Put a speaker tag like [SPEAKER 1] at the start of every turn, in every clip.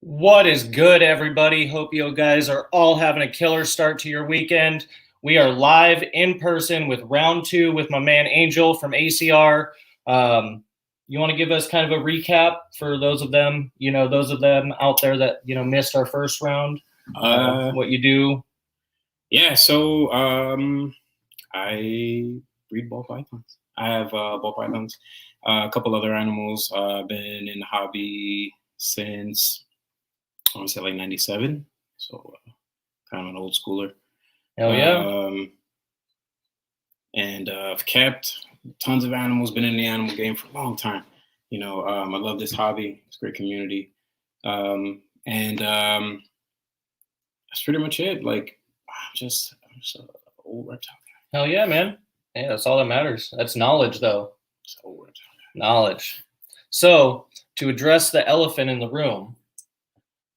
[SPEAKER 1] What is good, everybody? Hope you guys are all having a killer start to your weekend. We are live in person with round two with my man Angel from ACR. You want to give us kind of a recap for those of them, those of them out there that missed our first round. What you do?
[SPEAKER 2] Yeah, so I breed ball pythons. I have ball pythons, a couple other animals. I've been in the hobby since I want to say like '97, so kind of an old schooler.
[SPEAKER 1] Hell yeah!
[SPEAKER 2] And I've kept tons of animals. Been in the animal game for a long time. I love this hobby. It's a great community, and that's pretty much it. Like, I'm just an old reptile guy.
[SPEAKER 1] Hell yeah, man! Yeah, that's all that matters. That's knowledge, though. Knowledge. So to address the elephant in the room,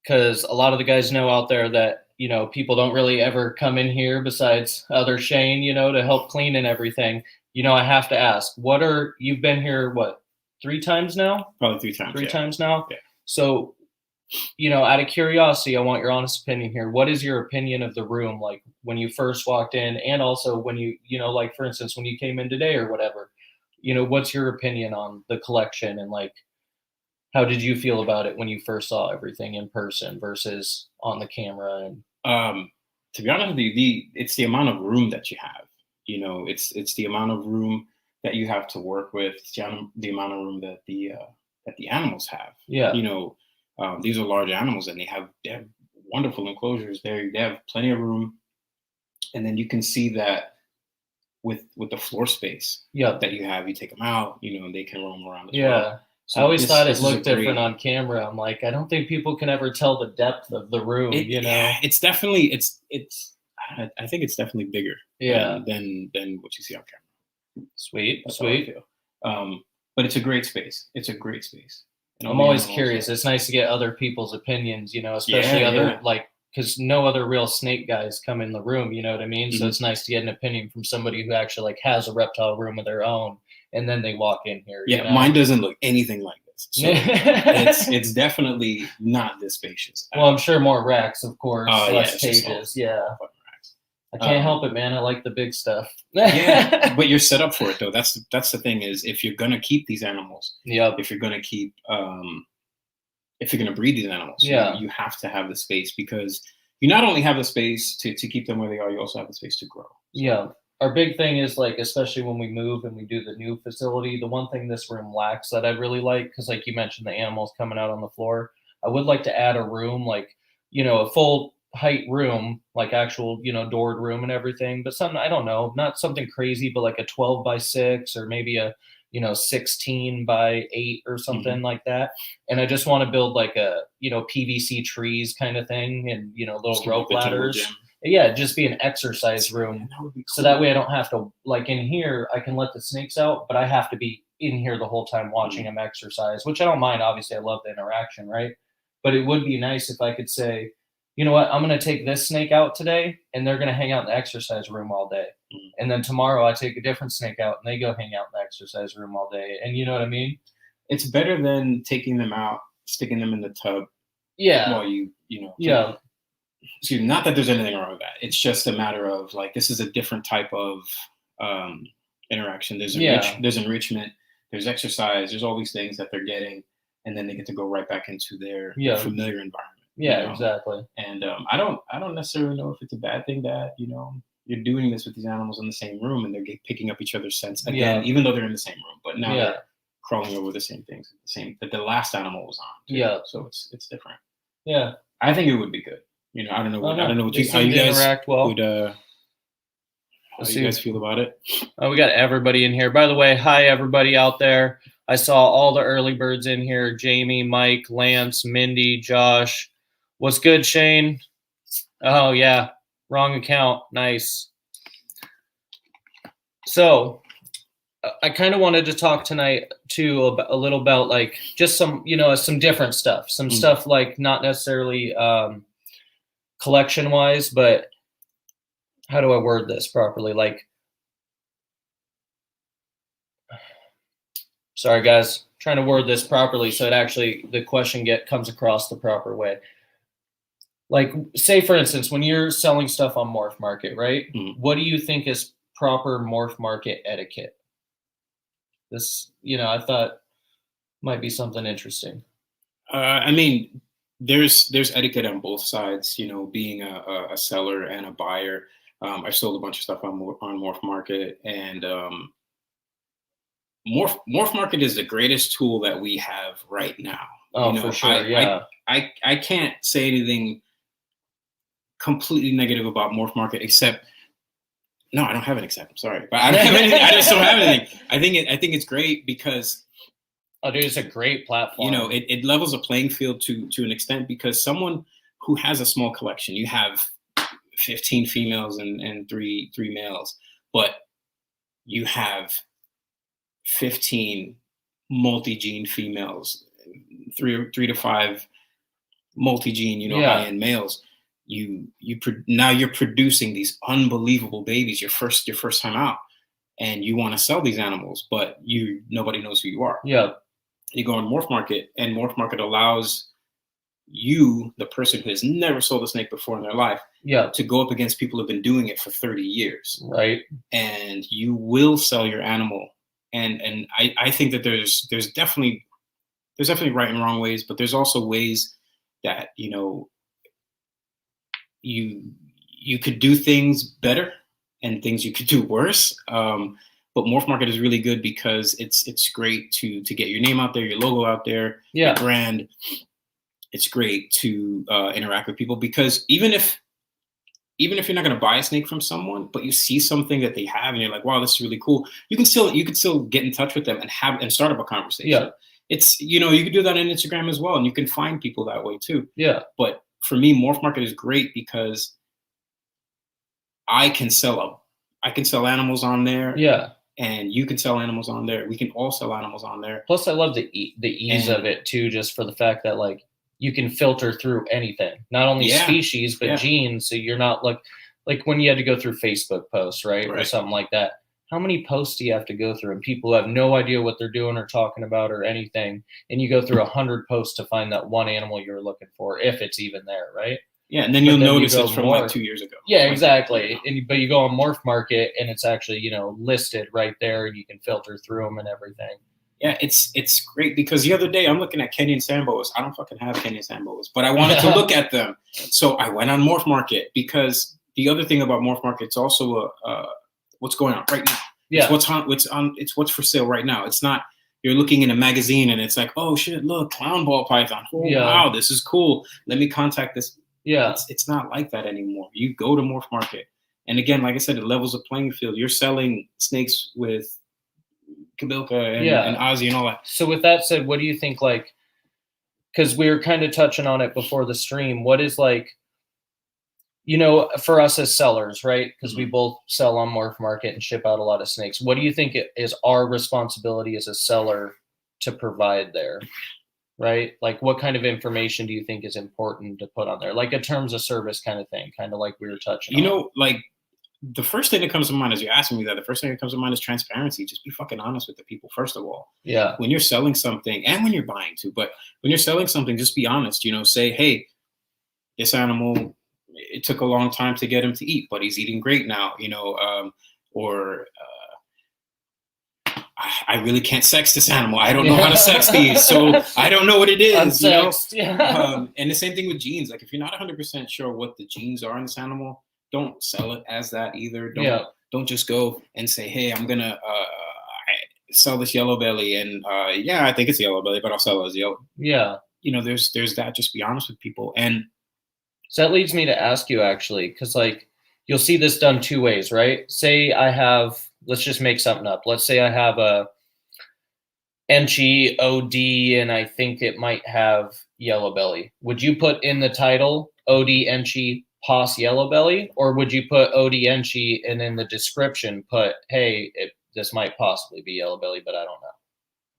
[SPEAKER 1] because a lot of the guys know out there that people don't really ever come in here besides other Shane, to help clean and everything. I have to ask, you've been here 3 times now?
[SPEAKER 2] Probably 3 times.
[SPEAKER 1] Three times now.
[SPEAKER 2] Yeah.
[SPEAKER 1] So, out of curiosity, I want your honest opinion here. What is your opinion of the room, like when you first walked in, and also when like for instance, when you came in today or whatever? What's your opinion on the collection and like? How did you feel about it when you first saw everything in person versus on the camera?
[SPEAKER 2] And to be honest with you, it's the amount of room that you have. It's the amount of room that you have to work with. It's the amount of room that the animals have.
[SPEAKER 1] Yeah.
[SPEAKER 2] These are large animals, and they have wonderful enclosures. They have plenty of room, and then you can see that with the floor space.
[SPEAKER 1] Yeah.
[SPEAKER 2] That you have, you take them out. They can roam around as
[SPEAKER 1] well.
[SPEAKER 2] Yeah.
[SPEAKER 1] So I always thought it looked different on camera. I'm like, I don't think people can ever tell the depth of the room.
[SPEAKER 2] Yeah, it's definitely I think it's definitely bigger.
[SPEAKER 1] Yeah.
[SPEAKER 2] Than what you see on camera.
[SPEAKER 1] Sweet.
[SPEAKER 2] But it's a great space.
[SPEAKER 1] I'm always curious. It's nice to get other people's opinions, especially because no other real snake guys come in the room, you know what I mean? Mm-hmm. So it's nice to get an opinion from somebody who actually has a reptile room of their own, and then they walk in here.
[SPEAKER 2] Yeah, mine doesn't look anything like this. So it's definitely not this spacious.
[SPEAKER 1] Well, I'm sure more racks, of course, less cages. Yeah. I can't help it, man. I like the big stuff.
[SPEAKER 2] Yeah, but you're set up for it, though. That's the thing is, if you're gonna keep these animals, if you're gonna keep, if you're gonna breed these animals, you have to have the space, because you not only have the space to keep them where they are, you also have the space to grow. So.
[SPEAKER 1] Yeah, our big thing is especially when we move and we do the new facility, the one thing this room lacks that I really like, because like you mentioned, the animals coming out on the floor, I would like to add a room, a full height room, like actual doored room and everything, but something, I don't know, not something crazy, but like a 12x6 or maybe a 16x8 or something like that. And I just want to build like a PVC trees kind of thing, and little rope ladders. Yeah, just be an exercise room. So that way I don't have to, like in here I can let the snakes out, but I have to be in here the whole time watching them exercise, which I don't mind. Obviously I love the interaction, right? But it would be nice if I could say, you know what, I'm going to take this snake out today, and they're going to hang out in the exercise room all day. Mm-hmm. And then tomorrow I take a different snake out, and they go hang out in the exercise room all day. And you know what I mean?
[SPEAKER 2] It's better than taking them out, sticking them in the tub.
[SPEAKER 1] Yeah.
[SPEAKER 2] While yeah. Excuse me, not that there's anything wrong with that. It's just a matter of this is a different type of interaction. There's enrichment, there's exercise, there's all these things that they're getting, and then they get to go right back into their familiar environment.
[SPEAKER 1] Yeah, exactly.
[SPEAKER 2] And I don't necessarily know if it's a bad thing that you're doing this with these animals in the same room, and they're picking up each other's scents again, even though they're in the same room. But now they're crawling over the same things, that the last animal was on. Too. Yeah. So it's different.
[SPEAKER 1] Yeah.
[SPEAKER 2] I think it would be good. I don't know. I don't know how you guys
[SPEAKER 1] interact well.
[SPEAKER 2] Would. How do you guys feel about it?
[SPEAKER 1] Oh, we got everybody in here. By the way, hi everybody out there. I saw all the early birds in here: Jamie, Mike, Lance, Mindy, Josh. What's good, Shane? Oh, yeah. Wrong account. Nice. So I kind of wanted to talk tonight, too, a little about, just some, some different stuff. Some stuff, not necessarily collection-wise, but how do I word this properly? Sorry, guys. Trying to word this properly so it actually the question comes across the proper way. Like, say for instance, when you're selling stuff on MorphMarket, right?
[SPEAKER 2] Mm-hmm.
[SPEAKER 1] What do you think is proper MorphMarket etiquette? This, I thought might be something interesting.
[SPEAKER 2] I mean, there's etiquette on both sides. Being a seller and a buyer. I've sold a bunch of stuff on MorphMarket, and MorphMarket is the greatest tool that we have right now.
[SPEAKER 1] Oh, for sure, yeah.
[SPEAKER 2] I can't say anything completely negative about MorphMarket except. No, I don't have an except. I'm sorry, but I don't have anything. I just don't have anything. I think it's great because.
[SPEAKER 1] Oh, dude, it's a great platform.
[SPEAKER 2] It levels a playing field to an extent because someone who has a small collection, you have 15 females and three males, but you have 15 multi-gene females, three to five multi-gene, high-end males. Now you're producing these unbelievable babies your first time out, and you want to sell these animals, but nobody knows who you are.
[SPEAKER 1] Yeah.
[SPEAKER 2] You go on MorphMarket, and MorphMarket allows you, the person who has never sold a snake before in their life, to go up against people who have been doing it for 30 years.
[SPEAKER 1] Right.
[SPEAKER 2] And you will sell your animal. And I think that there's definitely right and wrong ways, but there's also ways that, you could do things better and things you could do worse. But MorphMarket is really good because it's great to get your name out there, your logo out there, your brand. It's great to interact with people because even if you're not going to buy a snake from someone, but you see something that they have and you're like, wow, this is really cool. You could still get in touch with them and start up a conversation. Yeah. It's, you could do that on Instagram as well. And you can find people that way too.
[SPEAKER 1] Yeah.
[SPEAKER 2] But for me, MorphMarket is great because I can sell animals on there.
[SPEAKER 1] Yeah.
[SPEAKER 2] And you can sell animals on there. We can all sell animals on there.
[SPEAKER 1] Plus, I love the ease of it too, just for the fact that like you can filter through anything, not only species but genes. So you're not like when you had to go through Facebook posts, right, or something like that. How many posts do you have to go through? And people have no idea what they're doing or talking about or anything, and you go through 100 posts to find that one animal you're looking for, if it's even there, right?
[SPEAKER 2] Yeah, and then you'll notice it's from like 2 years ago.
[SPEAKER 1] Yeah, exactly. But you go on MorphMarket and it's actually, listed right there, and you can filter through them and everything.
[SPEAKER 2] Yeah, it's great because the other day I'm looking at Kenyan sand boas. I don't fucking have Kenyan sand boas, but I wanted to look at them. So I went on MorphMarket because the other thing about MorphMarket, it's also what's going on right now. Yeah. It's what's for sale right now. It's not you're looking in a magazine and it's like, oh shit, look, clown ball python. Oh wow, this is cool. Let me contact this. Yeah, it's not like that anymore. You go to MorphMarket, and again, like I said, it levels the playing field. You're selling snakes with Kabilka and Ozzy and all that.
[SPEAKER 1] So with that said, what do you think? Like, because we were kind of touching on it before the stream. What is like, for us as sellers, right? Because we both sell on MorphMarket and ship out a lot of snakes. What do you think is our responsibility as a seller to provide there? Right? Like what kind of information do you think is important to put on there? Like a terms of service kind of thing, kind of like we were touching on.
[SPEAKER 2] Like the first thing that comes to mind as you're asking me that, the first thing that comes to mind is transparency. Just be fucking honest with the people, first of all.
[SPEAKER 1] Yeah.
[SPEAKER 2] When you're selling something and when you're buying too, but when you're selling something, just be honest, say, hey, this animal, it took a long time to get him to eat, but he's eating great now, I really can't sex this animal. I don't know how to sex these, so I don't know what it is.
[SPEAKER 1] Unsexed, yeah.
[SPEAKER 2] And the same thing with genes. Like if you're not 100% sure what the genes are in this animal, don't sell it as that either. Don't just go and say, hey, I'm gonna sell this yellow belly, and I think it's yellow belly, but I'll sell it as yellow.
[SPEAKER 1] Yeah.
[SPEAKER 2] There's that. Just be honest with people. And
[SPEAKER 1] so that leads me to ask you actually, because like you'll see this done two ways, right? Say I have. Let's just make something up. Let's say I have a Enchi OD and I think it might have yellow belly. Would you put in the title OD Enchi Pos yellow belly, or would you put OD Enchi and in the description put, hey, this might possibly be yellow belly, but I don't know?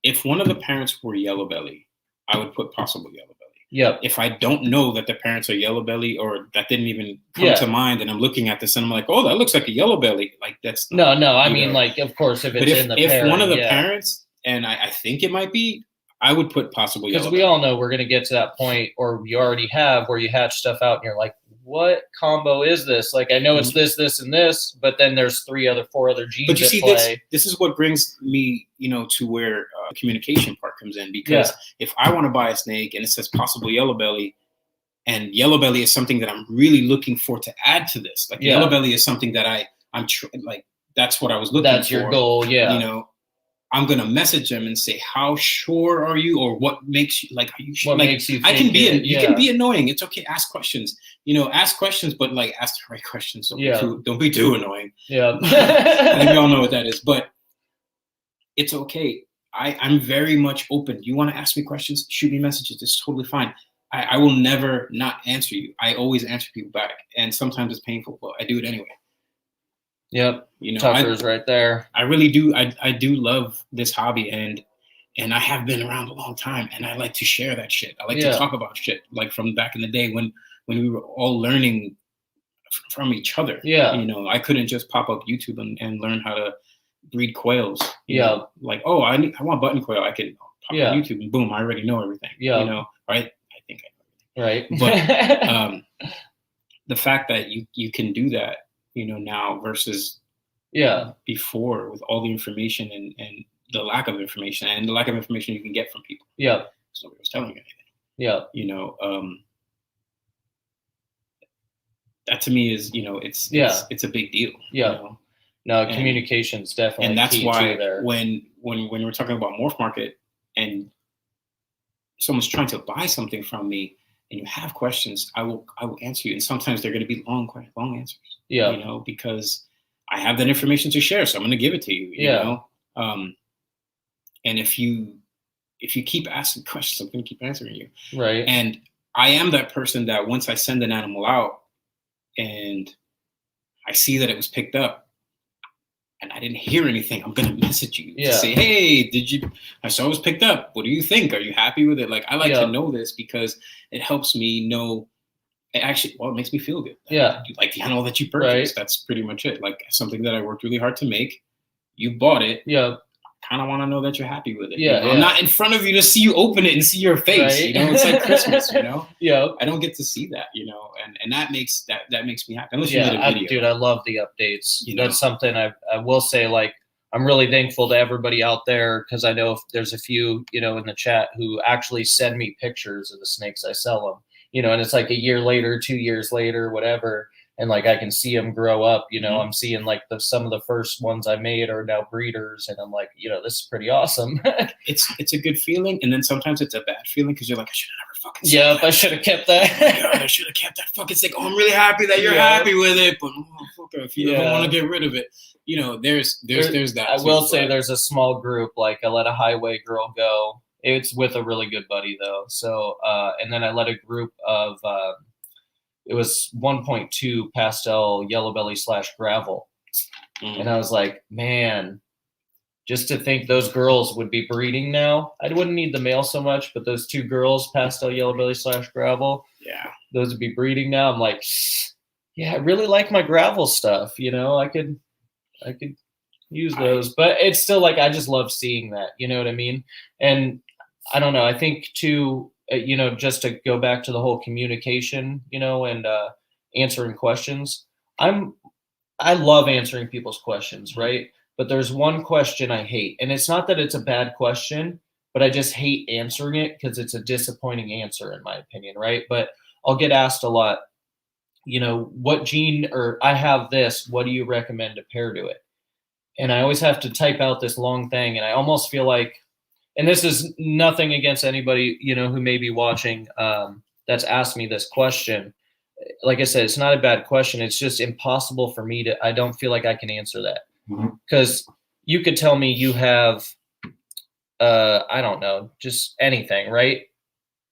[SPEAKER 2] If one of the parents were yellow belly, I would put possible yellow belly.
[SPEAKER 1] Yep.
[SPEAKER 2] If I don't know that the parents are yellow belly, or that didn't even come to mind, and I'm looking at this and I'm like, oh, that looks like a yellow belly. Like that's
[SPEAKER 1] no. I mean, like, of course, if it's in the
[SPEAKER 2] if
[SPEAKER 1] pairing,
[SPEAKER 2] one of the parents and I think it might be, I would put possible yellow.
[SPEAKER 1] Because we all know we're going to get to that point, or you already have, where you hatch stuff out and you're like, what combo is this? Like, I know it's this, this, and this, but then there's 4 other genes
[SPEAKER 2] but you see,
[SPEAKER 1] play.
[SPEAKER 2] This is what brings me, to where the communication part comes in. Because if I want to buy a snake and it says possible yellow belly, and yellow belly is something that I'm really looking for to add to this. Like yellow belly is something that I'm like, that's what I was looking for.
[SPEAKER 1] That's your goal, yeah.
[SPEAKER 2] I'm gonna message them and say, how sure are you, or what makes you like? Are you sure?
[SPEAKER 1] What
[SPEAKER 2] like,
[SPEAKER 1] makes you?
[SPEAKER 2] I can be. You can be annoying. It's okay. Ask questions. Ask questions, but like ask the right questions. Don't be too annoying.
[SPEAKER 1] Yeah.
[SPEAKER 2] I think we all know what that is, but it's okay. I'm very much open. You want to ask me questions? Shoot me messages. It's totally fine. I will never not answer you. I always answer people back, and sometimes it's painful, but I do it anyway.
[SPEAKER 1] Yep. Tucker's right there.
[SPEAKER 2] I really do. I do love this hobby, and I have been around a long time, and I like to share that shit. I like to talk about shit, like from back in the day when we were all learning from each other.
[SPEAKER 1] Yeah.
[SPEAKER 2] I couldn't just pop up YouTube and learn how to breed quails. Like, oh, I want button quail. I can pop on YouTube and boom, I already know everything.
[SPEAKER 1] Yeah.
[SPEAKER 2] Right? I think I know
[SPEAKER 1] everything.
[SPEAKER 2] Right. But the fact that you can do that, now versus before, with all the information and the lack of information and the lack of information you can get from people.
[SPEAKER 1] Yeah.
[SPEAKER 2] So nobody was telling you anything.
[SPEAKER 1] Yeah.
[SPEAKER 2] That to me is, it's a big deal.
[SPEAKER 1] Yeah. No, communication's definitely
[SPEAKER 2] and that's
[SPEAKER 1] key
[SPEAKER 2] why
[SPEAKER 1] there.
[SPEAKER 2] when we're talking about MorphMarket and someone's trying to buy something from me and you have questions, I will answer you. And sometimes they're going to be long answers.
[SPEAKER 1] Yeah.
[SPEAKER 2] Because I have that information to share, so I'm going to give it to you. You know? And if you keep asking questions, I'm going to keep answering you.
[SPEAKER 1] Right.
[SPEAKER 2] And I am that person that once I send an animal out and I see that it was picked up and I didn't hear anything, I'm going to message you to say, hey, I saw it was picked up. What do you think? Are you happy with it? Like, I like to know this because it helps me know. It makes me feel good.
[SPEAKER 1] Yeah.
[SPEAKER 2] Like the animal that you purchased, that's pretty much it. Like something that I worked really hard to make. You bought it.
[SPEAKER 1] Yeah.
[SPEAKER 2] Kind of want to know that you're happy with it.
[SPEAKER 1] Yeah,
[SPEAKER 2] I'm not in front of you to see you open it and see your face.
[SPEAKER 1] Right.
[SPEAKER 2] It's like Christmas.
[SPEAKER 1] Yeah.
[SPEAKER 2] I don't get to see that. And that makes me happy. Unless you did a video.
[SPEAKER 1] Dude, I love the updates. That's something I will say. Like, I'm really thankful to everybody out there because I know if there's a few in the chat who actually send me pictures of the snakes I sell them. And it's like a year later, 2 years later, whatever. And like, I can see them grow up, I'm seeing like some of the first ones I made are now breeders. And I'm like, this is pretty awesome.
[SPEAKER 2] It's a good feeling. And then sometimes it's a bad feeling because you're like, I should have never fucking said that.
[SPEAKER 1] I should have kept that.
[SPEAKER 2] Oh my God, I should have kept that fucking snake. Oh, I'm really happy that you're happy with it. But if you ever want to get rid of it, there's that.
[SPEAKER 1] I will say there's a small group, like I let a highway girl go. It's with a really good buddy though. So, and then I let a group of, it was 1.2 pastel yellow belly / gravel. And I was like, man, just to think those girls would be breeding now. I wouldn't need the male so much, but those 2 girls, pastel yellow belly / gravel, those would be breeding now. I'm like, yeah, I really like my gravel stuff. I could use those, but it's still like, I just love seeing that, you know what I mean? And I don't know. I think too, just to go back to the whole communication, and answering questions. I love answering people's questions, right? But there's one question I hate, and it's not that it's a bad question, but I just hate answering it because it's a disappointing answer in my opinion, right? But I'll get asked a lot, what gene, or I have this, what do you recommend to pair to it? And I always have to type out this long thing, and I almost feel like, and this is nothing against anybody, who may be watching that's asked me this question. Like I said, it's not a bad question. It's just impossible for me I don't feel like I can answer that. Because you could tell me you have, I don't know, just anything, right?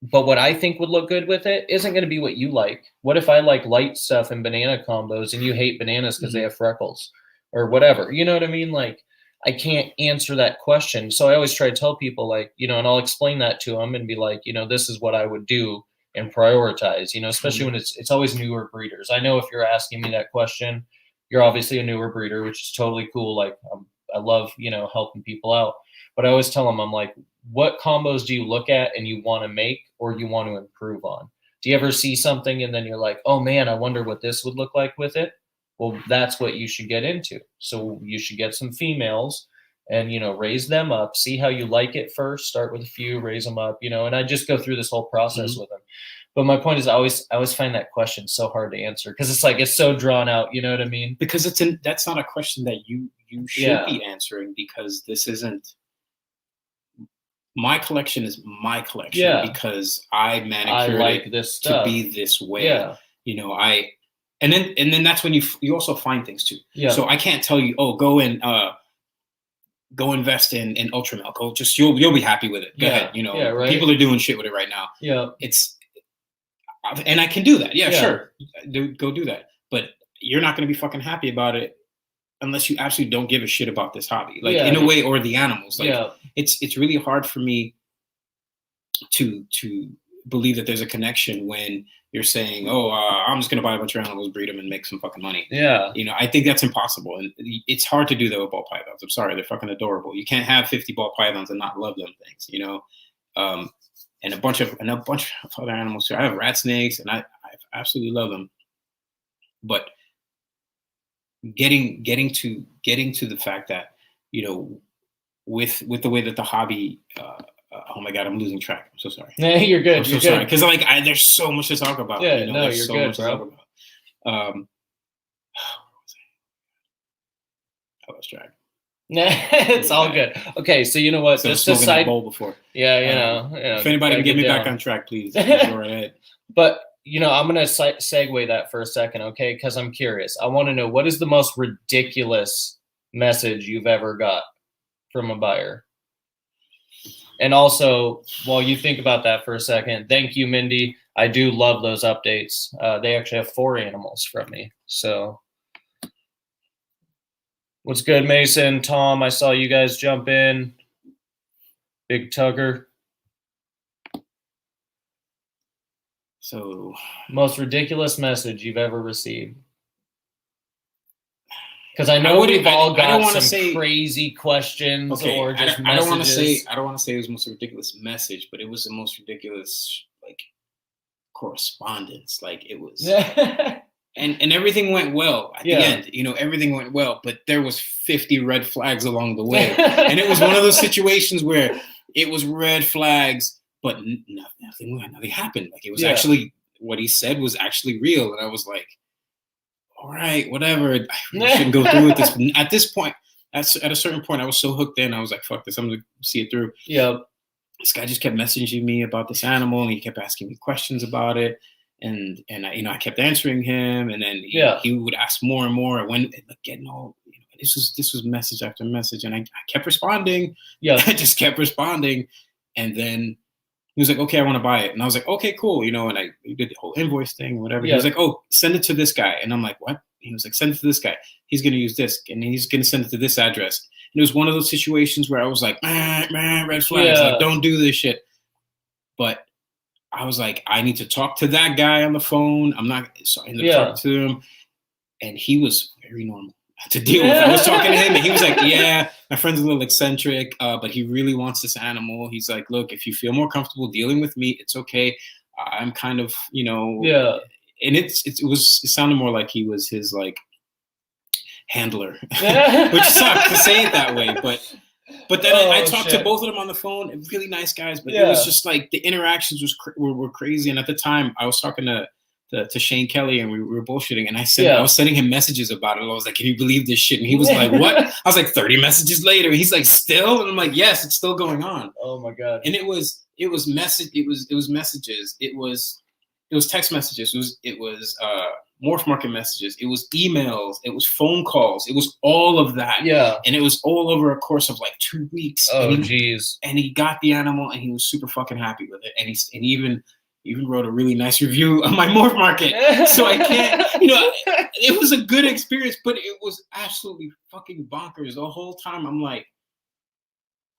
[SPEAKER 1] But what I think would look good with it isn't going to be what you like. What if I like light stuff and banana combos and you hate bananas because they have freckles or whatever? You know what I mean? Like, I can't answer that question. So I always try to tell people like, and I'll explain that to them and be like, this is what I would do and prioritize, especially when it's always newer breeders. I know if you're asking me that question, you're obviously a newer breeder, which is totally cool. Like I love, helping people out. But I always tell them, I'm like, what combos do you look at and you want to make or you want to improve on? Do you ever see something and then you're like, oh man, I wonder what this would look like with it? Well, that's what you should get into. So you should get some females and, raise them up, see how you like it first, start with a few, raise them up, and I just go through this whole process with them. But my point is, I always find that question so hard to answer because it's like it's so drawn out. You know what I mean?
[SPEAKER 2] Because that's not a question that you should be answering, because this isn't my collection. Is my collection because I manicured
[SPEAKER 1] like this stuff
[SPEAKER 2] to be this way.
[SPEAKER 1] Yeah.
[SPEAKER 2] And then that's when you also find things too.
[SPEAKER 1] Yeah.
[SPEAKER 2] So I can't tell you, oh, go invest in Ultra Milk. Oh, just you'll be happy with it. Go ahead.
[SPEAKER 1] Right.
[SPEAKER 2] People are doing shit with it right now.
[SPEAKER 1] Yeah.
[SPEAKER 2] And I can do that. Yeah. Sure. Go do that. But you're not going to be fucking happy about it unless you absolutely don't give a shit about this hobby, like in a way, or the animals. Like it's really hard for me to believe that there's a connection when you're saying, oh, I'm just going to buy a bunch of animals, breed them, and make some fucking money.
[SPEAKER 1] Yeah.
[SPEAKER 2] I think that's impossible. And it's hard to do that with ball pythons. I'm sorry. They're fucking adorable. You can't have 50 ball pythons and not love them things, and a bunch of other animals too. I have rat snakes and I absolutely love them. But getting to the fact that, with the way that the hobby, oh my God, I'm losing track. I'm so sorry.
[SPEAKER 1] No, you're good.
[SPEAKER 2] I'm so sorry. Because there's so much to talk about.
[SPEAKER 1] Yeah, no, you're so good, bro.
[SPEAKER 2] I lost track.
[SPEAKER 1] It's all good. Okay, so you know what?
[SPEAKER 2] So
[SPEAKER 1] just a side
[SPEAKER 2] bowl before.
[SPEAKER 1] Yeah,
[SPEAKER 2] if anybody can get me back on track, please. Go right ahead.
[SPEAKER 1] But I'm gonna segue that for a second, okay? Because I'm curious. I want to know, what is the most ridiculous message you've ever got from a buyer? And also, while you think about that for a second, thank you, Mindy. I do love those updates. They actually have 4 animals from me. So, what's good, Mason? Tom, I saw you guys jump in. Big Tugger.
[SPEAKER 2] So,
[SPEAKER 1] most ridiculous message you've ever received? Because I know we've all got some crazy questions or just messages.
[SPEAKER 2] I don't want to say it was the most ridiculous message, but it was the most ridiculous correspondence. Like it was, and everything went well at the end. Everything went well, but there was 50 red flags along the way, and it was one of those situations where it was red flags, but nothing happened. Like it was actually what he said was actually real, and I was like, all right, whatever. I really shouldn't go through with this. At this point, at a certain point, I was so hooked in. I was like, fuck this. I'm going to see it through.
[SPEAKER 1] Yeah.
[SPEAKER 2] This guy just kept messaging me about this animal, and he kept asking me questions about it. And I kept answering him. And then he would ask more and more. When getting all, this was message after message. And I kept responding.
[SPEAKER 1] Yeah.
[SPEAKER 2] I just kept responding. And then he was like, okay, I want to buy it. And I was like, okay, cool. And I did the whole invoice thing, whatever. He was like, oh, send it to this guy. And I'm like, what? He was like, send it to this guy. He's going to use this. And he's going to send it to this address. And it was one of those situations where I was like, red flags. Like, don't do this shit. But I was like, I need to talk to that guy on the phone. So I ended up talking to him. And he was very normal to deal with. I was talking to him and he was like, yeah, my friend's a little eccentric, but he really wants this animal. He's like, look, if you feel more comfortable dealing with me, it's okay. I'm kind of, and it sounded more like he was his handler, which sucked to say it that way. But then I talked to both of them on the phone, really nice guys, but it was just like the interactions were crazy. And at the time I was talking to Shane Kelly and we were bullshitting, and I was sending him messages about it. I was like, can you believe this shit? And he was like, what? I was like, 30 messages later. He's like, still? And I'm like, yes, it's still going on.
[SPEAKER 1] Oh my God.
[SPEAKER 2] And it was messages. It was text messages. It was MorphMarket messages. It was emails. It was phone calls. It was all of that.
[SPEAKER 1] Yeah.
[SPEAKER 2] And it was all over a course of 2 weeks.
[SPEAKER 1] Oh, geez.
[SPEAKER 2] And he got the animal and he was super fucking happy with it. And he even wrote a really nice review on my MorphMarket. So I can't, it was a good experience, but it was absolutely fucking bonkers. The whole time I'm like,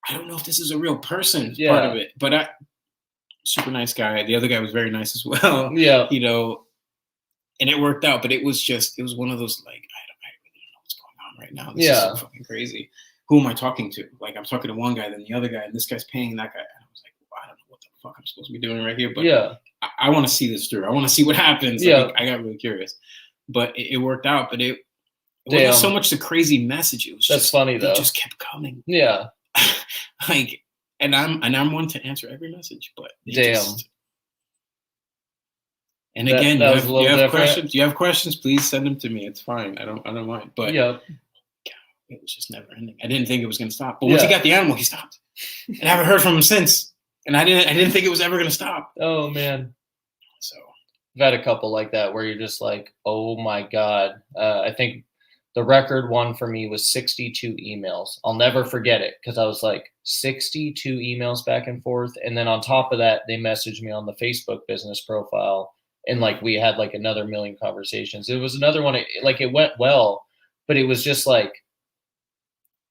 [SPEAKER 2] I don't know if this is a real person, part of it. But super nice guy. The other guy was very nice as well.
[SPEAKER 1] Yeah.
[SPEAKER 2] And it worked out, but it was one of those I really don't know what's going on right now. This is so fucking crazy. who am I talking to? Like, I'm talking to one guy, then the other guy, and this guy's paying that guy. And I was like, well, I don't know what the fuck I'm supposed to be doing right here, but I want to see this through. I want to see what happens. Like, I got really curious, but it worked out. But it wasn't so much the crazy message. It was
[SPEAKER 1] that's funny though.
[SPEAKER 2] It just kept coming.
[SPEAKER 1] Yeah.
[SPEAKER 2] Like, and I'm one to answer every message, but and again, you have questions. You have questions. Please send them to me. It's fine. I don't mind. But it was just never ending. I didn't think it was going to stop. But once he got the animal, he stopped. And I haven't heard from him since. And I didn't think it was ever going to stop.
[SPEAKER 1] Oh man.
[SPEAKER 2] So
[SPEAKER 1] I've had a couple like that where you're just like, oh my God. I think the record one for me was 62 emails. I'll never forget it because I was like 62 emails back and forth. And then on top of that, they messaged me on the Facebook business profile. And like we had like another million conversations. It was another one, like it went well, but it was just like,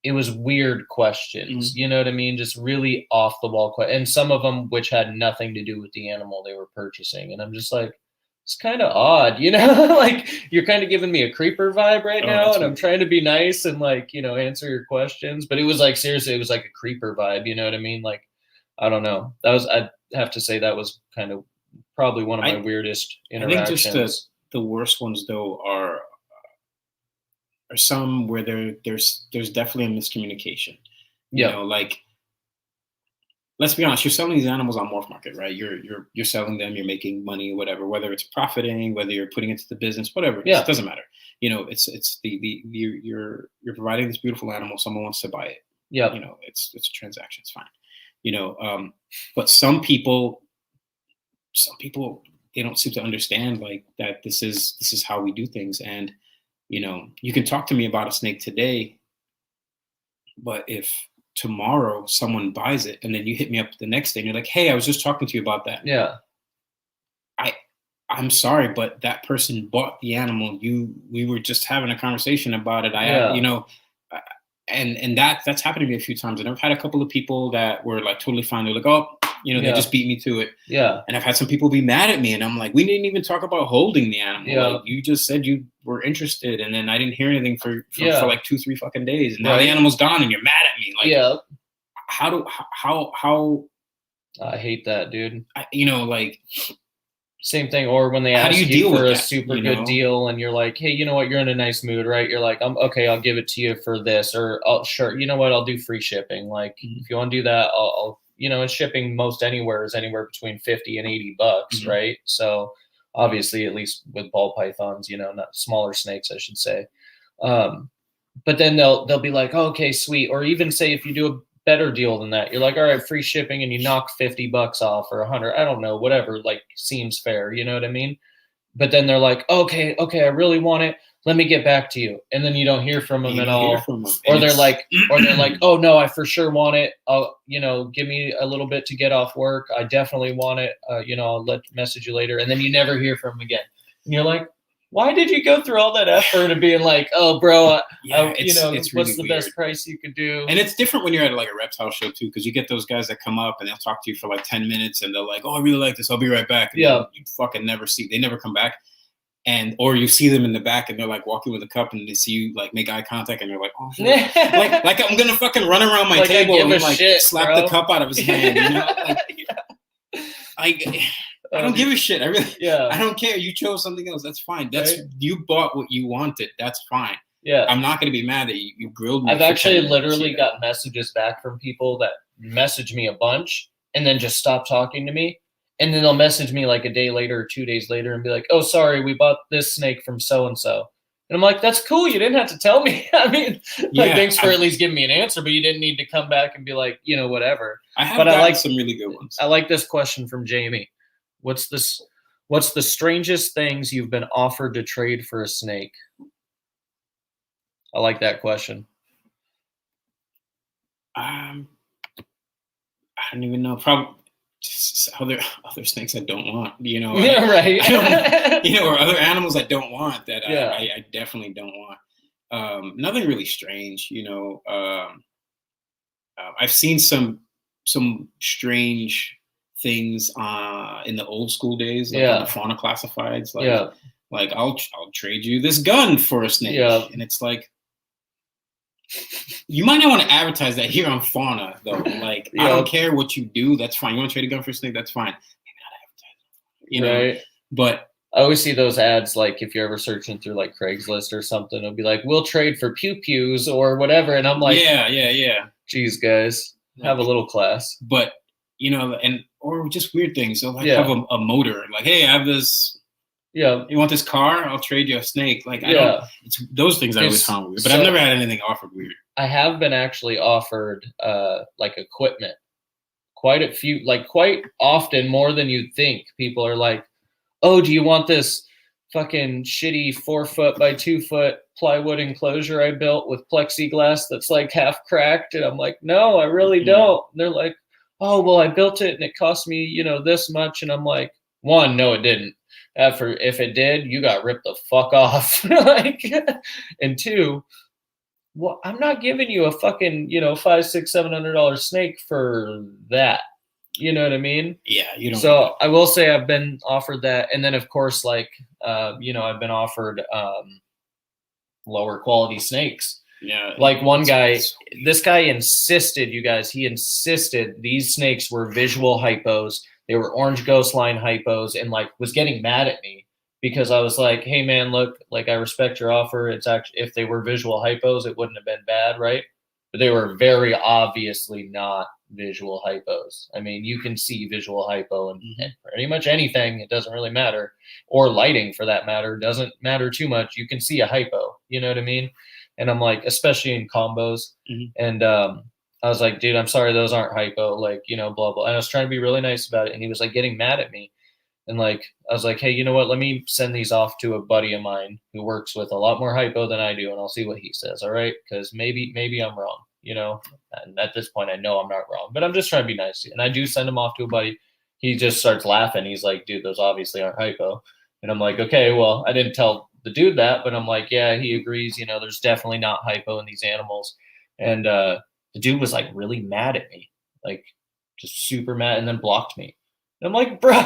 [SPEAKER 1] it was weird questions. You know what I mean? Just really off the wall questions. And some of them which had nothing to do with the animal they were purchasing. And I'm just like, it's kind of odd, you know, like you're kind of giving me a creeper vibe right now. And I'm trying to be nice and like, you know, answer your questions. But it was like, seriously, it was like a creeper vibe. You know what I mean? Like, I don't know. I'd have to say that was kind of probably one of my weirdest interactions.
[SPEAKER 2] I think just the worst ones though are some where there's definitely a miscommunication. You know, like, let's be honest, you're selling these animals on MorphMarket, right? You're selling them, you're making money, whatever, whether it's profiting, whether you're putting it to the business, whatever. It doesn't matter. You know, it's you're providing this beautiful animal, someone wants to buy it. You know, it's a transaction, it's fine. You know, but some people they don't seem to understand like that this is how we do things. And you know, you can talk to me about a snake today, but if tomorrow someone buys it and then you hit me up the next day and you're like, hey, I was just talking to you about that. I'm sorry, but that person bought the animal. We were just having a conversation about it. You know, and that's happened to me a few times. And I've had a couple of people that were like totally fine. They're like, oh, you know, they just beat me to it. And I've had some people be mad at me and I'm like, we didn't even talk about holding the animal. Like, you just said you were interested and then I didn't hear anything for like 2-3 fucking days. And now the animal's gone and you're mad at me. Like, how
[SPEAKER 1] I hate that, dude.
[SPEAKER 2] You know, like,
[SPEAKER 1] same thing. Or when they ask you for a super good deal and you're like, hey, you know what? You're in a nice mood, right? You're like, okay, I'll give it to you for this, or sure. You know what? I'll do free shipping. Like, if you want to do that, I'll you know, and shipping most anywhere is anywhere between $50 and $80, right? So obviously, at least with ball pythons, you know, not smaller snakes, I should say. But then they'll be like, oh, okay, sweet. Or even say if you do a better deal than that, you're like, all right, free shipping, and you knock $50 off or 100, I don't know, whatever, like seems fair. You know what I mean? But then they're like, okay, I really want it. Let me get back to you. And then you don't hear from them at all. Or they're like, oh no, I for sure want it. I'll, you know, give me a little bit to get off work. I definitely want it. You know, I'll message you later. And then you never hear from them again. And you're like, why did you go through all that effort of being like, oh, bro, you know, it's really what's the best price you could do? And
[SPEAKER 2] it's different when you're at like a reptile show too, because you get those guys that come up and they'll talk to you for like 10 minutes and they're like, oh, I really like this. I'll be right back. And you fucking they never come back. And or you see them in the back and they're like walking with a cup and they see you like make eye contact and you're like, oh, like I'm gonna fucking run around my table and like slap the cup out of his hand, you know? Like, I don't give a shit. I don't care. You chose something else. That's fine. You bought what you wanted. That's fine. I'm not gonna be mad that you grilled me.
[SPEAKER 1] I've actually literally got messages back from people that message me a bunch and then just stop talking to me. And then they'll message me like a day later or 2 days later and be like, oh, sorry, we bought this snake from so-and-so. And I'm like, that's cool. You didn't have to tell me. I mean, like, thanks for at least giving me an answer, but you didn't need to come back and be like, you know, whatever.
[SPEAKER 2] I like some really good ones.
[SPEAKER 1] I like this question from Jamie. What's the strangest things you've been offered to trade for a snake? I like that question.
[SPEAKER 2] I don't even know. Probably just other snakes I don't want, you know.
[SPEAKER 1] Right.
[SPEAKER 2] You know, or other animals I don't want that I definitely don't want. Nothing really strange, you know. I've seen some strange things in the old school days, like on the fauna classifieds. Like I'll trade you this gun for a snake, and it's like, You might not want to advertise that here on Fauna, though. Like, I don't care what you do. That's fine. You want to trade a gun for a snake? That's fine. Maybe not advertise. You know? But
[SPEAKER 1] I always see those ads, like if you're ever searching through like Craigslist or something, it'll be like, we'll trade for pew-pews or whatever. And I'm like,
[SPEAKER 2] yeah.
[SPEAKER 1] Geez, guys, have a little class.
[SPEAKER 2] But, you know, or just weird things. So like have a motor. Like, hey, I have this. Yeah. You want this car? I'll trade you a snake. Like, it's those things I always found weird. But I've never had anything offered weird.
[SPEAKER 1] I have been actually offered like equipment. Quite often, more than you'd think. People are like, oh, do you want this fucking shitty 4-foot by 2-foot plywood enclosure I built with plexiglass that's like half cracked? And I'm like, no, I really don't. And they're like, oh, well, I built it and it cost me, you know, this much. And I'm like, one, no, it didn't. If it did, you got ripped the fuck off. And two, well, I'm not giving you a fucking, you know, $500, $600, $700 snake for that. You know what I mean?
[SPEAKER 2] Yeah, you don't.
[SPEAKER 1] So I will say I've been offered that, and then of course, like, you know, I've been offered lower quality snakes.
[SPEAKER 2] Yeah.
[SPEAKER 1] Like one guy, this guy insisted, you guys, he insisted these snakes were visual hypos. They were orange ghost line hypos, and like was getting mad at me because I was like, hey man, look, like I respect your offer. It's actually, if they were visual hypos, it wouldn't have been bad, right? But they were very obviously not visual hypos. I mean, you can see visual hypo and pretty much anything. It doesn't really matter. Or lighting for that matter. Doesn't matter too much. You can see a hypo. You know what I mean? And I'm like, especially in combos. And I was like, dude, I'm sorry, those aren't hypo. Like, you know, blah, blah. And I was trying to be really nice about it. And he was like getting mad at me. And like, I was like, hey, you know what? Let me send these off to a buddy of mine who works with a lot more hypo than I do. And I'll see what he says. All right. Because maybe I'm wrong, you know, and at this point I know I'm not wrong, but I'm just trying to be nice. And I do send him off to a buddy. He just starts laughing. He's like, dude, those obviously aren't hypo. And I'm like, okay, well, I didn't tell the dude that, but I'm like, yeah, he agrees. You know, there's definitely not hypo in these animals. And the dude was like really mad at me, like just super mad, and then blocked me. And I'm like, bro,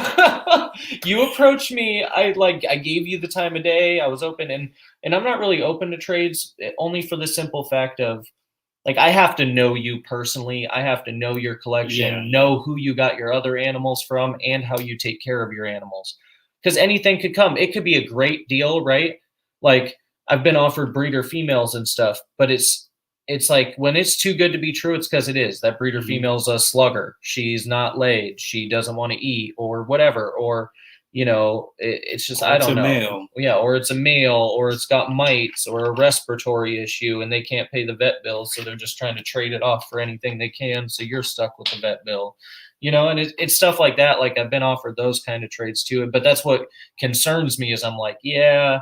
[SPEAKER 1] you approached me. I gave you the time of day. I was open, and I'm not really open to trades only for the simple fact of, like, I have to know you personally. I have to know your collection, know who you got your other animals from, and how you take care of your animals. Because anything could come. It could be a great deal, right? Like, I've been offered breeder females and stuff, but it's like when it's too good to be true, it's because it is. That breeder female's a slugger. She's not laid. She doesn't want to eat or whatever. Or, you know, it's just, I don't know.
[SPEAKER 2] Male.
[SPEAKER 1] Yeah, or it's a male, or it's got mites or a respiratory issue and they can't pay the vet bill. So they're just trying to trade it off for anything they can. So you're stuck with the vet bill, you know, and it's stuff like that. Like I've been offered those kind of trades too. But that's what concerns me is I'm like, yeah,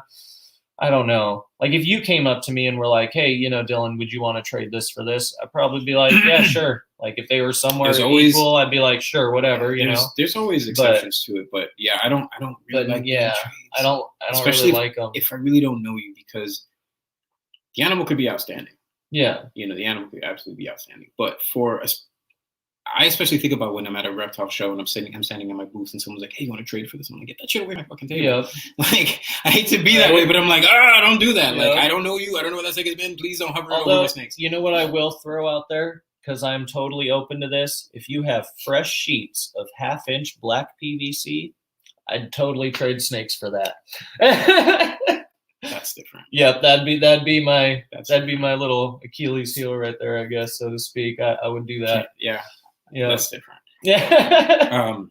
[SPEAKER 1] I don't know. Like if you came up to me and were like, hey, you know, Dylan, would you want to trade this for this? I'd probably be like, yeah, sure. Like if they were somewhere equal, I'd be like, sure, whatever, you know.
[SPEAKER 2] There's always exceptions to it, but yeah, I don't really like trades.
[SPEAKER 1] I don't
[SPEAKER 2] Especially
[SPEAKER 1] really like them.
[SPEAKER 2] If I really don't know you, because the animal could be outstanding.
[SPEAKER 1] Yeah.
[SPEAKER 2] You know, the animal could absolutely be outstanding. But I especially think about when I'm at a reptile show and I'm standing at my booth and someone's like, hey, you want to trade for this? I'm like, get that shit away my fucking table.
[SPEAKER 1] Yeah.
[SPEAKER 2] Like, I hate to be that way, but I'm like, don't do that. Like, I don't know you. I don't know what that snake has been. Please don't hover over my snakes.
[SPEAKER 1] You know what I will throw out there? Because I'm totally open to this. If you have fresh sheets of 1/2-inch black PVC, I'd totally trade snakes for that.
[SPEAKER 2] That's different.
[SPEAKER 1] Yeah, that'd be my little Achilles heel right there, I guess, so to speak. I would do that.
[SPEAKER 2] Yeah.
[SPEAKER 1] Yeah,
[SPEAKER 2] that's different.
[SPEAKER 1] Yeah.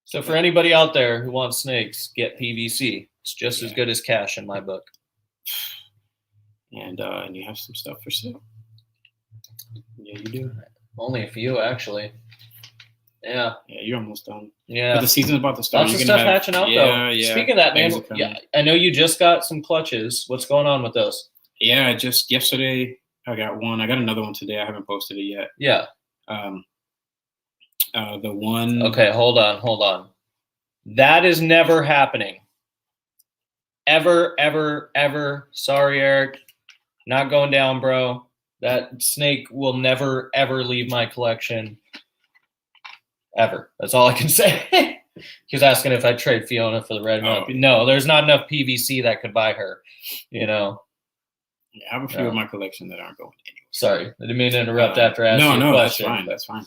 [SPEAKER 1] So for anybody out there who wants snakes, get PVC. It's just as good as cash in my book.
[SPEAKER 2] And you have some stuff for sale. Yeah, you do.
[SPEAKER 1] Only a few, actually. Yeah.
[SPEAKER 2] Yeah, you're almost done.
[SPEAKER 1] Yeah.
[SPEAKER 2] But the season's about to start.
[SPEAKER 1] Lots of stuff hatching out, though.
[SPEAKER 2] Yeah.
[SPEAKER 1] Speaking of that, man, I know you just got some clutches. What's going on with those?
[SPEAKER 2] Yeah, just yesterday I got one. I got another one today. I haven't posted it yet.
[SPEAKER 1] Yeah.
[SPEAKER 2] The one.
[SPEAKER 1] Okay, hold on. That is never happening. Ever. Sorry, Eric. Not going down, bro. That snake will never, ever leave my collection. Ever. That's all I can say. He was asking if I'd trade Fiona for the red one. No, there's not enough PVC that could buy her, you know.
[SPEAKER 2] I have a few of my collection that aren't going anywhere.
[SPEAKER 1] Sorry, I didn't mean to interrupt after asking you a question.
[SPEAKER 2] That's fine.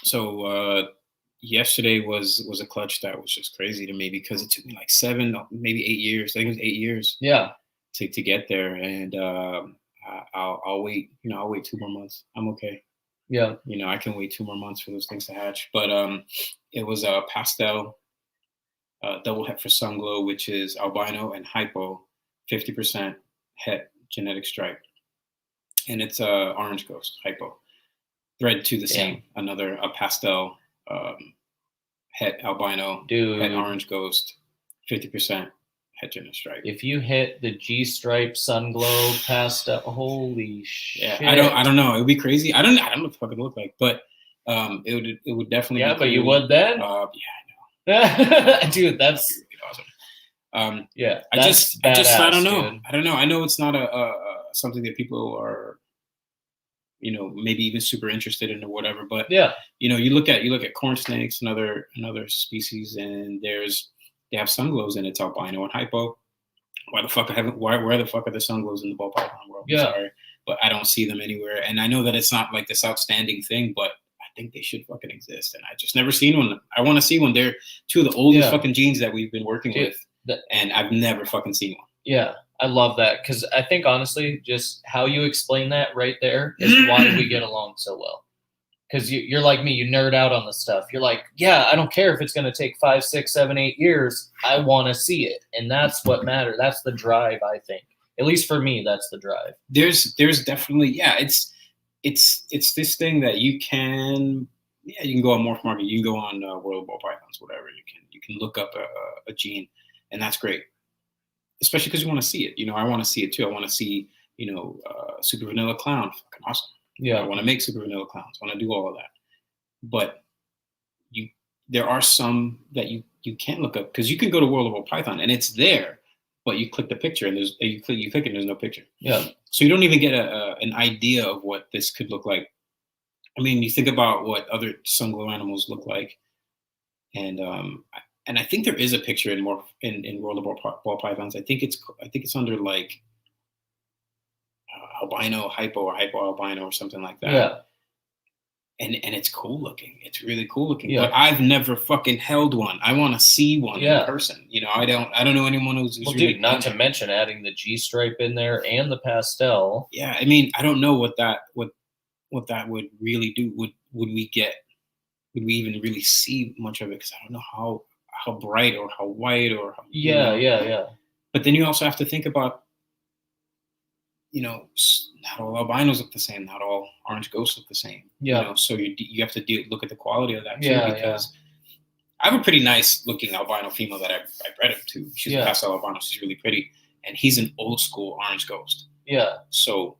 [SPEAKER 2] So yesterday was a clutch that was just crazy to me because it took me like 7, maybe 8 years. I think it was 8 years.
[SPEAKER 1] Yeah.
[SPEAKER 2] To get there, and I'll wait. I'll wait 2 more months. I'm okay.
[SPEAKER 1] Yeah.
[SPEAKER 2] I can wait 2 more months for those things to hatch. But it was a pastel double het for sun glow, which is albino and hypo, 50% het genetic stripe, and it's orange ghost hypo, thread to the same. Another pastel het albino, het orange ghost, 50% het genetic stripe.
[SPEAKER 1] If you hit the G stripe sun glow pastel, holy shit!
[SPEAKER 2] I don't know. It would be crazy. I don't know what the fuck it look like, but it would definitely.
[SPEAKER 1] Yeah,
[SPEAKER 2] be
[SPEAKER 1] but
[SPEAKER 2] cool.
[SPEAKER 1] you would then.
[SPEAKER 2] Yeah, I know.
[SPEAKER 1] Dude, that's
[SPEAKER 2] really awesome.
[SPEAKER 1] Yeah,
[SPEAKER 2] I just I don't know.
[SPEAKER 1] Dude.
[SPEAKER 2] I don't know. I know it's not a something that people are, maybe even super interested in or whatever. But
[SPEAKER 1] yeah,
[SPEAKER 2] you look at corn snakes and other species, and they have sun glows and it's albino and hypo. Where the fuck are the sun glows in the ball python world? I'm sorry, but I don't see them anywhere. And I know that it's not like this outstanding thing, but I think they should fucking exist. And I just never seen one. I want to see one. They're two of the oldest fucking genes that we've been working with, and I've never fucking seen one.
[SPEAKER 1] Yeah, I love that because I think honestly, just how you explain that right there is why we get along so well. Because you're like me, you nerd out on the stuff. You're like, yeah, I don't care if it's going to take 5, 6, 7, 8 years. I want to see it, and that's what matters. That's the drive, I think. At least for me, that's the drive.
[SPEAKER 2] There's definitely it's this thing that you can go on MorphMarket, you can go on World of Ball Pythons, whatever. You can look up a gene, and that's great, especially because you want to see it. I want to see it too. I want to see super vanilla clown, fucking awesome. Yeah, I want to make super vanilla clowns. I want to do all of that, but there are some that you can't look up because you can go to World of Ball Python and it's there, but you click the picture and you click and there's no picture. Yeah. So you don't even get an idea of what this could look like. I mean, you think about what other sun glow animals look like, and I think there is a picture in World of Ball Pythons. I think it's under like albino hypo or hypo albino or something like that. Yeah. And it's cool looking. It's really cool looking. Yeah. But I've never fucking held one. I want to see one in person. I don't know anyone who's
[SPEAKER 1] well,
[SPEAKER 2] really
[SPEAKER 1] dude, not to mention adding the G stripe in there and the pastel.
[SPEAKER 2] Yeah, I mean, I don't know what that would really do. Would we even really see much of it? Because I don't know how bright or how white or how,
[SPEAKER 1] yeah.
[SPEAKER 2] But then you also have to think about, not all albinos look the same. Not all orange ghosts look the same. Yeah. So you have to look at the quality of that too. Yeah, because I have a pretty nice looking albino female that I bred him to. She's a pastel albino. She's really pretty, and he's an old school orange ghost. Yeah. So,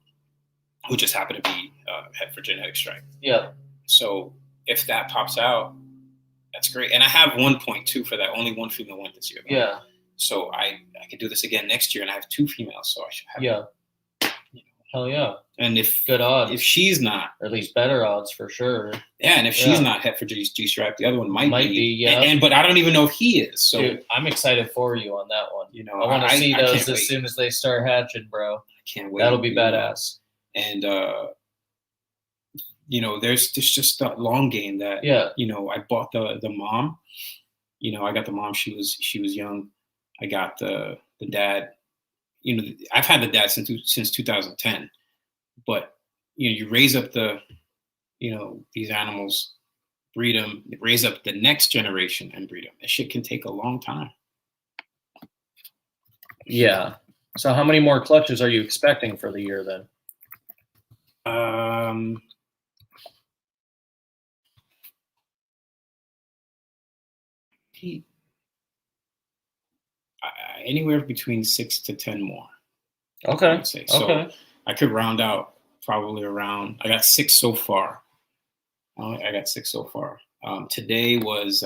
[SPEAKER 2] who just happened to be het for genetic stripe. Yeah. So if that pops out, that's great. And I have 1.2 for that. Only one female went this year. Yeah. So I could do this again next year, and I have 2 females. So I should have. Yeah. Hell yeah. And if good odds. If she's not,
[SPEAKER 1] or at least better odds for sure.
[SPEAKER 2] Yeah, and if she's not het for G-stripe, the other one might be. Yeah. But I don't even know if he is. So
[SPEAKER 1] dude, I'm excited for you on that one. I want to see those as soon as they start hatching, bro. I can't wait. That'll be badass.
[SPEAKER 2] And there's just that long game that I bought the mom. I got the mom. She was young. I got the dad. I've had the dad since 2010, but you raise up these animals, breed them, raise up the next generation and breed them. That shit can take a long time.
[SPEAKER 1] Yeah. So how many more clutches are you expecting for the year then?
[SPEAKER 2] Anywhere between 6 to 10 more.
[SPEAKER 1] Okay.
[SPEAKER 2] So I could round out probably around. I got 6 so far. Today was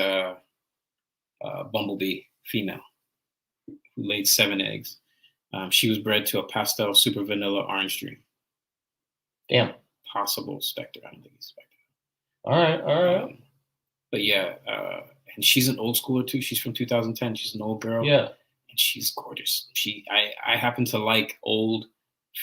[SPEAKER 2] Bumblebee female who laid 7 eggs. She was bred to a pastel super vanilla orange dream.
[SPEAKER 1] Damn.
[SPEAKER 2] Possible specter. I don't think it's specter.
[SPEAKER 1] All right.
[SPEAKER 2] But yeah, and she's an old schooler too. She's from 2010. She's an old girl.
[SPEAKER 1] Yeah.
[SPEAKER 2] she's gorgeous. I happen to like old,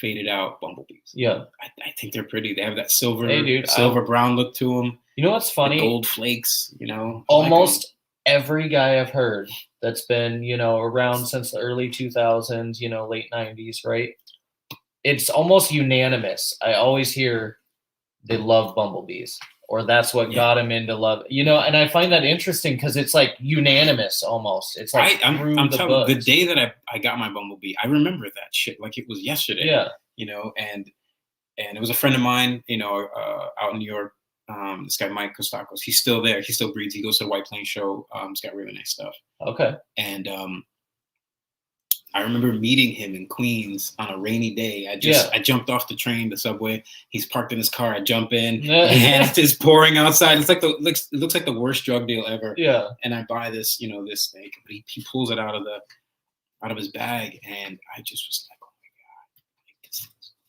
[SPEAKER 2] faded out bumblebees.
[SPEAKER 1] Yeah,
[SPEAKER 2] I think they're pretty. They have that silver,
[SPEAKER 1] hey, dude,
[SPEAKER 2] silver brown look to them.
[SPEAKER 1] You know what's funny?
[SPEAKER 2] The gold flakes. You know,
[SPEAKER 1] almost every guy I've heard that's been, around since the early 2000s, late 90s, right? It's almost unanimous. I always hear they love bumblebees, or that's what got them into love. And I find that interesting because it's like unanimous almost. It's like
[SPEAKER 2] I'm telling you, the day that I got my bumblebee, I remember that shit like it was yesterday.
[SPEAKER 1] Yeah.
[SPEAKER 2] And it was a friend of mine, out in New York. This guy Mike Kostakos, he's still there. He still breeds. He goes to the White Plains show. He's got really nice stuff.
[SPEAKER 1] Okay.
[SPEAKER 2] And I remember meeting him in Queens on a rainy day. I jumped off the train, the subway. He's parked in his car. I jump in, and it's pouring outside. It's like it looks like the worst drug deal ever.
[SPEAKER 1] Yeah.
[SPEAKER 2] And I buy this, this snake, but he pulls it out of his bag, and I just was like, oh my god, this is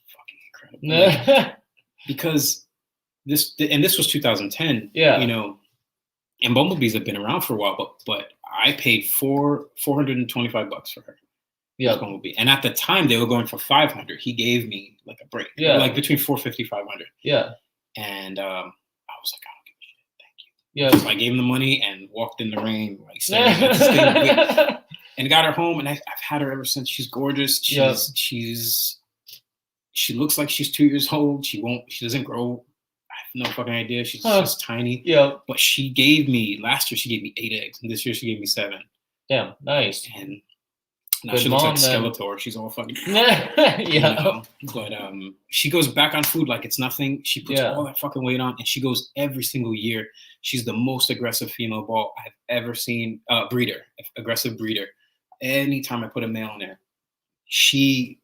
[SPEAKER 2] fucking incredible. Because this was 2010.
[SPEAKER 1] Yeah.
[SPEAKER 2] And bumblebees have been around for a while, but I paid $425 for her.
[SPEAKER 1] Yeah.
[SPEAKER 2] Bumblebee. And at the time they were going for 500. He gave me like a break.
[SPEAKER 1] Yeah.
[SPEAKER 2] Like between 450, 500.
[SPEAKER 1] Yeah.
[SPEAKER 2] And I was like, I don't give a shit. Thank you.
[SPEAKER 1] Yeah.
[SPEAKER 2] So I gave him the money and walked in the rain, like staring at this thing, and got her home. And I've had her ever since. She's gorgeous. She looks like she's 2 years old. She doesn't grow. I have no fucking idea. She's just tiny.
[SPEAKER 1] Yeah. But
[SPEAKER 2] last year she gave me 8 eggs, and this year she gave me 7.
[SPEAKER 1] Damn, nice.
[SPEAKER 2] And now she looks like Skeletor. She's all fucking
[SPEAKER 1] yeah.
[SPEAKER 2] But she goes back on food like it's nothing. She puts all that fucking weight on, and she goes every single year. She's the most aggressive female ball I've ever seen. Aggressive breeder. Anytime I put a male in there, she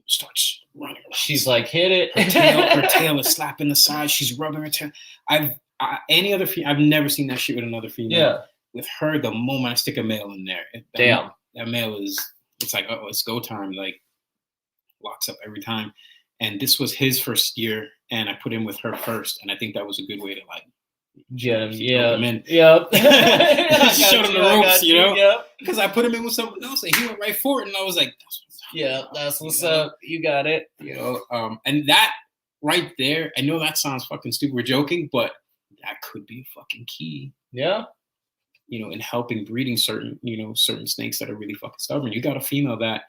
[SPEAKER 2] starts running around.
[SPEAKER 1] She's like, hit it.
[SPEAKER 2] Her tail is slapping the side. She's rubbing her tail. I've never seen that shit with another female.
[SPEAKER 1] Yeah.
[SPEAKER 2] With her, the moment I stick a male in there, that male it's like, oh, it's go time. Like, locks up every time. And this was his first year, and I put him with her first, and I think that was a good way to like
[SPEAKER 1] get him. Yeah.
[SPEAKER 2] Yep. Showed him the ropes, because I put him in with someone else, and he went right for it, and I was like,
[SPEAKER 1] that's what's up. You got it.
[SPEAKER 2] And that right there, I know that sounds fucking stupid. We're joking, but that could be a fucking key.
[SPEAKER 1] Yeah.
[SPEAKER 2] In helping breeding certain snakes that are really fucking stubborn. You got a female that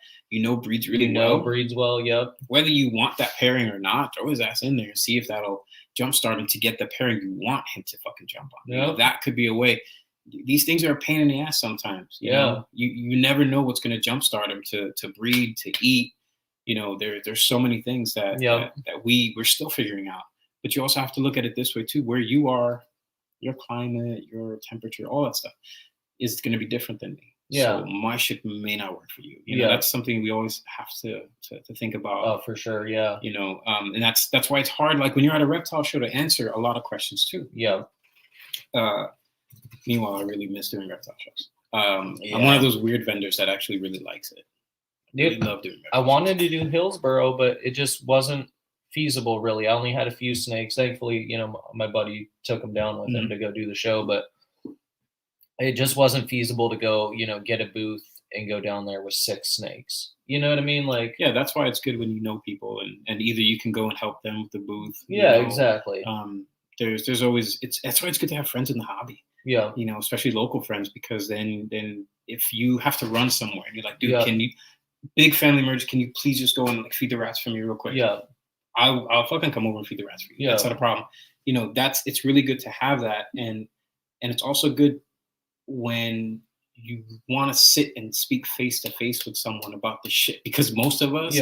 [SPEAKER 2] breeds really well.
[SPEAKER 1] Breeds well, yep.
[SPEAKER 2] Whether you want that pairing or not, throw his ass in there and see if that'll jumpstart him to get the pairing you want him to fucking jump on.
[SPEAKER 1] Yep.
[SPEAKER 2] That could be a way. These things are a pain in the ass sometimes. You know? You never know what's going to jumpstart him to breed, to eat. There's so many things that we're still figuring out. But you also have to look at it this way too, where you are. Your climate, your temperature, all that stuff is going to be different than me.
[SPEAKER 1] Yeah.
[SPEAKER 2] So my shit may not work for you. That's something we always have to think about.
[SPEAKER 1] Oh, for sure. Yeah.
[SPEAKER 2] And that's why it's hard. Like when you're at a reptile show to answer a lot of questions too.
[SPEAKER 1] Yeah.
[SPEAKER 2] Meanwhile, I really miss doing reptile shows. I'm one of those weird vendors that actually really likes it.
[SPEAKER 1] Dude,
[SPEAKER 2] really love doing
[SPEAKER 1] I wanted to do Hillsboro, but it just wasn't feasible, really. I only had a few snakes. Thankfully, my buddy took them down with him to go do the show, but it just wasn't feasible to go, get a booth and go down there with 6 snakes. You know what I mean? Like,
[SPEAKER 2] yeah, that's why it's good when you know people and either you can go and help them with the booth.
[SPEAKER 1] Exactly.
[SPEAKER 2] There's always that's why it's good to have friends in the hobby.
[SPEAKER 1] Yeah.
[SPEAKER 2] Especially local friends, because then if you have to run somewhere and you're like, dude, can you big family emergency, can you please just go and like feed the rats for me real quick?
[SPEAKER 1] Yeah.
[SPEAKER 2] I'll fucking come over and feed the rats for you. Yeah. That's not a problem. It's really good to have that. And it's also good when you want to sit and speak face to face with someone about this shit, because most of us,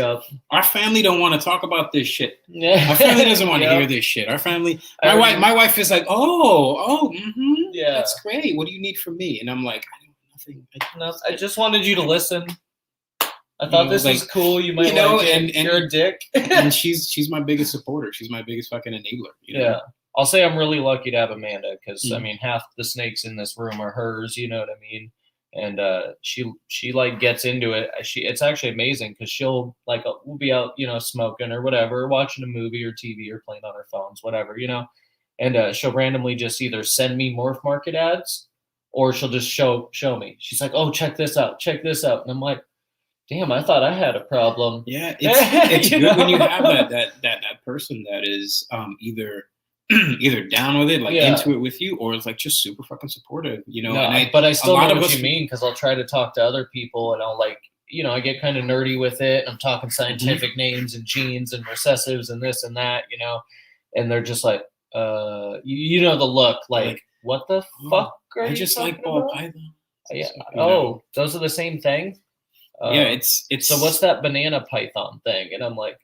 [SPEAKER 2] our family don't want to talk about this shit. Yeah. Our family doesn't want to hear this shit. Our family, my wife is like, that's great. What do you need from me? And I'm like, I don't nothing.
[SPEAKER 1] I just wanted you to listen. I thought this was cool. You might like it. And you're a dick.
[SPEAKER 2] And she's my biggest supporter. She's my biggest fucking enabler.
[SPEAKER 1] Yeah. I'll say I'm really lucky to have Amanda, because I mean, half the snakes in this room are hers. You know what I mean? And she like gets into it. It's actually amazing, because she'll like we'll be out smoking or whatever, watching a movie or TV or playing on our phones, whatever, and she'll randomly just either send me MorphMarket ads, or she'll just show me. She's like, oh, check this out. And I'm like, damn, I thought I had a problem.
[SPEAKER 2] Yeah, it's good when you have that person that is either down with it, like into it with you, or it's like just super fucking supportive,
[SPEAKER 1] No, but I still know what you mean, because I'll try to talk to other people and I'll like, I get kind of nerdy with it. I'm talking scientific names and genes and recessives and this and that, and they're just like, the look, like what the fuck are you just like ball python? Yeah. Those are the same thing.
[SPEAKER 2] Yeah, it's
[SPEAKER 1] so what's that banana python thing? And I'm like,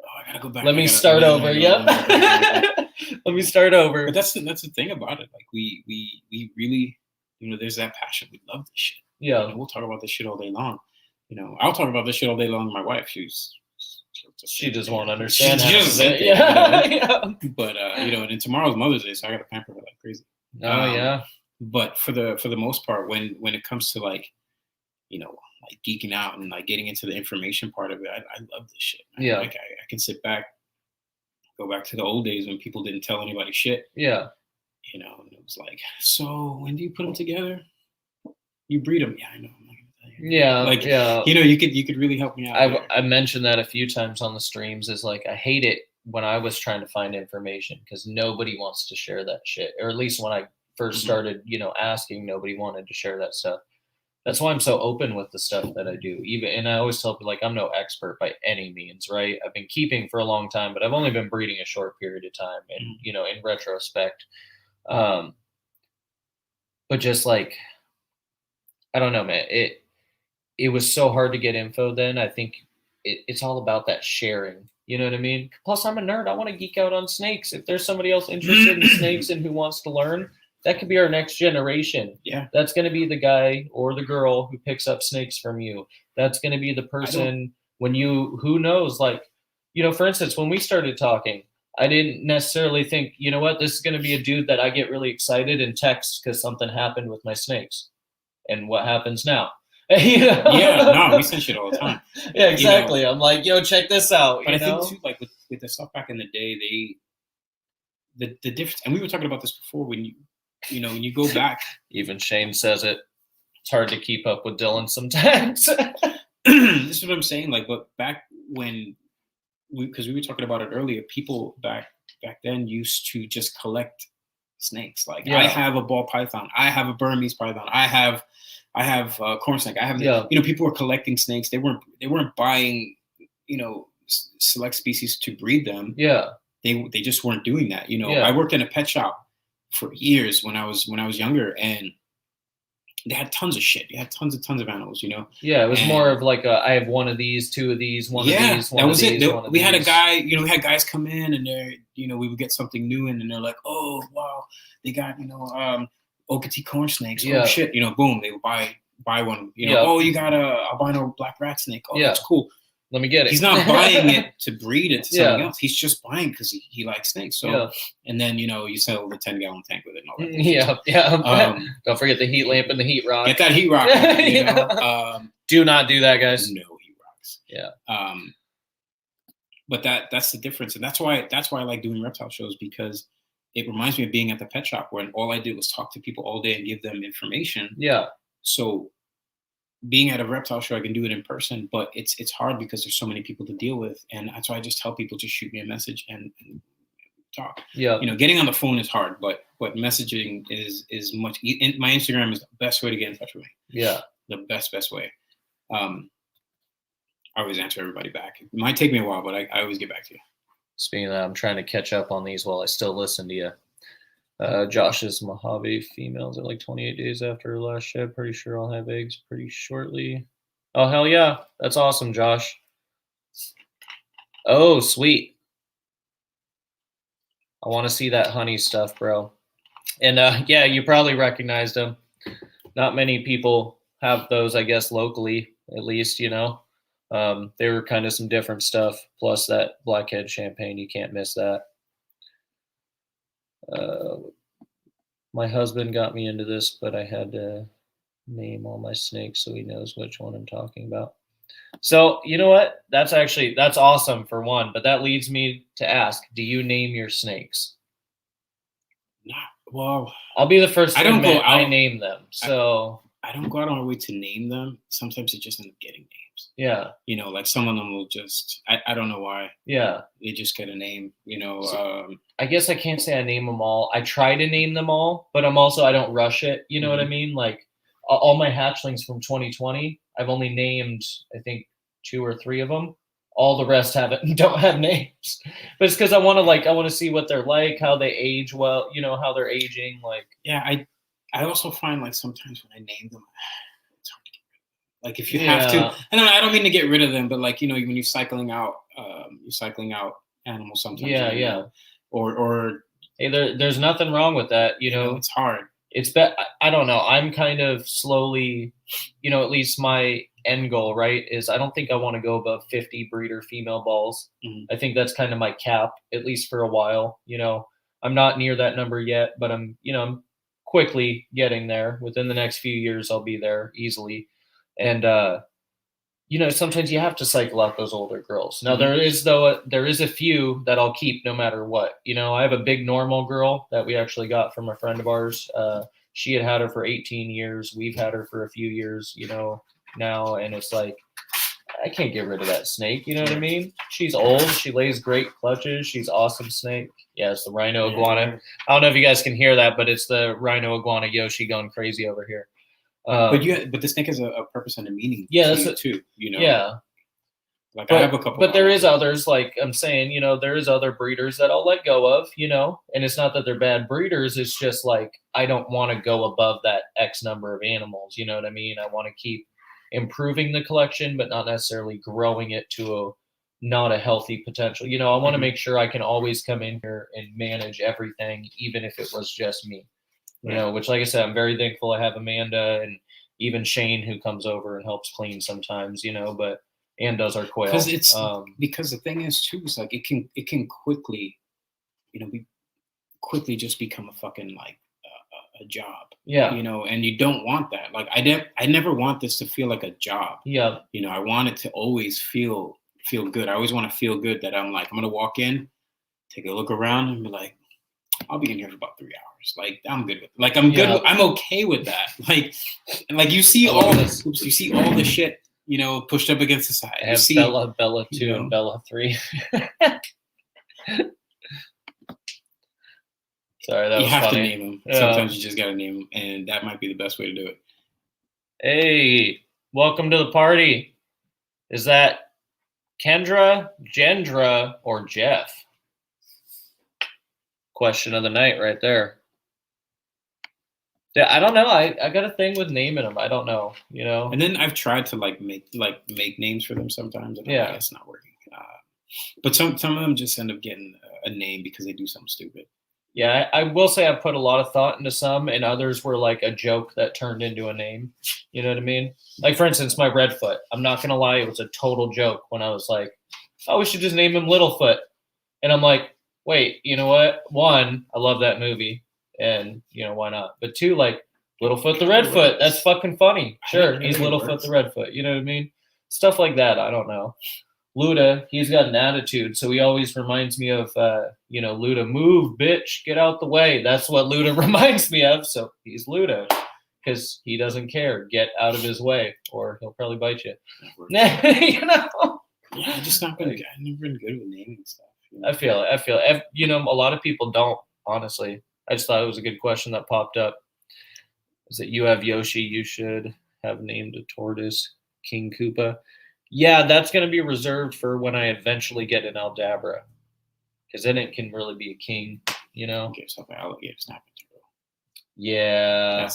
[SPEAKER 2] I gotta go back.
[SPEAKER 1] Let me start over. Yep. Let me start over.
[SPEAKER 2] But that's the thing about it. Like we really, there's that passion. We love this shit.
[SPEAKER 1] Yeah.
[SPEAKER 2] We'll talk about this shit all day long. I'll talk about this shit all day long with my wife.
[SPEAKER 1] She just won't understand.
[SPEAKER 2] Yeah. But and then tomorrow's Mother's Day, so I gotta pamper her like crazy.
[SPEAKER 1] Yeah.
[SPEAKER 2] But for the most part, when it comes to like geeking out and like getting into the information part of it, I love this shit.
[SPEAKER 1] Yeah.
[SPEAKER 2] Like I can sit back, go back to the old days when people didn't tell anybody shit.
[SPEAKER 1] Yeah.
[SPEAKER 2] And it was like, so when do you put them together? You breed them. Yeah, I know. I'm not gonna tell you.
[SPEAKER 1] Yeah.
[SPEAKER 2] Like,
[SPEAKER 1] yeah.
[SPEAKER 2] You could really help me out.
[SPEAKER 1] I mentioned that a few times on the streams, is like, I hate it when I was trying to find information because nobody wants to share that shit. Or at least when I first started, asking, nobody wanted to share that stuff. That's why I'm so open with the stuff that I do. And I always tell people, like, I'm no expert by any means, right? I've been keeping for a long time, but I've only been breeding a short period of time. And, in retrospect, but just like, I don't know, man, it was so hard to get info then. I think it's all about that sharing. You know what I mean? Plus, I'm a nerd. I want to geek out on snakes. If there's somebody else interested in snakes and who wants to learn, that could be our next generation.
[SPEAKER 2] Yeah.
[SPEAKER 1] That's going to be the guy or the girl who picks up snakes from you. That's going to be the person who knows, like, for instance, when we started talking, I didn't necessarily think, this is going to be a dude that I get really excited and text because something happened with my snakes. And what happens now?
[SPEAKER 2] Yeah, no, we send shit all the time.
[SPEAKER 1] Yeah, exactly. I'm like, check this out.
[SPEAKER 2] But I think too, like with the stuff back in the day, the difference, and we were talking about this before, when when you go back.
[SPEAKER 1] Even Shane says it. It's hard to keep up with Dylan sometimes.
[SPEAKER 2] This is what I'm saying. Like, but back when because we were talking about it earlier, people back then used to just collect snakes. Like, I have a ball python, I have a Burmese python, I have a corn snake, I have people were collecting snakes. They weren't buying select species to breed them. They just weren't doing that. I worked in a pet shop for years when I was younger, and they had tons of shit. You had tons of animals,
[SPEAKER 1] Yeah, it was more of like I have one of these, two of these, one of these, one of these.
[SPEAKER 2] We had a guy, we had guys come in, and they're, we would get something new in, and they're like, oh wow, they got Okatee corn snakes. Oh shit, boom, they would buy one. Oh, you got a albino black rat snake. Oh, that's cool.
[SPEAKER 1] Let me get it.
[SPEAKER 2] He's not buying it to breed it to something else. He's just buying because he likes snakes. So, and then you sell the 10-gallon tank with it and all that.
[SPEAKER 1] Yeah. Don't forget the heat lamp and the heat rock.
[SPEAKER 2] Get that heat rock.
[SPEAKER 1] Do not do that, guys.
[SPEAKER 2] No heat rocks.
[SPEAKER 1] Yeah.
[SPEAKER 2] But that's the difference, and that's why I like doing reptile shows, because it reminds me of being at the pet shop when all I did was talk to people all day and give them information.
[SPEAKER 1] Yeah.
[SPEAKER 2] So being at a reptile show, I can do it in person, but it's hard because there's so many people to deal with, and that's why I just tell people, just shoot me a message and talk.
[SPEAKER 1] Yeah.
[SPEAKER 2] Getting on the phone is hard, but messaging is much. My Instagram is the best way to get in touch with me.
[SPEAKER 1] Yeah.
[SPEAKER 2] The best way. I always answer everybody back. It might take me a while, but I always get back to you.
[SPEAKER 1] Speaking of that, I'm trying to catch up on these while I still listen to you. Josh's Mojave females are like 28 days after her last shed. Pretty sure I'll have eggs pretty shortly. Oh, hell yeah. That's awesome, Josh. Oh, sweet. I want to see that honey stuff, bro. And yeah, you probably recognized them. Not many people have those, I guess, locally, at least, They were kind of some different stuff. Plus that blackhead champagne, you can't miss that. My husband got me into this, but I had to name all my snakes so he knows which one I'm talking about. So, you know what? That's awesome for one, but that leads me to ask, do you name your snakes?
[SPEAKER 2] Well,
[SPEAKER 1] I'll be the first to admit I
[SPEAKER 2] out.
[SPEAKER 1] name them. So
[SPEAKER 2] I don't go out of my way to name them. Sometimes it just ends up getting names.
[SPEAKER 1] Yeah.
[SPEAKER 2] You know, like some of them will just, I don't know why.
[SPEAKER 1] Yeah.
[SPEAKER 2] They just get a name, you know.
[SPEAKER 1] So, I guess I can't say I name them all. I try to name them all, but I don't rush it. You know what I mean? Like all my hatchlings from 2020, I've only named, I think, 2 or 3 of them. All the rest don't have names, but it's because I want to see what they're like, how they age well, you know, how they're aging. Like,
[SPEAKER 2] yeah, I also find like sometimes when I name them, it's hard to get rid of them. Like if you have to, and I don't mean to get rid of them, but like, you know, when you're cycling out animals sometimes.
[SPEAKER 1] Yeah,
[SPEAKER 2] you know, or
[SPEAKER 1] hey, there's nothing wrong with that. You know,
[SPEAKER 2] it's hard.
[SPEAKER 1] I don't know. I'm kind of slowly, you know, at least my end goal, right, is I don't think I want to go above 50 breeder female balls. I think that's kind of my cap, at least for a while. You know, I'm not near that number yet, but I'm quickly getting there. Within the next few years, I'll be there easily. And, you know, sometimes you have to cycle out those older girls. Now there is a few that I'll keep no matter what. You know, I have a big normal girl that we actually got from a friend of ours. She had her for 18 years. We've had her for a few years, you know, now, and it's like I can't get rid of that snake. You know what I mean? She's old. She lays great clutches. She's awesome snake. Yeah, it's the rhino iguana. I don't know if you guys can hear that, but it's the rhino iguana Yoshi going crazy over here.
[SPEAKER 2] But the snake has a purpose and a meaning.
[SPEAKER 1] Yeah, that's
[SPEAKER 2] too. You know.
[SPEAKER 1] Yeah.
[SPEAKER 2] Like I have a couple.
[SPEAKER 1] But there is others, like I'm saying, you know, there is other breeders that I'll let go of, you know, and it's not that they're bad breeders. It's just like I don't want to go above that X number of animals. You know what I mean? I want to keep improving the collection, but not necessarily growing it to not a healthy potential. You know, I want to make sure I can always come in here and manage everything, even if it was just me. You know, which, like I said, I'm very thankful I have Amanda and even Shane who comes over and helps clean sometimes. You know, and does our quail.
[SPEAKER 2] Because it's because the thing is too is like it can quickly, you know, quickly just become a fucking like a job.
[SPEAKER 1] Yeah.
[SPEAKER 2] You know, and you don't want that. Like I never want this to feel like a job.
[SPEAKER 1] Yeah.
[SPEAKER 2] You know, I want it to always feel good. I always want to feel good that I'm gonna walk in, take a look around, and be like, I'll be in here for about 3 hours. Like I'm good with it. Like I'm good. I'm okay with that. Like you see all this. You see all the shit. You know, pushed up against the side.
[SPEAKER 1] I have Bella 2 and Bella 3. Sorry, that was funny.
[SPEAKER 2] You have to name them. Sometimes you just gotta name them, and that might be the best way to do it.
[SPEAKER 1] Hey, welcome to the party. Is that Kendra, Gendra, or Jeff? Question of the night right there. Yeah, I don't know. I got a thing with naming them. I don't know, you know.
[SPEAKER 2] And then I've tried to make names for them sometimes, and it's not working. But some of them just end up getting a name because they do something stupid.
[SPEAKER 1] Yeah, I will say I put a lot of thought into some, and others were like a joke that turned into a name. You know what I mean? Like, for instance, my Redfoot. I'm not going to lie, it was a total joke when I was like, oh, we should just name him Littlefoot. And I'm like, wait, you know what? 1, I love that movie, and, you know, why not? But 2, like, Littlefoot the Redfoot. That's fucking funny. Sure, he's Littlefoot the Redfoot. You know what I mean? Stuff like that. I don't know. Luda, he's got an attitude, so he always reminds me of, you know, Luda, move, bitch, get out the way. That's what Luda reminds me of, so he's Luda, because he doesn't care. Get out of his way, or he'll probably bite you. You know?
[SPEAKER 2] Yeah, I'm just not going to, I've never been good with naming stuff.
[SPEAKER 1] You know? I feel it. You know, a lot of people don't, honestly. I just thought it was a good question that popped up. Is that you have Yoshi, you should have named a tortoise King Koopa. Yeah, that's going to be reserved for when I eventually get an Aldabra, because then it can really be a king, you know.
[SPEAKER 2] Give yourself an alligator snapping turtle.
[SPEAKER 1] Yeah,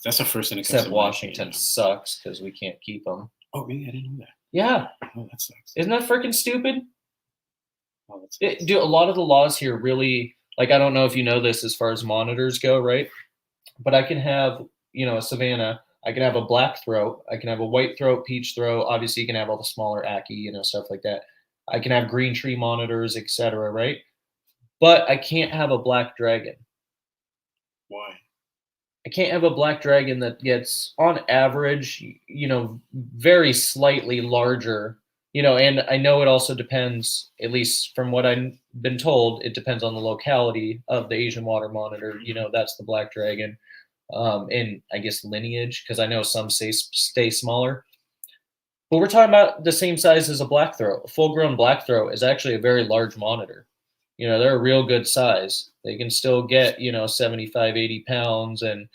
[SPEAKER 2] that's the first thing.
[SPEAKER 1] Except Washington sucks because we can't keep them.
[SPEAKER 2] Oh, really? I didn't know that.
[SPEAKER 1] Yeah.
[SPEAKER 2] Oh, that sucks.
[SPEAKER 1] Isn't that freaking stupid?
[SPEAKER 2] Oh, that sucks.
[SPEAKER 1] Dude, a lot of the laws here really, like, I don't know if you know this as far as monitors go, right? But I can have, you know, a Savannah. I can have a black throat. I can have a white throat, peach throat. Obviously, you can have all the smaller Aki, you know, stuff like that. I can have green tree monitors, etc. Right? But I can't have a black dragon.
[SPEAKER 2] Why?
[SPEAKER 1] I can't have a black dragon that gets, on average, you know, very slightly larger and I know it also depends, at least from what I've been told, it depends on the locality of the Asian water monitor. That's the black dragon, and I guess lineage, because I know some stay smaller. But we're talking about the same size as a black throat. A full-grown black throat is actually a very large monitor. They're a real good size. They can still get, 75, 80 pounds and,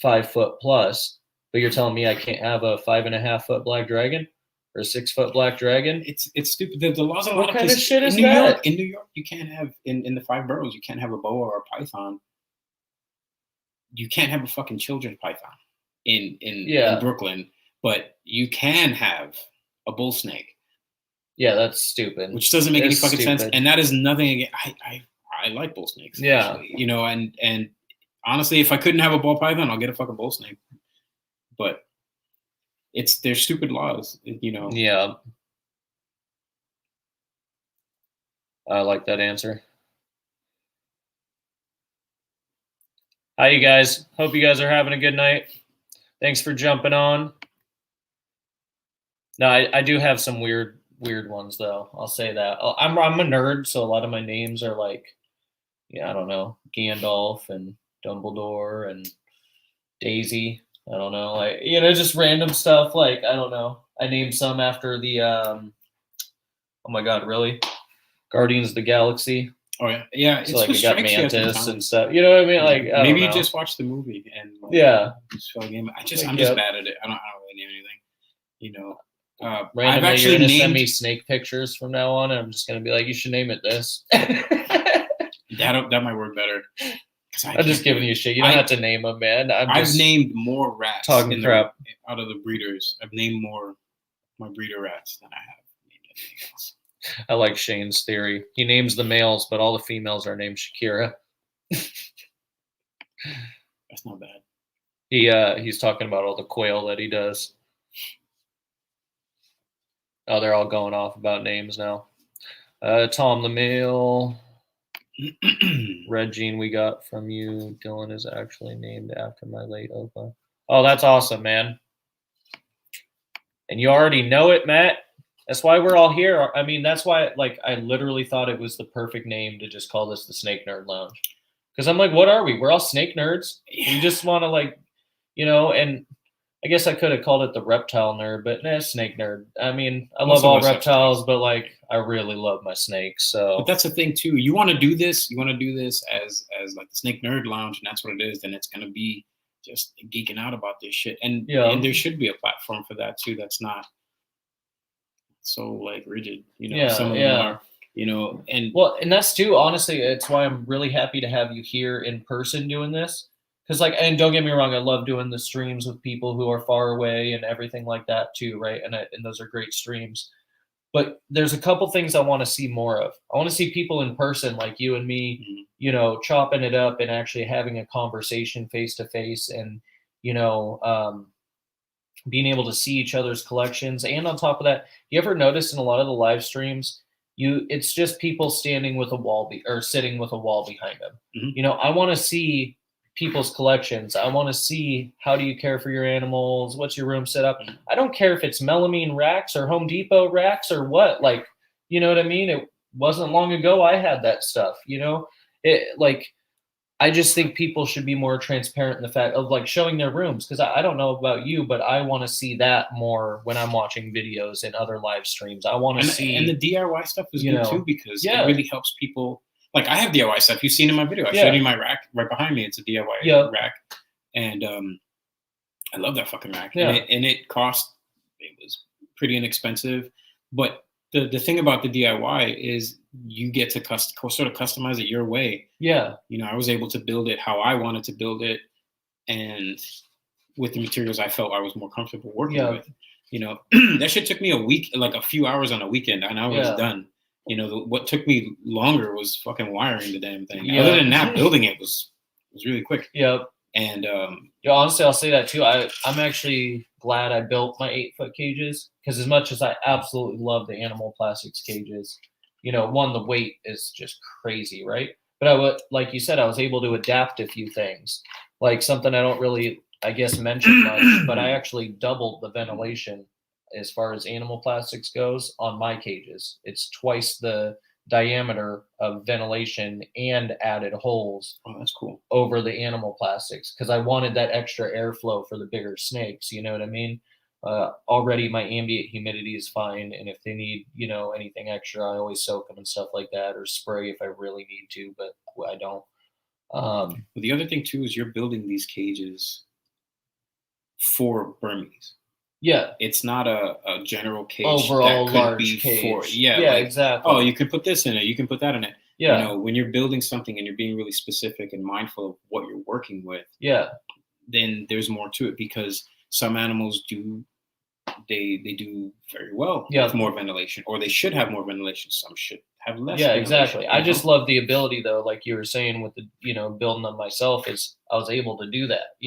[SPEAKER 1] 5 foot plus. But you're telling me I can't have a 5.5 foot black dragon or a 6 foot black dragon?
[SPEAKER 2] It's stupid. The laws are a
[SPEAKER 1] What
[SPEAKER 2] lot
[SPEAKER 1] kind of shit is
[SPEAKER 2] in New
[SPEAKER 1] that?
[SPEAKER 2] York. In New York, you can't have in the 5 boroughs. You can't have a boa or a python. You can't have a fucking children's python in Brooklyn, but you can have a bull snake.
[SPEAKER 1] Yeah, that's stupid.
[SPEAKER 2] Which doesn't make any fucking sense. And that is nothing against. I like bull snakes.
[SPEAKER 1] Yeah.
[SPEAKER 2] Actually, and honestly, if I couldn't have a ball python, I'll get a fucking bull snake. But they're stupid laws.
[SPEAKER 1] Yeah. I like that answer. Hi, you guys. Hope you guys are having a good night. Thanks for jumping on. No, I do have some weird ones though. I'll say that. I'm a nerd, so a lot of my names are like, I don't know, Gandalf and Dumbledore and Daisy. I don't know, like just random stuff. Like I don't know. I named some after the oh my god, really? Guardians of the Galaxy.
[SPEAKER 2] Oh yeah.
[SPEAKER 1] So like I got Mantis and stuff. You know what I mean? Like
[SPEAKER 2] maybe you just watched the movie and just fell game. I'm just bad at it. I don't really name anything.
[SPEAKER 1] Randomly, you're gonna send me snake pictures from now on, and I'm just gonna be like, you should name it this.
[SPEAKER 2] that might work better.
[SPEAKER 1] I'm just giving you shit. You don't have to name them, man.
[SPEAKER 2] I've named more rats
[SPEAKER 1] talking crap
[SPEAKER 2] out of the breeders. I've named more my breeder rats than I have named anything else.
[SPEAKER 1] I like Shane's theory. He names the males, but all the females are named Shakira.
[SPEAKER 2] That's not bad.
[SPEAKER 1] He's talking about all the quail that he does. Oh, they're all going off about names now. Tom the male. Red Jean we got from you. Dylan is actually named after my late Opa. Oh, that's awesome, man. And you already know it, Matt. That's why we're all here. I mean, that's why, like, I literally thought it was the perfect name to just call this the Snake Nerd Lounge. Because I'm like, what are we? We're all snake nerds. We just want to, like, and I guess I could have called it the reptile nerd, but snake nerd. I mean, I love all reptiles, but like I really love my snakes. So
[SPEAKER 2] but that's the thing too. You want to do this as like the Snake Nerd Lounge, and that's what it is, then it's gonna be just geeking out about this shit. And there should be a platform for that too. That's not so like rigid. Some of them are.
[SPEAKER 1] And that's too, honestly, it's why I'm really happy to have you here in person doing this. Because, like, and don't get me wrong, I love doing the streams with people who are far away and everything like that too, right? And those are great streams. But there's a couple things I want to see more of. I want to see people in person, like you and me, chopping it up and actually having a conversation face to face, and being able to see each other's collections. And on top of that, you ever notice in a lot of the live streams, it's just people standing with a wall or sitting with a wall behind them.
[SPEAKER 2] Mm-hmm.
[SPEAKER 1] I want to see people's collections. I want to see, how do you care for your animals? What's your room set up? I don't care if it's melamine racks or Home Depot racks or what, like, you know what I mean? It wasn't long ago I had that stuff, I just think people should be more transparent in the fact of like showing their rooms. Cause I don't know about you, but I want to see that more when I'm watching videos and other live streams. I want to see.
[SPEAKER 2] And the DIY stuff is good too, because it really helps people. Like I have DIY stuff. You've seen in my video. I showed you my rack right behind me. It's a DIY rack, and I love that fucking rack.
[SPEAKER 1] Yeah.
[SPEAKER 2] And it was pretty inexpensive. But the thing about the DIY is you get to sort of customize it your way.
[SPEAKER 1] Yeah.
[SPEAKER 2] I was able to build it how I wanted to build it, and with the materials I felt I was more comfortable working with. That shit took me a week, like a few hours on a weekend, and I was done. What took me longer was fucking wiring the damn thing.
[SPEAKER 1] Yeah.
[SPEAKER 2] Other than that, building it was really quick.
[SPEAKER 1] Yep.
[SPEAKER 2] And
[SPEAKER 1] honestly, I'll say that too. I'm actually glad I built my 8-foot cages, because as much as I absolutely love the animal plastics cages, one, the weight is just crazy, right? But like you said, I was able to adapt a few things, like something I don't really, I guess, mention much, but I actually doubled the ventilation as far as animal plastics goes on my cages. It's twice the diameter of ventilation and added holes.
[SPEAKER 2] Oh, that's cool.
[SPEAKER 1] Over the animal plastics because I wanted that extra airflow for the bigger snakes. You know what I mean? Already my ambient humidity is fine, and if they need, anything extra, I always soak them and stuff like that, or spray if I really need to, but I don't.
[SPEAKER 2] But the other thing too is you're building these cages for Burmese.
[SPEAKER 1] Yeah,
[SPEAKER 2] it's not a general cage
[SPEAKER 1] overall
[SPEAKER 2] that could
[SPEAKER 1] large
[SPEAKER 2] be
[SPEAKER 1] cage.
[SPEAKER 2] for
[SPEAKER 1] Exactly.
[SPEAKER 2] Oh, you can put this in it, you can put that in it.
[SPEAKER 1] Yeah.
[SPEAKER 2] When you're building something and you're being really specific and mindful of what you're working with, then there's more to it, because some animals do do very well with more ventilation, or they should have more ventilation. Some should have less.
[SPEAKER 1] Yeah, exactly. I just love the ability, though, like you were saying with the, building them myself, is I was able to do that,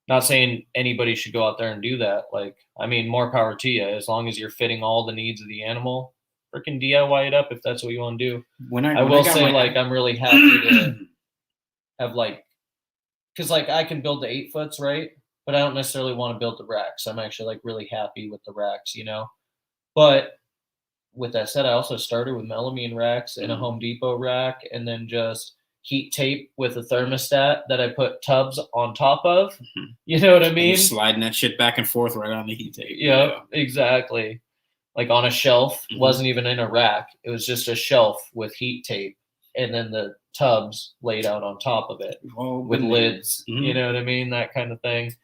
[SPEAKER 1] Not saying anybody should go out there and do that. Like, I mean, more power to you, as long as you're fitting all the needs of the animal. Freaking DIY it up if that's what you want to do. I will say, I'm really happy to have, because I can build the 8-foots, right? But I don't necessarily want to build the racks. I'm actually really happy with the racks, But with that said, I also started with melamine racks and a Home Depot rack, and then just heat tape with a thermostat that I put tubs on top of.
[SPEAKER 2] Mm-hmm.
[SPEAKER 1] You know what I mean?
[SPEAKER 2] And you're sliding that shit back and forth right on the heat tape.
[SPEAKER 1] Yeah, exactly. Like on a shelf, wasn't even in a rack. It was just a shelf with heat tape, and then the tubs laid out on top of it with lids.
[SPEAKER 2] Mm-hmm.
[SPEAKER 1] You know what I mean? That kind of thing.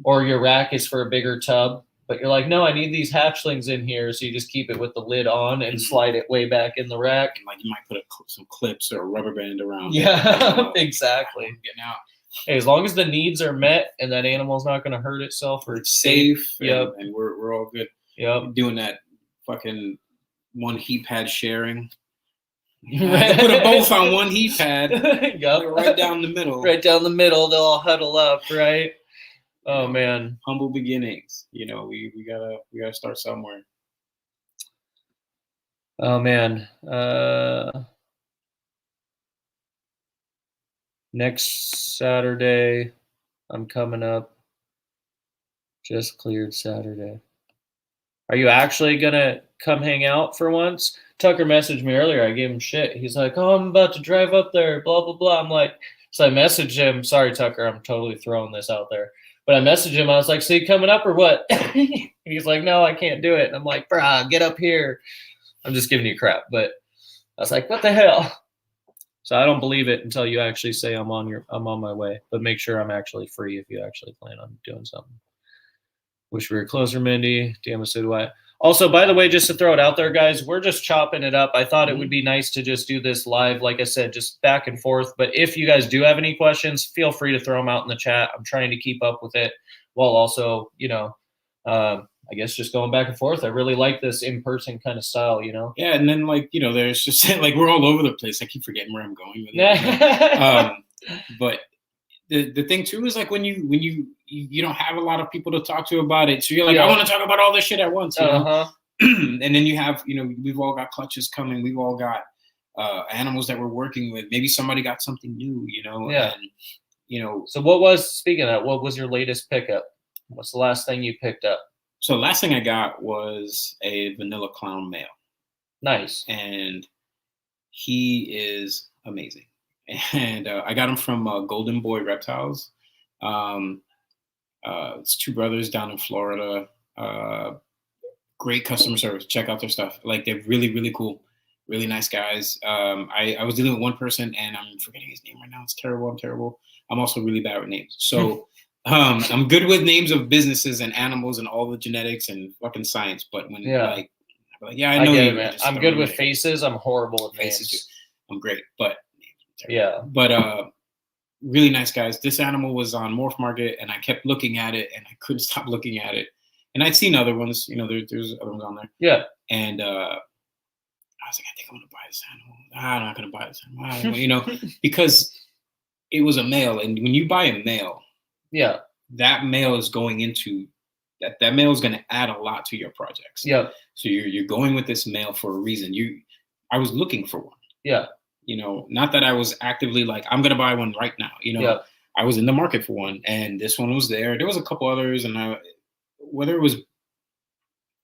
[SPEAKER 1] Or your rack is for a bigger tub, but you're like, no, I need these hatchlings in here. So you just keep it with the lid on and slide it way back in the rack.
[SPEAKER 2] Like you might put some clips or a rubber band around.
[SPEAKER 1] Yeah, exactly.
[SPEAKER 2] Getting out.
[SPEAKER 1] Hey, as long as the needs are met and that animal's not going to hurt itself, or it's
[SPEAKER 2] safe.
[SPEAKER 1] Yep.
[SPEAKER 2] And we're all good.
[SPEAKER 1] Yep.
[SPEAKER 2] Doing that fucking one heat pad sharing. Put them both on one heat pad.
[SPEAKER 1] Yep.
[SPEAKER 2] Right down the middle.
[SPEAKER 1] Right down the middle. They'll all huddle up, right? Oh man.
[SPEAKER 2] Humble beginnings. We gotta start somewhere.
[SPEAKER 1] Oh man. Next Saturday, I'm coming up. Just cleared Saturday. Are you actually gonna come hang out for once? Tucker messaged me earlier. I gave him shit. He's like, "Oh, I'm about to drive up there, blah, blah, blah." I'm like, so I messaged him. Sorry, Tucker, I'm totally throwing this out there. But I messaged him. I was like, "So you coming up or what?" He's like, "No, I can't do it." And I'm like, "Brah, get up here." I'm just giving you crap. But I was like, "What the hell?" So I don't believe it until you actually say I'm on my way. But make sure I'm actually free if you actually plan on doing something. Wish we were closer, Mindy. Damn it, so do I. Also, by the way, just to throw it out there, guys, we're just chopping it up. I thought it would be nice to just do this live, like I said, just back and forth. But if you guys do have any questions, feel free to throw them out in the chat. I'm trying to keep up with it while also, I guess just going back and forth. I really like this in-person kind of style,
[SPEAKER 2] Yeah, and then there's just we're all over the place. I keep forgetting where I'm going with it. But the thing too is when you don't have a lot of people to talk to about it, so you're like, I want to talk about all this shit at once, and then you have we've all got clutches coming, we've all got animals that we're working with. Maybe somebody got something new, And,
[SPEAKER 1] So speaking of that, what was your latest pickup? What's the last thing you picked up?
[SPEAKER 2] So the last thing I got was a vanilla clown male.
[SPEAKER 1] Nice.
[SPEAKER 2] And he is amazing. And I got him from Golden Boy Reptiles. It's two brothers down in Florida. Great customer service. Check out their stuff. They're really, really cool. Really nice guys. I was dealing with one person, and I'm forgetting his name right now. It's terrible. I'm terrible. I'm also really bad with names. So I'm good with names of businesses and animals and all the genetics and fucking science. But when I know you, man.
[SPEAKER 1] I'm good with faces. I'm horrible with
[SPEAKER 2] faces
[SPEAKER 1] names.
[SPEAKER 2] Too. I'm great, but
[SPEAKER 1] yeah.
[SPEAKER 2] But really nice guys. This animal was on MorphMarket, and I kept looking at it, and I couldn't stop looking at it. And I'd seen other ones. There's other ones on there.
[SPEAKER 1] Yeah.
[SPEAKER 2] And I was like, I think I'm gonna buy this animal. I'm not gonna buy this animal. Because it was a male, and when you buy a male, that male is going into that male is going to add a lot to your projects.
[SPEAKER 1] Yeah.
[SPEAKER 2] So you're going with this male for a reason. I was looking for one.
[SPEAKER 1] Yeah.
[SPEAKER 2] Not that I was actively I'm going to buy one right now. I was in the market for one, and this one was there. There was a couple others, and whether it was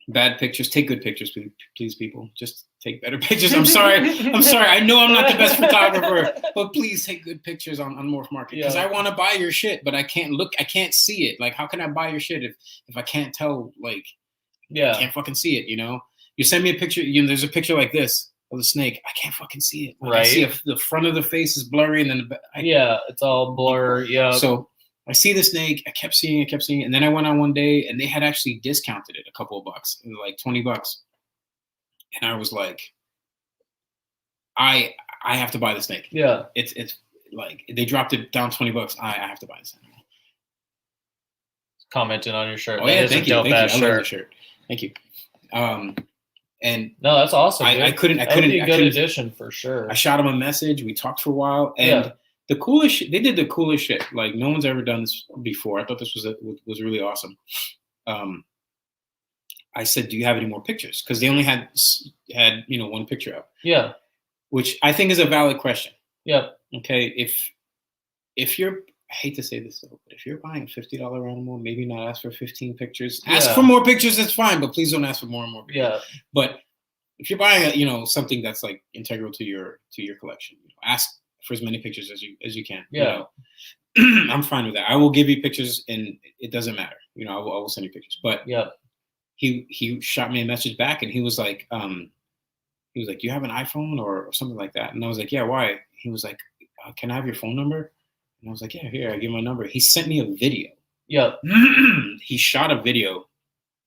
[SPEAKER 2] Bad pictures. Take good pictures, please, people. Just take better pictures. I'm sorry. I know I'm not the best photographer, but please take good pictures on MorphMarket, because I want to buy your shit, but I can't look. I can't see it. Like, how can I buy your shit if I can't tell? Like, I can't fucking see it. You know, you send me a picture. There's a picture like this of the snake. I can't fucking see it. Like, I see the front of the face is blurry, and then
[SPEAKER 1] it's all blur. Yeah.
[SPEAKER 2] So I see the snake. I kept seeing it, and then I went on one day, and they had actually discounted it a couple of bucks. It was like $20, and I was like, I have to buy the snake.
[SPEAKER 1] Yeah,
[SPEAKER 2] it's like they dropped it down $20. I have to buy this animal.
[SPEAKER 1] Commenting on your shirt.
[SPEAKER 2] Oh yeah, thank you. I love the shirt. Thank you. And
[SPEAKER 1] no, that's awesome.
[SPEAKER 2] I couldn't.
[SPEAKER 1] Be a good addition for sure.
[SPEAKER 2] I shot him a message. We talked for a while, and the coolest shit. They did the coolest shit. Like, no one's ever done this before. I thought this was really awesome. I said, "Do you have any more pictures?" Because they only had one picture up.
[SPEAKER 1] Yeah.
[SPEAKER 2] Which I think is a valid question.
[SPEAKER 1] Yep.
[SPEAKER 2] Okay, if you're, I hate to say this though, but if you're buying a $50 animal, maybe not ask for 15 pictures. Ask for more pictures, it's fine, but please don't ask for more and more pictures.
[SPEAKER 1] Yeah.
[SPEAKER 2] But if you're buying something that's like integral to your collection, ask for as many pictures as you can.
[SPEAKER 1] Yeah.
[SPEAKER 2] I'm fine with that. I will give you pictures, and it doesn't matter. I will send you pictures. But he shot me a message back, and he was like, do you have an iPhone or something like that? And I was like, yeah, why? He was like, can I have your phone number? And I was like, yeah, here, I give my number. He sent me a video.
[SPEAKER 1] Yeah.
[SPEAKER 2] He shot a video.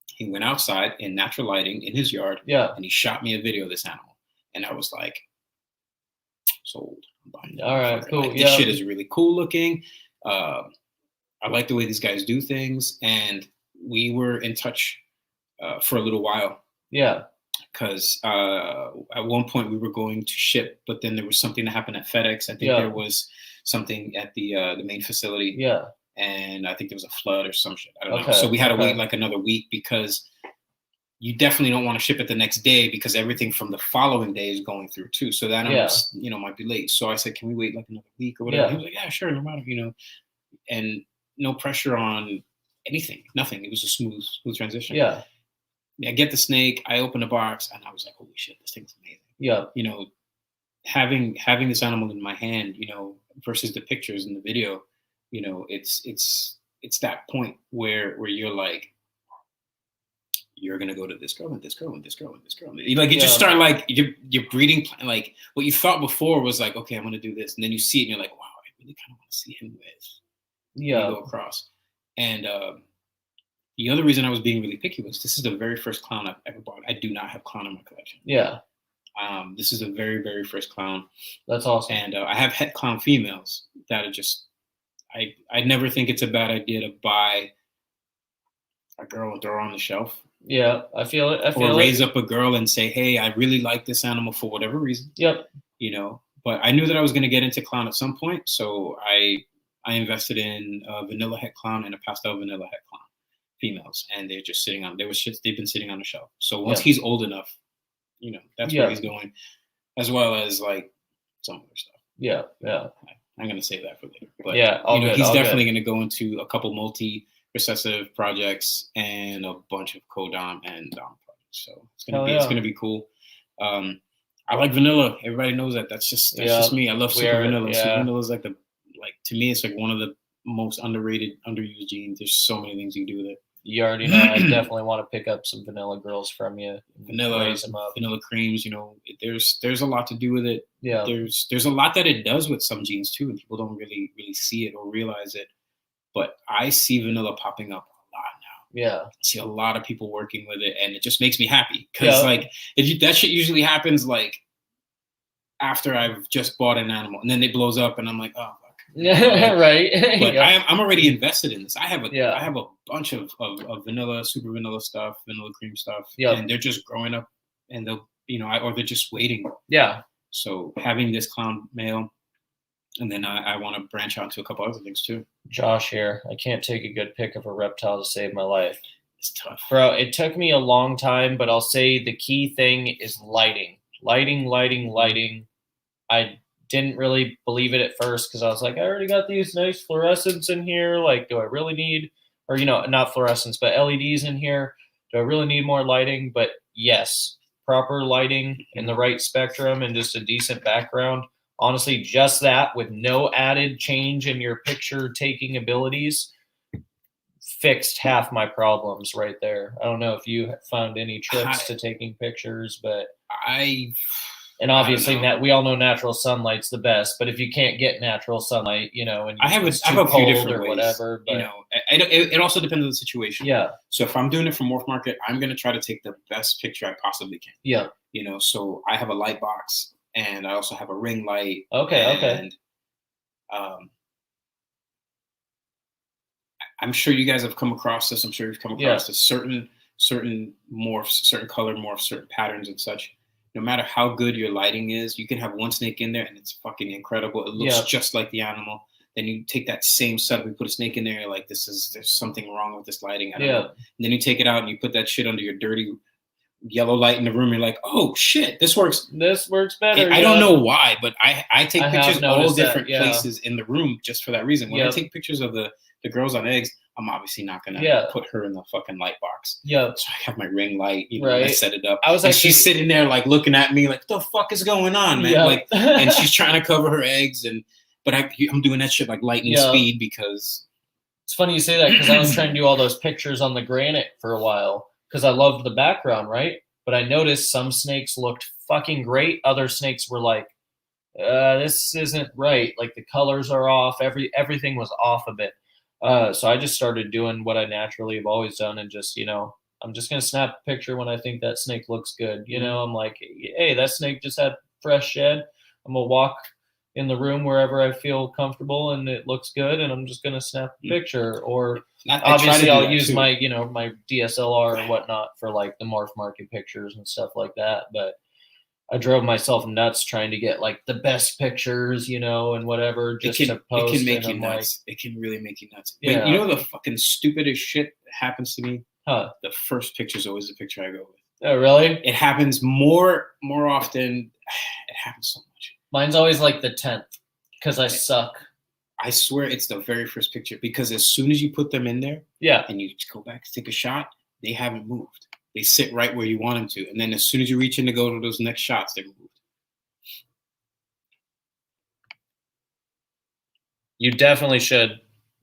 [SPEAKER 2] He went outside in natural lighting in his yard.
[SPEAKER 1] Yeah.
[SPEAKER 2] And he shot me a video of this animal. And I was like, sold. I'm buying it.
[SPEAKER 1] All right, cool.
[SPEAKER 2] Like, this shit is really cool looking. I like the way these guys do things. And we were in touch for a little while.
[SPEAKER 1] Yeah.
[SPEAKER 2] Because at one point we were going to ship, but then there was something that happened at FedEx. I think there was something at the main facility.
[SPEAKER 1] Yeah.
[SPEAKER 2] And I think there was a flood or some shit. I don't know. So we had to wait like another week, because you definitely don't want to ship it the next day, because everything from the following day is going through too. So that might be late. So I said, can we wait like another week or whatever? He was like, yeah, sure, no matter, and no pressure on anything, nothing. It was a smooth transition.
[SPEAKER 1] Yeah.
[SPEAKER 2] I get the snake, I open the box, and I was like, holy shit, this thing's amazing.
[SPEAKER 1] Yeah.
[SPEAKER 2] Having this animal in my hand, versus the pictures and the video, it's that point where you're like, you're gonna go to this girl and this girl and this girl and this girl. Like, you just start like you're breeding, like what you thought before was like, okay, I'm gonna do this, and then you see it and you're like, wow, I really kind of want to see him with. Yeah. Go across. And the other reason I was being really picky was this is the very first clown I've ever bought. I do not have clown in my collection.
[SPEAKER 1] Yeah.
[SPEAKER 2] This is the very, very first clown.
[SPEAKER 1] That's awesome.
[SPEAKER 2] And I have het clown females that are just, I never think it's a bad idea to buy a girl and throw her on the shelf.
[SPEAKER 1] Yeah, I feel it.
[SPEAKER 2] Or raise up a girl and say, hey, I really like this animal for whatever reason.
[SPEAKER 1] Yep.
[SPEAKER 2] But I knew that I was going to get into clown at some point. So I invested in a vanilla het clown and a pastel vanilla het clown females, and they're just sitting on. They've been sitting on the shelf. So once he's old enough, that's where he's going, as well as like some other stuff. Yeah. I'm gonna save that for later. But he's definitely gonna go into a couple multi-recessive projects and a bunch of co-dom and dom projects. So it's gonna be cool. I like vanilla. Everybody knows that. That's just me. I love super vanilla. Yeah. Super vanilla is to me, it's like one of the most underrated, underused genes. There's so many things you can do with it. You already know. I definitely want to pick up some vanilla girls from you. Vanilla creams. There's a lot to do with it. Yeah. There's a lot that it does with some genes too, and people don't really see it or realize it. But I see vanilla popping up a lot now. Yeah. I see a lot of people working with it, and it just makes me happy because that shit usually happens like after I've just bought an animal, and then it blows up, and I'm like, oh. Yeah, right. But I'm already invested in this. I have a bunch of vanilla, super vanilla stuff, vanilla cream stuff, and they're just growing up, and they'll or they're just waiting. Yeah. So having this clown male, and then I want to branch out to a couple other things too. Josh here. I can't take a good pic of a reptile to save my life. It's tough, bro. It took me a long time, but I'll say the key thing is lighting. I didn't really believe it at first because I was like, I already got these nice fluorescents in here. Like, do I really need, or not fluorescents, but LEDs in here?
[SPEAKER 1] Do I really need more lighting? But yes, proper lighting in the right spectrum and just a decent background. Honestly, just that with no added change in your picture taking abilities fixed half my problems right there. I don't know if you found any tricks to taking pictures, but and obviously that we all know natural sunlight's the best, but if you can't get natural sunlight, you know, and
[SPEAKER 2] I have a few different ways, whatever, but, you know, it also depends on the situation.
[SPEAKER 1] Yeah.
[SPEAKER 2] So if I'm doing it for MorphMarket, I'm going to try to take the best picture I possibly can.
[SPEAKER 1] Yeah.
[SPEAKER 2] You know, so I have a light box and I also have a ring light.
[SPEAKER 1] Okay.
[SPEAKER 2] I'm sure you guys have come across this. I'm sure you've come across this. Certain morphs, certain color morphs, certain patterns and such. No matter how good your lighting is, you can have one snake in there and it's fucking incredible. It looks just like the animal. Then you take that same setup, you put a snake in there, you're like, there's something wrong with this lighting. I don't know. And then you take it out and you put that shit under your dirty yellow light in the room. You're like, oh shit, this works.
[SPEAKER 1] This works better.
[SPEAKER 2] I don't know why, but I take pictures all different places in the room just for that reason. When I take pictures of the girls on eggs, I'm obviously not gonna put her in the fucking light box. So I have my ring light, you know, I set it up. And she's sitting there like looking at me like, what the fuck is going on, man? Like, and she's trying to cover her eggs, but I'm doing that shit like lightning speed because.
[SPEAKER 1] It's funny you say that because I was trying to do all those pictures on the granite for a while because I loved the background, right? But I noticed some snakes looked fucking great. Other snakes were like, this isn't right. Like the colors are off. Everything was off a bit. So I just started doing what I naturally have always done and just, you know, I'm just going to snap a picture when I think that snake looks good. You know, I'm like, hey, that snake just had fresh shed. I'm going to walk in the room wherever I feel comfortable and it looks good. And I'm just going to snap a picture or obviously I'll use my, you know, my DSLR or whatnot for like the MorphMarket pictures and stuff like that. But I drove myself nuts trying to get like the best pictures, you know, and whatever just to post.
[SPEAKER 2] It can make you nuts. It can really make you nuts. But you know the fucking stupidest shit that happens to me? The first picture is always the picture I go with.
[SPEAKER 1] Oh, really?
[SPEAKER 2] It happens more often. It happens so much.
[SPEAKER 1] Mine's always like the 10th because I suck.
[SPEAKER 2] I swear it's the very first picture because as soon as you put them in there, and you go back to take a shot, they haven't moved. They sit right where you want them to. And then as soon as you reach in to go to those next shots, they're moved.
[SPEAKER 1] You definitely should.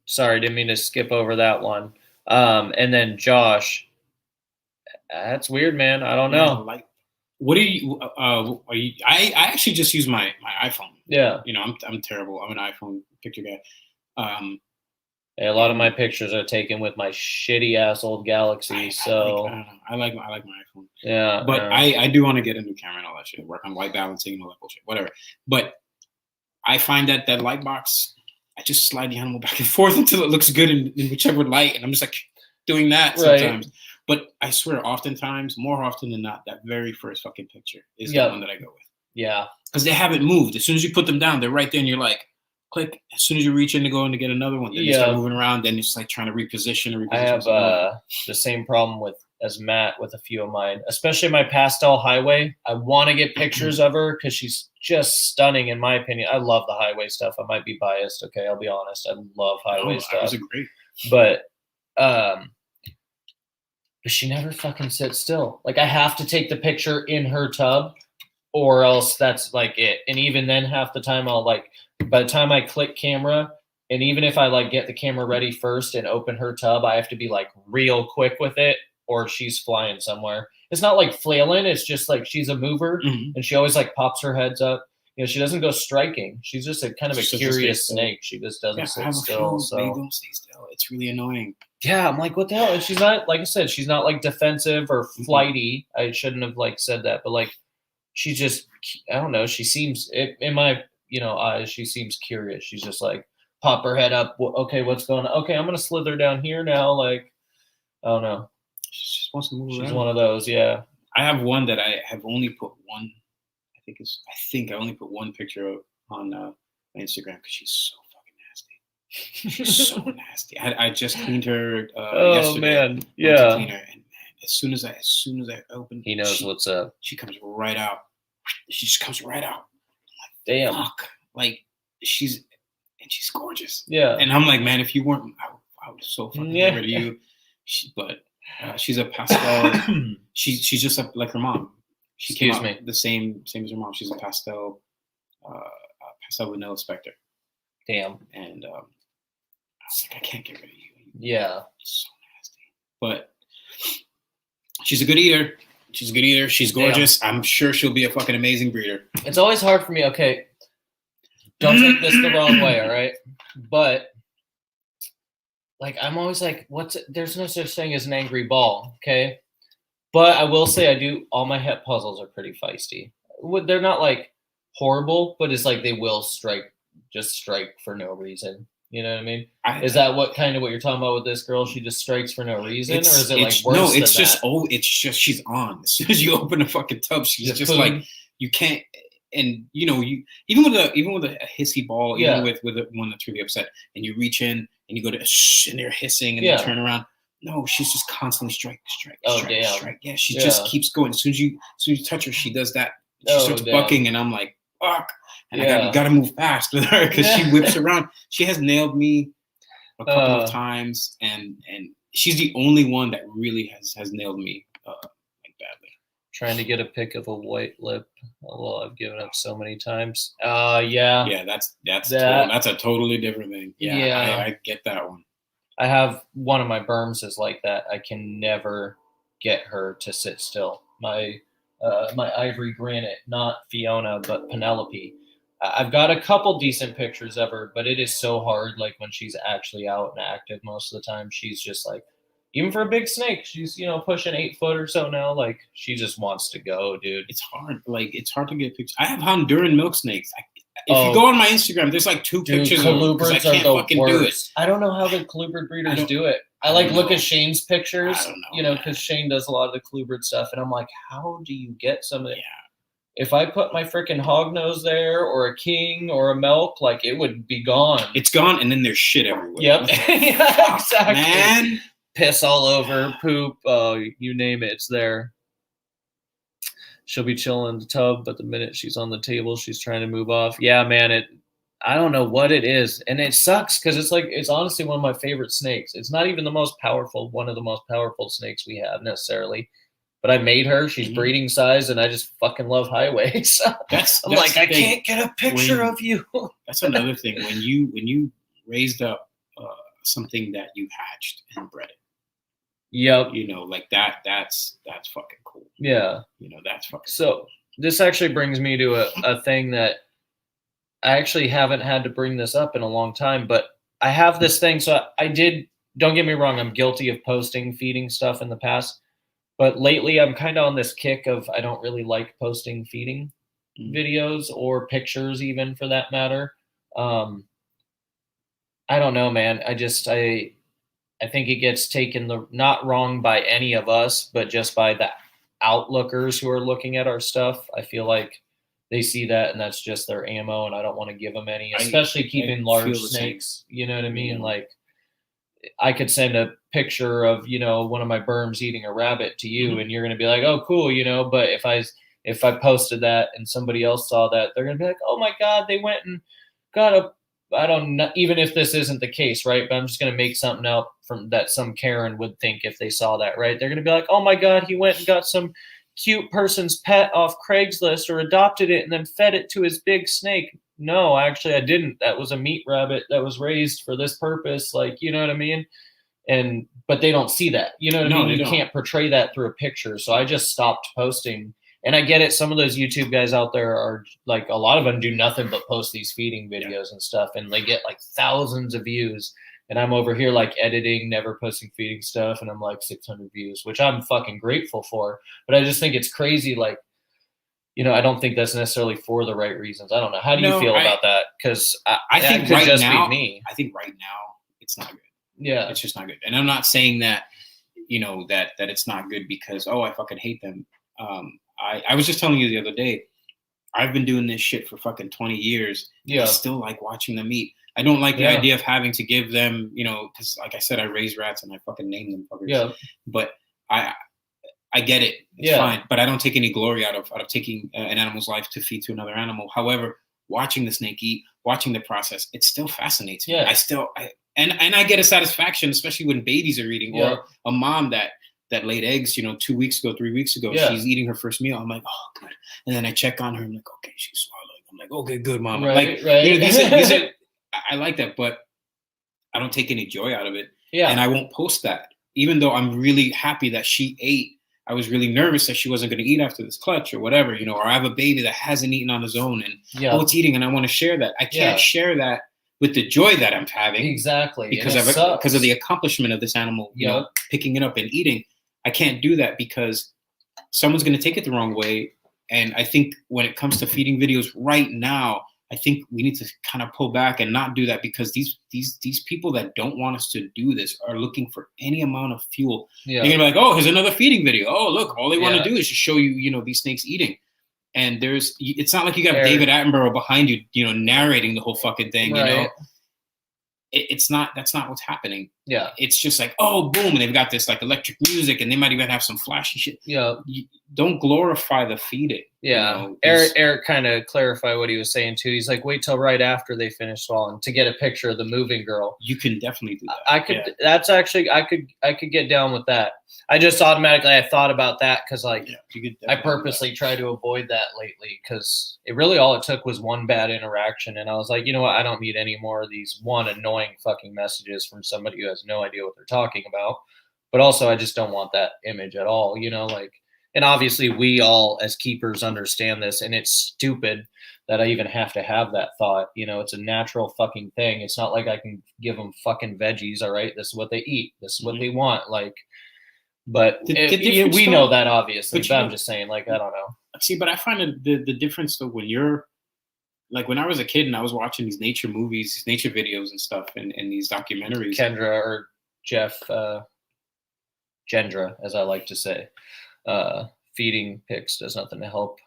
[SPEAKER 1] Sorry, didn't mean to skip over that one. And then Josh, that's weird, man. I don't know.
[SPEAKER 2] Like, what are you? I actually just use my iPhone.
[SPEAKER 1] Yeah.
[SPEAKER 2] You know, I'm terrible. I'm an iPhone picture guy.
[SPEAKER 1] A lot of my pictures are taken with my shitty ass old Galaxy.
[SPEAKER 2] I like my iPhone.
[SPEAKER 1] Yeah.
[SPEAKER 2] But I do want to get a new camera and all that shit. Work on white balancing and all that bullshit. Whatever. But I find that light box, I just slide the animal back and forth until it looks good in whichever light. And I'm just like doing that sometimes. Right. But I swear, oftentimes, more often than not, that very first fucking picture is the one that I go with.
[SPEAKER 1] Yeah.
[SPEAKER 2] Because they haven't moved. As soon as you put them down, they're right there and you're like, click. As soon as you reach in to go in to get another one, then you start moving around. Then it's like trying to reposition.
[SPEAKER 1] I have the same problem as Matt with a few of mine, especially my pastel highway. I want to get pictures of her because she's just stunning in my opinion. I love the highway stuff. I might be biased. Okay, I'll be honest. I love highway stuff.
[SPEAKER 2] Those are great.
[SPEAKER 1] But she never fucking sits still. Like I have to take the picture in her tub, or else that's like it. And even then, half the time I'll like. By the time I click camera, and even if I like get the camera ready first and open her tub, I have to be like real quick with it or she's flying somewhere. It's not like flailing. It's just like she's a mover and she always like pops her heads up. You know, she doesn't go striking. She's just a kind of a curious snake. She just doesn't sit still. So
[SPEAKER 2] they don't stay still. It's really annoying.
[SPEAKER 1] Yeah, I'm like, what the hell? And she's not, like I said, she's not like defensive or flighty. I shouldn't have like said that, but like she just, I don't know. She seems in my eyes, she seems curious. She's just like pop her head up. Okay, what's going on? Okay, I'm gonna slither down here now. Like, I don't know.
[SPEAKER 2] She just wants to move around.
[SPEAKER 1] She's one of those. Yeah.
[SPEAKER 2] I have one that I have only put one. I think I only put one picture on my Instagram because she's so fucking nasty. She's so nasty. I just cleaned her yesterday. Oh man, yeah. Clean her, and man, as soon as I open,
[SPEAKER 1] he knows what's up.
[SPEAKER 2] She comes right out. She just comes right out.
[SPEAKER 1] Damn.
[SPEAKER 2] Fuck. Like she's gorgeous.
[SPEAKER 1] Yeah.
[SPEAKER 2] And I'm like, man, if you weren't, I would so fucking get rid of you. But She's a pastel. she's just like her mom. She
[SPEAKER 1] Excuse
[SPEAKER 2] came
[SPEAKER 1] me.
[SPEAKER 2] out the same as her mom. She's a pastel vanilla specter.
[SPEAKER 1] Damn.
[SPEAKER 2] And I was like, I can't get rid of you.
[SPEAKER 1] Yeah.
[SPEAKER 2] It's so nasty. But she's a good eater. She's gorgeous. Damn. I'm sure she'll be a fucking amazing breeder.
[SPEAKER 1] It's always hard for me. Okay, don't take this the wrong way, all right? But like, I'm always like, there's no such thing as an angry ball, okay? But I will say all my het puzzles are pretty feisty. They're not like horrible, but it's like they will strike for no reason. You know what I mean? Is that what you're talking about with this girl? She just strikes for no reason, or is it like worse? No,
[SPEAKER 2] it's just she's on. As soon as you open the fucking tub, she's just like, you can't. And you even with a hissy ball, even with one that's really upset, and you reach in and you go to and they're hissing and they turn around. No, she's just constantly strike. Yeah, she just keeps going. As soon as you touch her, she does that. She starts bucking, and I'm like, fuck. And I gotta move fast with her because she whips around. She has nailed me a couple of times, and she's the only one that really has nailed me like badly.
[SPEAKER 1] Trying to get a pic of a white lip. Although I've given up so many times. Yeah,
[SPEAKER 2] that's a totally different thing. I get that one.
[SPEAKER 1] I have one of my berms is like that. I can never get her to sit still. My ivory granite, not Fiona, but Penelope. I've got a couple decent pictures of her, but it is so hard. Like when she's actually out and active, most of the time, she's just like, even for a big snake, she's pushing 8 foot or so now. Like she just wants to go, dude.
[SPEAKER 2] It's hard. Like it's hard to get pictures. I have Honduran milk snakes. If you go on my Instagram, there's like 2 pictures of them because I can't fucking do it.
[SPEAKER 1] I don't know how the colubrid breeders do it. I look at Shane's pictures, because Shane does a lot of the colubrid stuff, and I'm like, how do you get some of it? Yeah. If I put my freaking hognose there or a king or a milk, like it would be gone.
[SPEAKER 2] It's gone, and then there's shit everywhere.
[SPEAKER 1] Yep. Yeah, exactly.
[SPEAKER 2] Man.
[SPEAKER 1] Piss all over, poop, you name it, it's there. She'll be chilling in the tub, but the minute she's on the table, she's trying to move off. Yeah, man, I don't know what it is. And it sucks because it's honestly one of my favorite snakes. It's not even one of the most powerful snakes we have necessarily. But I made her. She's breeding size, and I just fucking love highways. I'm like, I can't get a picture of you.
[SPEAKER 2] That's another thing. When you raised up something that you hatched and bred it.
[SPEAKER 1] Yep.
[SPEAKER 2] Like that's fucking cool.
[SPEAKER 1] Yeah.
[SPEAKER 2] That's fucking
[SPEAKER 1] cool. This actually brings me to a thing that I actually haven't had to bring this up in a long time, but I have this thing. So don't get me wrong, I'm guilty of posting feeding stuff in the past. But lately, I'm kind of on this kick of I don't really like posting feeding videos or pictures, even for that matter. I don't know, man. I think it gets taken not wrong by any of us, but just by the outlookers who are looking at our stuff. I feel like they see that and that's just their ammo, and I don't want to give them any, especially keeping large snakes. You know what I mean? Yeah. Like, I could send a picture of, one of my berms eating a rabbit to you, and you're going to be like, oh, cool, but if I posted that and somebody else saw that, they're going to be like, oh my God, they went and got I don't know, even if this isn't the case, right? But I'm just going to make something up from that some Karen would think if they saw that, right? They're going to be like, oh my God, he went and got some cute person's pet off Craigslist or adopted it and then fed it to his big snake. No, actually, I didn't. That was a meat rabbit that was raised for this purpose. Like, you know what I mean? But they don't see that. You know what I mean? You can't portray that through a picture. So I just stopped posting. And I get it. Some of those YouTube guys out there are like, a lot of them do nothing but post these feeding videos and stuff. And they get like thousands of views. And I'm over here like editing, never posting feeding stuff. And I'm like 600 views, which I'm fucking grateful for. But I just think it's crazy. Like, I don't think that's necessarily for the right reasons. I don't know. How do you feel about that? Because I think
[SPEAKER 2] right
[SPEAKER 1] just
[SPEAKER 2] now,
[SPEAKER 1] be me.
[SPEAKER 2] I think right now it's not good.
[SPEAKER 1] Yeah,
[SPEAKER 2] it's just not good. And I'm not saying that, that it's not good because I fucking hate them. I was just telling you the other day, I've been doing this shit for fucking 20 years. Yeah, I still like watching them eat. I don't like the idea of having to give them, because like I said, I raise rats and I fucking name them fuckers. Yeah, but I get it. It's fine. But I don't take any glory out of taking an animal's life to feed to another animal. However, watching the snake eat, watching the process, it still fascinates me. And I get a satisfaction, especially when babies are eating or a mom that that laid eggs, 2 weeks ago, 3 weeks ago. She's eating her first meal. I'm like, oh, good. And then I check on her. I'm like, okay, she's swallowing. I'm like, okay, good, mama.
[SPEAKER 1] Right.
[SPEAKER 2] These are, I like that, but I don't take any joy out of it.
[SPEAKER 1] Yeah.
[SPEAKER 2] And I won't post that, even though I'm really happy that she ate. I was really nervous that she wasn't going to eat after this clutch or whatever, or I have a baby that hasn't eaten on his own and it's eating and I want to share that. I can't share that with the joy that I'm having.
[SPEAKER 1] Exactly.
[SPEAKER 2] Because of the accomplishment of this animal, picking it up and eating. I can't do that because someone's going to take it the wrong way. And I think when it comes to feeding videos right now, I think we need to kind of pull back and not do that, because these people that don't want us to do this are looking for any amount of fuel. They're gonna be like, oh, here's another feeding video. Oh, look, all they want to do is just show you, these snakes eating. And it's not like you got David Attenborough behind you, narrating the whole fucking thing. That's not what's happening. Yeah. It's just like, oh, boom, and they've got this like electric music, and they might even have some flashy shit. Yeah. Don't glorify the feeding. Yeah.
[SPEAKER 1] Eric kind of clarified what he was saying too. He's like, wait till right after they finish swallowing to get a picture of the moving girl.
[SPEAKER 2] You can definitely do that.
[SPEAKER 1] I could get down with that. I just automatically, I thought about that because I purposely try to avoid that lately, because all it took was one bad interaction. And I was like, you know what? I don't need any more of these annoying fucking messages from somebody who has no idea what they're talking about. But also, I just don't want that image at all, and obviously we all as keepers understand this, and it's stupid that I even have to have that thought. It's a natural fucking thing. It's not like I can give them fucking veggies. All right. This is what they eat. This is what they want. But we know that obviously, but I'm just saying, I don't know.
[SPEAKER 2] See, but I find the difference though, when you're when I was a kid and I was watching these nature movies, these nature videos and stuff, and these documentaries.
[SPEAKER 1] Kendra or Jeff, Gendra, as I like to say, feeding pics does nothing to help.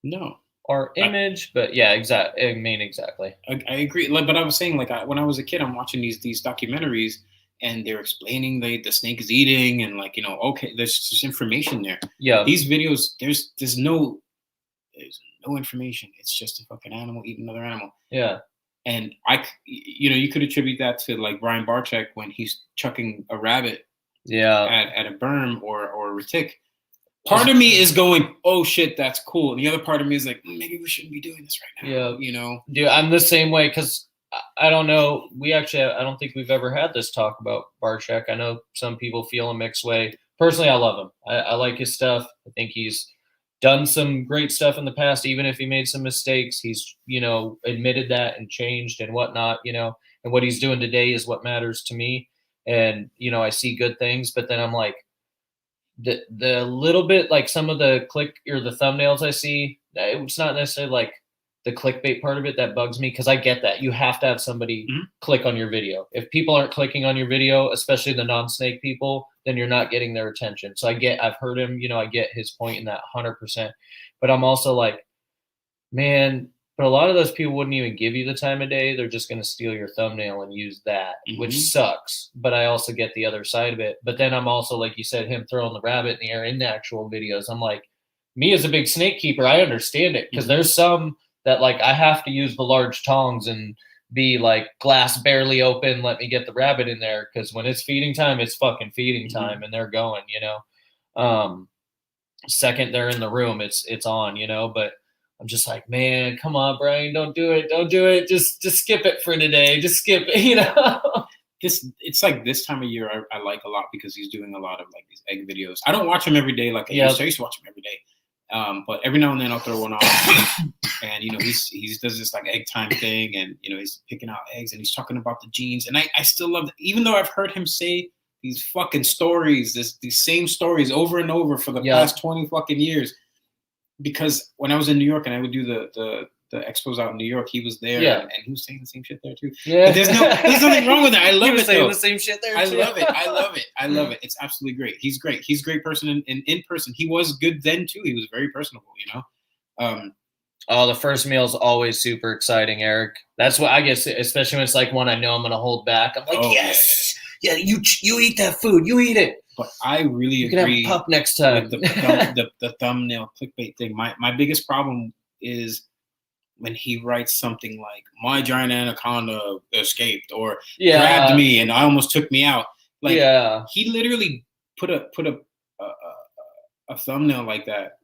[SPEAKER 2] No.
[SPEAKER 1] Our image, but yeah, exactly. I mean, exactly.
[SPEAKER 2] I agree. But I was saying, when I was a kid, I'm watching these documentaries, and they're explaining the snake is eating, and okay, there's just information there. Yeah. These videos, there's no information. It's just a fucking animal eating another animal. Yeah. And you could attribute that to Brian Barczyk when he's chucking a rabbit. Yeah. At a berm or a retic. Part of me is going, oh shit, that's cool. And the other part of me is like, maybe we shouldn't be doing this right now. Yeah.
[SPEAKER 1] Dude, I'm the same way, because I don't know. I don't think we've ever had this talk about Barczyk. I know some people feel a mixed way. Personally, I love him. I like his stuff. I think he's done some great stuff in the past, even if he made some mistakes. He's, admitted that and changed and whatnot, and what he's doing today is what matters to me. And, I see good things, but then I'm like, the little bit, some of the click or the thumbnails I see, it's not necessarily the clickbait part of it that bugs me, because I get that you have to have somebody click on your video. If people aren't clicking on your video, especially the non-snake people, then you're not getting their attention. So I've heard him, I get his point in that 100%, but I'm also like, man, but a lot of those people wouldn't even give you the time of day. They're just going to steal your thumbnail and use that, which sucks. But I also get the other side of it. But then I'm also, like you said, him throwing the rabbit in the air in the actual videos. I'm like, me as a big snake keeper, I understand it, because there's some that I have to use the large tongs and be glass barely open. Let me get the rabbit in there, because when it's feeding time, it's fucking feeding time, and they're going. Second they're in the room, it's on. But I'm just like, man, come on, Brian, don't do it. Just skip it for today. Just skip it.
[SPEAKER 2] It's this time of year I like a lot, because he's doing a lot of these egg videos. I don't watch him every day I used to watch him every day. But every now and then I'll throw one on, and he does this egg time thing, and he's picking out eggs, and he's talking about the genes, and I still love it, even though I've heard him say these fucking stories, these same stories over and over for the past 20 fucking years. Because when I was in New York and I would do the expos out in New York, he was there, and he was saying the same shit there too. Yeah, but there's nothing wrong with that. I love it. Saying
[SPEAKER 1] the same shit there.
[SPEAKER 2] I love it. It's absolutely great. He's great. He's a great person in person. He was good then too. He was very personable.
[SPEAKER 1] The first meal is always super exciting, Eric. That's what I guess, especially when it's one I know I'm going to hold back. I'm like, yes, yeah, you eat that food, you eat it.
[SPEAKER 2] But I really
[SPEAKER 1] you
[SPEAKER 2] agree.
[SPEAKER 1] Can have pup next time.
[SPEAKER 2] With the thumbnail clickbait thing. My biggest problem is when he writes something like, "My giant anaconda escaped," or "grabbed me and I almost took me out." He literally put a thumbnail like that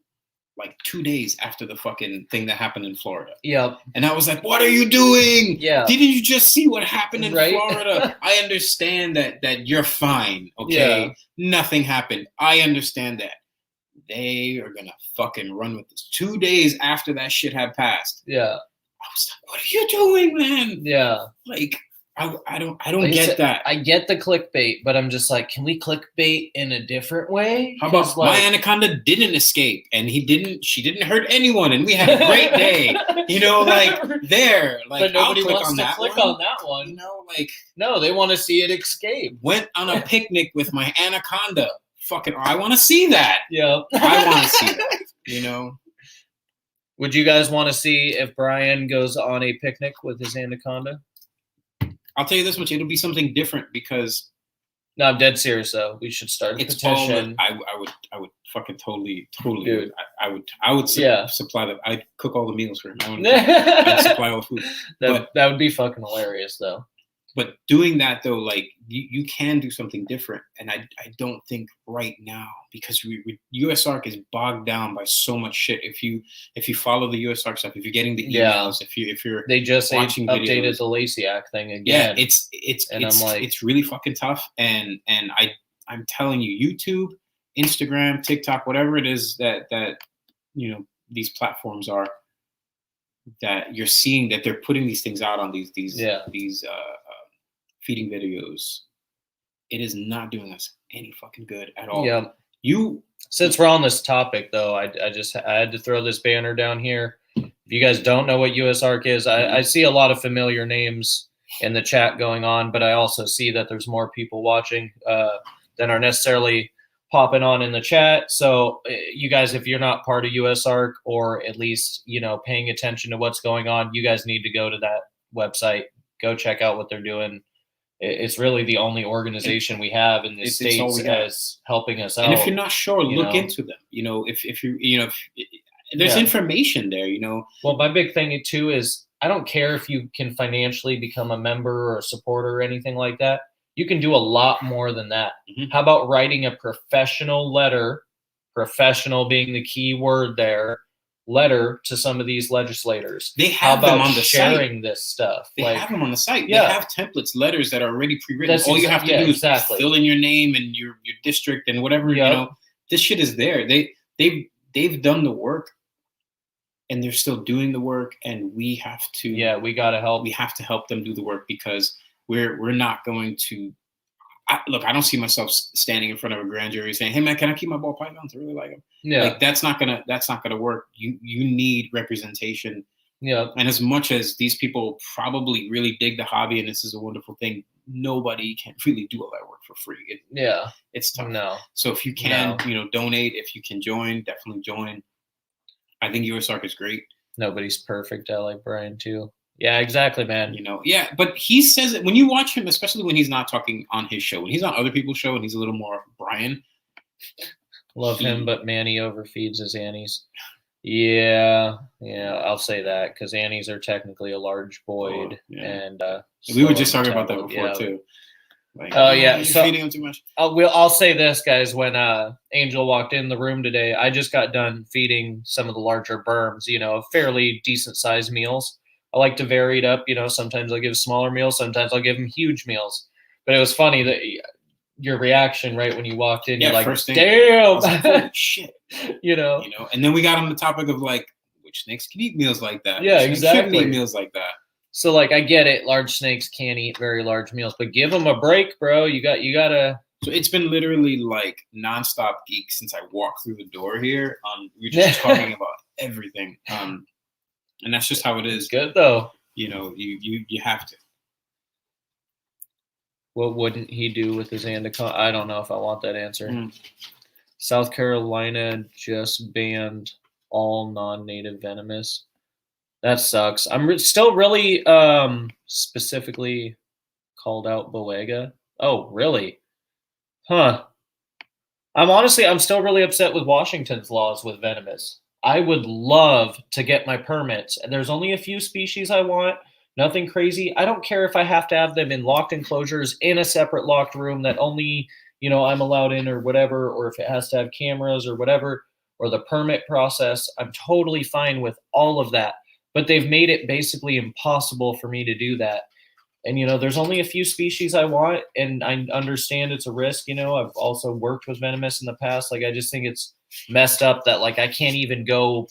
[SPEAKER 2] like 2 days after the fucking thing that happened in Florida.
[SPEAKER 1] Yep.
[SPEAKER 2] And I was like, what are you doing?
[SPEAKER 1] Yeah.
[SPEAKER 2] Didn't you just see what happened in Florida? I understand that you're fine. Okay. Yeah. Nothing happened. I understand that. They are gonna fucking run with this. 2 days after that shit had passed.
[SPEAKER 1] Yeah.
[SPEAKER 2] I was like, what are you doing, man?
[SPEAKER 1] Yeah.
[SPEAKER 2] Like, I don't like get that.
[SPEAKER 1] I get the clickbait, but I'm just like, can we clickbait in a different way?
[SPEAKER 2] How about my anaconda didn't escape and she didn't hurt anyone and we had a great day. You know, like there. Like,
[SPEAKER 1] but nobody wants to click on that one.
[SPEAKER 2] You know, like,
[SPEAKER 1] no, they want to see it escape.
[SPEAKER 2] Went on a picnic with my anaconda. Fucking, I want to see that.
[SPEAKER 1] Yeah.
[SPEAKER 2] I want to see that. You know.
[SPEAKER 1] Would you guys want to see if Brian goes on a picnic with his anaconda?
[SPEAKER 2] I'll tell you this much: it'll be something different because.
[SPEAKER 1] No, I'm dead serious though. We should start a petition.
[SPEAKER 2] I would fucking totally. Dude. I would supply the. I'd cook all the meals for him. I'd supply all the food.
[SPEAKER 1] That would be fucking hilarious though.
[SPEAKER 2] But doing that though, like you can do something different, and I don't think right now because USARK is bogged down by so much shit. If you follow the USARK stuff, if you're getting the emails, if you're
[SPEAKER 1] they just
[SPEAKER 2] watching
[SPEAKER 1] updated
[SPEAKER 2] videos,
[SPEAKER 1] the Lasiak thing again.
[SPEAKER 2] Yeah, it's really fucking tough, and I'm telling you, YouTube, Instagram, TikTok, whatever it is that you know these platforms are. That you're seeing that they're putting these things out on these feeding videos, it is not doing us any fucking good at all.
[SPEAKER 1] Yeah. Since we're on this topic though, I had to throw this banner down here. If you guys don't know what USARK is, I see a lot of familiar names in the chat going on, but I also see that there's more people watching than are necessarily popping on in the chat. So you guys, if you're not part of USARK or at least, you know, paying attention to what's going on, you guys need to go to that website, go check out what they're doing. It's really the only organization we have in the States as helping us out.
[SPEAKER 2] And if you're not sure, look into them. You know, if you, you know, there's information there, you know.
[SPEAKER 1] Well, my big thing too is I don't care if you can financially become a member or a supporter or anything like that. You can do a lot more than that. Mm-hmm. How about writing a professional letter, professional being the key word there, letter to some of these legislators?
[SPEAKER 2] They have them on the
[SPEAKER 1] sharing
[SPEAKER 2] site.
[SPEAKER 1] This stuff.
[SPEAKER 2] They have them on the site.
[SPEAKER 1] Yeah.
[SPEAKER 2] They have templates, letters that are already pre-written. All you have to do is fill in your name and your district and whatever. You know, this shit is there. They've done the work, and they're still doing the work. And we have to.
[SPEAKER 1] Yeah, we gotta help.
[SPEAKER 2] We have to help them do the work because we're not going to. Look, I don't see myself standing in front of a grand jury saying, "Hey man, can I keep my ball pythons? I really like them."
[SPEAKER 1] Yeah,
[SPEAKER 2] like that's not gonna work. You need representation.
[SPEAKER 1] Yeah,
[SPEAKER 2] and as much as these people probably really dig the hobby and this is a wonderful thing, nobody can really do all that work for free. It's tough.
[SPEAKER 1] No.
[SPEAKER 2] So if you can, you know, donate. If you can join, definitely join. I think USARK is great.
[SPEAKER 1] Nobody's perfect. I like Brian too. Yeah, exactly, man.
[SPEAKER 2] You know, yeah, but he says it when you watch him, especially when he's not talking on his show, when he's on other people's show and he's a little more Brian.
[SPEAKER 1] Love him, but Manny overfeeds his Annies. Yeah, I'll say that because Annies are technically a large void, and
[SPEAKER 2] we were just talking about that before too.
[SPEAKER 1] Like, oh yeah,
[SPEAKER 2] you're feeding him too much.
[SPEAKER 1] I'll say this, guys. When Angel walked in the room today, I just got done feeding some of the larger berms. You know, fairly decent sized meals. I like to vary it up. You know, sometimes I'll give smaller meals, sometimes I'll give them huge meals. But it was funny that your reaction right when you walked in, you're like, "Damn,
[SPEAKER 2] like, shit!"
[SPEAKER 1] You know.
[SPEAKER 2] And then we got on the topic of like, which snakes can eat meals like that?
[SPEAKER 1] Yeah, exactly.
[SPEAKER 2] Shouldn't eat meals like that.
[SPEAKER 1] So like, I get it. Large snakes can't eat very large meals, but give them a break, bro. You gotta.
[SPEAKER 2] So it's been literally like nonstop geek since I walked through the door here. We're just talking about everything. And that's just how it is.
[SPEAKER 1] It's good though.
[SPEAKER 2] You know, you have to.
[SPEAKER 1] What wouldn't he do with his anaconda? I don't know if I want that answer. South Carolina just banned all non-native venomous. That sucks. I'm still really specifically called out Boega. Oh, really? Huh. I'm still really upset with Washington's laws with venomous. I would love to get my permits. There's only a few species I want. Nothing crazy. I don't care if I have to have them in locked enclosures in a separate locked room that only, I'm allowed in or whatever, or if it has to have cameras or whatever, or the permit process, I'm totally fine with all of that. But they've made it basically impossible for me to do that. And there's only a few species I want, and I understand it's a risk. I've also worked with venomous in the past. Like, I just think it's messed up that like I can't even go,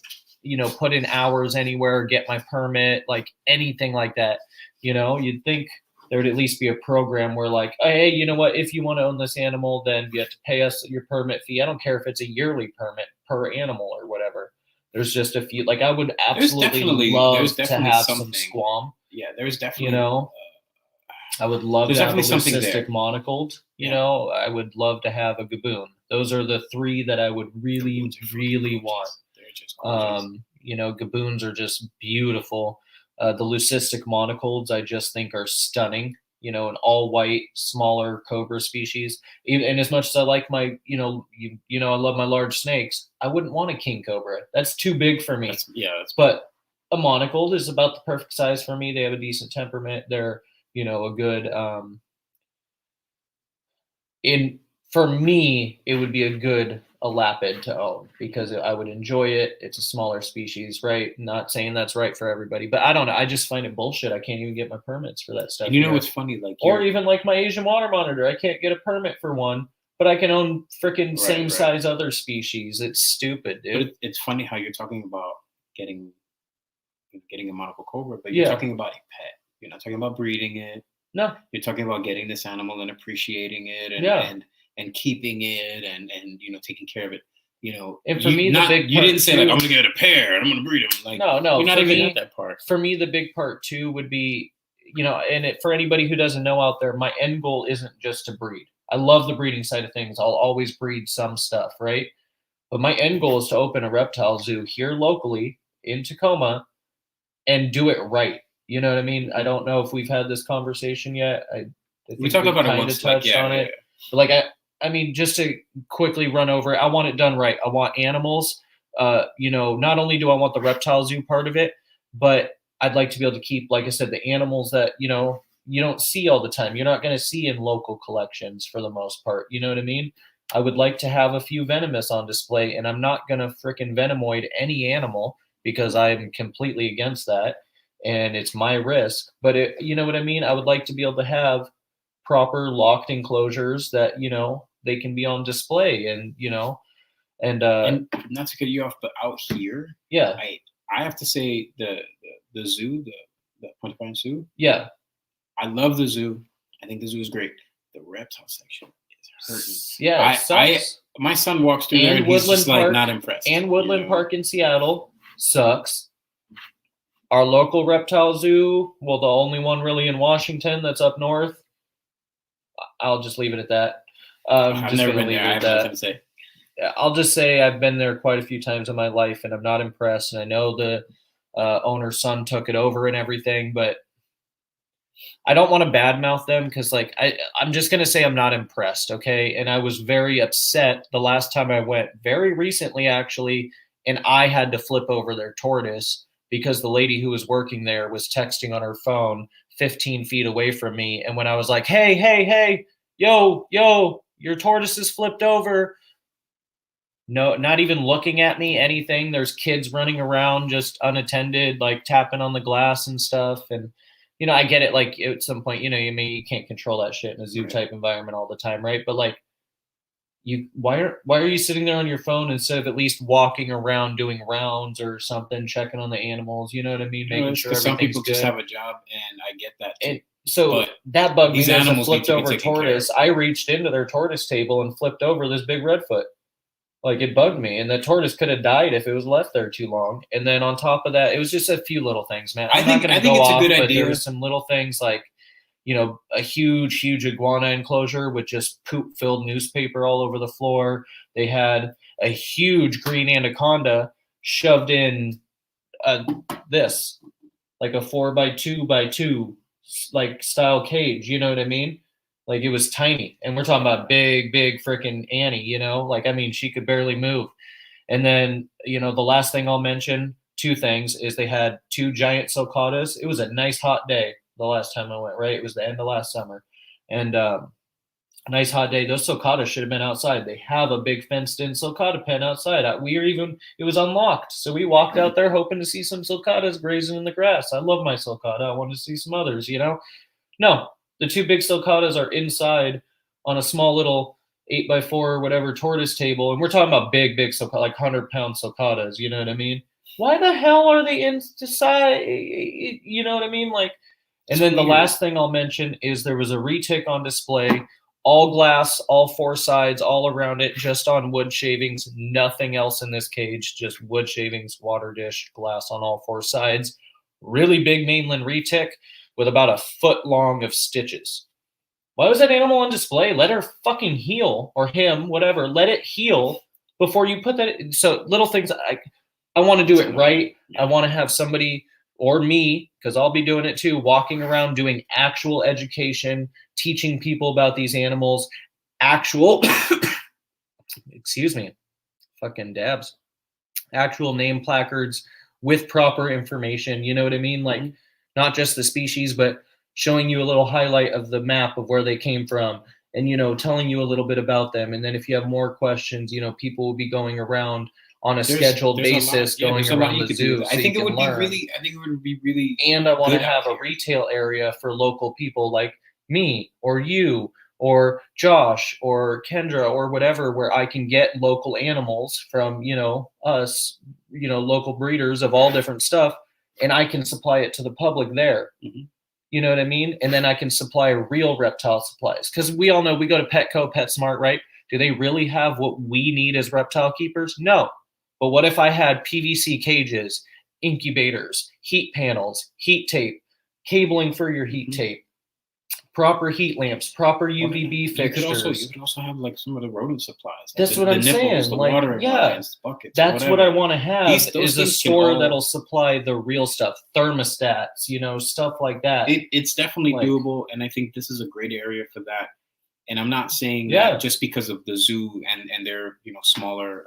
[SPEAKER 1] put in hours anywhere, get my permit, like anything like that. You'd think there would at least be a program where like, oh, hey, you know what? If you want to own this animal, then you have to pay us your permit fee. I don't care if it's a yearly permit per animal or whatever. There's just a few. Like, I would absolutely love to have some squam.
[SPEAKER 2] Yeah, there's definitely.
[SPEAKER 1] I would love to have a leucistic monocled. I would love to have a gaboon. Those are the three that I would really, really want.
[SPEAKER 2] They're just gorgeous.
[SPEAKER 1] Gaboons are just beautiful. The leucistic monocolds I just think are stunning. An all white, smaller cobra species. And as much as I like my, I love my large snakes, I wouldn't want a king cobra. That's too big for me. But a monocold is about the perfect size for me. They have a decent temperament. They're a good for me, it would be a good elapid to own because I would enjoy it. It's a smaller species, right? Not saying that's right for everybody, but I don't know. I just find it bullshit. I can't even get my permits for that stuff.
[SPEAKER 2] And what's funny? Like,
[SPEAKER 1] or even like my Asian water monitor, I can't get a permit for one, but I can own freaking same size other species. It's stupid, dude.
[SPEAKER 2] But it's funny how you're talking about getting a monocle cobra, but you're talking about a pet. You're not talking about breeding it.
[SPEAKER 1] No.
[SPEAKER 2] You're talking about getting this animal and appreciating it and keeping it and taking care of it.
[SPEAKER 1] And for me, you
[SPEAKER 2] didn't say like I'm gonna get a pair and I'm gonna breed them. Like
[SPEAKER 1] no,
[SPEAKER 2] you're not even at that part.
[SPEAKER 1] For me, the big part too would be, and for anybody who doesn't know out there, my end goal isn't just to breed. I love the breeding side of things. I'll always breed some stuff, right? But my end goal is to open a reptile zoo here locally in Tacoma and do it right. You know what I mean? I don't know if we've had this conversation yet. I think
[SPEAKER 2] we talked about it once.
[SPEAKER 1] Touched on it. But like I mean, just to quickly run over it, I want it done right. I want animals. Not only do I want the reptile zoo part of it, but I'd like to be able to keep, like I said, the animals that you don't see all the time. You're not going to see in local collections for the most part. You know what I mean? I would like to have a few venomous on display, and I'm not going to frickin' venomoid any animal because I'm completely against that. And it's my risk, but you know what I mean? I would like to be able to have proper locked enclosures that, they can be on display and
[SPEAKER 2] not to cut you off, but out here,
[SPEAKER 1] yeah,
[SPEAKER 2] I have to say the zoo, the Ponte Zoo.
[SPEAKER 1] Yeah.
[SPEAKER 2] I love the zoo. I think the zoo is great. The reptile section is hurting.
[SPEAKER 1] Yeah.
[SPEAKER 2] My son walks through there and he's just like not impressed.
[SPEAKER 1] And Woodland Park in Seattle sucks. Our local reptile zoo, well, the only one really in Washington that's up north. I'll just leave it at that.
[SPEAKER 2] I've never been there. I have nothing to say.
[SPEAKER 1] I'll just say I've been there quite a few times in my life, and I'm not impressed. And I know the owner's son took it over and everything, but I don't want to badmouth them because, like, I'm just going to say I'm not impressed, okay? And I was very upset the last time I went, very recently actually, and I had to flip over their tortoise because the lady who was working there was texting on her phone 15 feet away from me. And when I was like, hey, yo, your tortoise is flipped over. No, not even looking at me, anything. There's kids running around just unattended, like tapping on the glass and stuff. And, I get it. Like at some point, you can't control that shit in a zoo type environment all the time. Right. But like, why are you sitting there on your phone instead of at least walking around doing rounds or something, checking on the animals? You know what I mean? Making sure everything's
[SPEAKER 2] some people
[SPEAKER 1] good.
[SPEAKER 2] Just have a job, and I get that too.
[SPEAKER 1] And so that bugged me. As a flipped over tortoise, I reached into their tortoise table and flipped over this big redfoot. Like it bugged me, and the tortoise could have died if it was left there too long. And then on top of that, it was just a few little things, man. I think it's a good idea. There were some little things like, a huge iguana enclosure with just poop-filled newspaper all over the floor. They had a huge green anaconda shoved in this, like a 4x2x2 like style cage. You know what I mean? Like it was tiny, and we're talking about big freaking Annie. Like I mean, she could barely move. And then the last thing I'll mention, two things, is they had two giant sulcatas. It was a nice hot day the last time I went, right? It was the end of last summer. And Nice hot day. Those sulcatas should have been outside. They have a big fenced-in sulcata pen outside. It was unlocked, so we walked out there hoping to see some sulcatas grazing in the grass. I love my sulcata. I wanted to see some others, No, the two big sulcatas are inside on a small little 8x4 or whatever tortoise table, and we're talking about big sulcata, like 100-pound sulcatas. You know what I mean? Why the hell are they inside? You know what I mean? Like, and then the last thing I'll mention is there was a retic on display. All glass, all four sides, all around it, just on wood shavings. Nothing else in this cage, just wood shavings, water dish, glass on all four sides. Really big mainland retic with about a foot long of stitches. Why was that animal on display? Let her fucking heal, or him, whatever. Let it heal before you put that in. So little things, I want to do it right. I want to have somebody, or me, because I'll be doing it too, walking around doing actual education, teaching people about these animals, actual, excuse me, fucking dabs, actual name placards with proper information. You know what I mean? Like, not just the species, but showing you a little highlight of the map of where they came from and, telling you a little bit about them. And then if you have more questions, people will be going around on a scheduled basis, going around the zoo.
[SPEAKER 2] I think it would be really.
[SPEAKER 1] And I want to have a retail area for local people like me or you or Josh or Kendra or whatever, where I can get local animals from, us, local breeders of all different stuff, and I can supply it to the public there.
[SPEAKER 2] Mm-hmm.
[SPEAKER 1] You know what I mean? And then I can supply real reptile supplies. Because we all know we go to Petco, PetSmart, right? Do they really have what we need as reptile keepers? No. But what if I had PVC cages, incubators, heat panels, heat tape, cabling for your heat tape, proper heat lamps, proper UVB fixtures?
[SPEAKER 2] You could also have like some of the rodent supplies.
[SPEAKER 1] That's what I'm saying.
[SPEAKER 2] The watering lines, buckets.
[SPEAKER 1] That's what I want to have. Is a store that'll supply the real stuff, thermostats, stuff like that.
[SPEAKER 2] It's definitely doable, and I think this is a great area for that. And I'm not saying that just because of the zoo and their smaller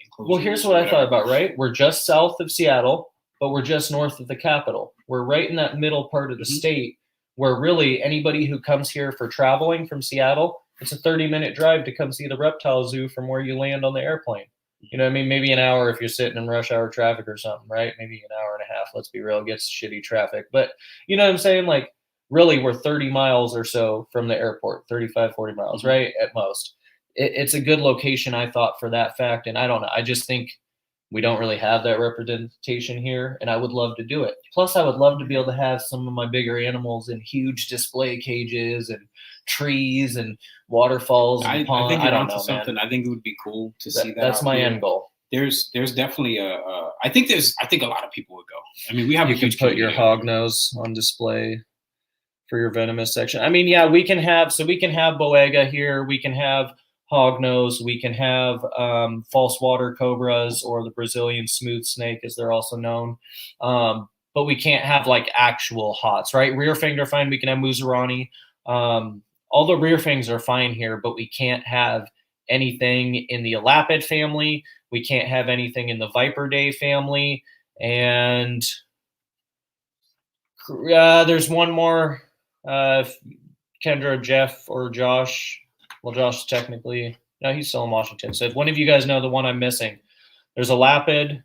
[SPEAKER 2] enclosures.
[SPEAKER 1] Well, here's what I thought about, right? We're just south of Seattle, but we're just north of the capital. We're right in that middle part of the state where really anybody who comes here for traveling from Seattle, it's a 30-minute drive to come see the reptile zoo from where you land on the airplane. You know what I mean? Maybe an hour if you're sitting in rush hour traffic or something, right? Maybe an hour and a half. Let's be real, gets shitty traffic. But you know what I'm saying? Like, really, we're 30 miles or so from the airport, 35, 40 miles, right? At most. It's a good location, I thought, for that fact. And I don't know. I just think we don't really have that representation here, and I would love to do it. Plus, I would love to be able to have some of my bigger animals in huge display cages and trees and waterfalls and ponds. I don't know, something.
[SPEAKER 2] Man. I think it would be cool to see that.
[SPEAKER 1] That's my end goal.
[SPEAKER 2] There's definitely I think a lot of people would go. I mean, we have
[SPEAKER 1] you can put your hog nose on display for your venomous section. I mean, yeah, we can have Boega here. We can have hognose. We can have false water cobras, or the Brazilian smooth snake, as they're also known. But we can't have like actual hots, right? Rear fanged are fine. We can have Muzarani. All the rear fangs are fine here, but we can't have anything in the elapid family. We can't have anything in the Viperdae family. And there's one more. Kendra, Jeff, or Josh. Well, Josh technically, no, he's still in Washington. So if one of you guys know the one I'm missing, there's a lapid,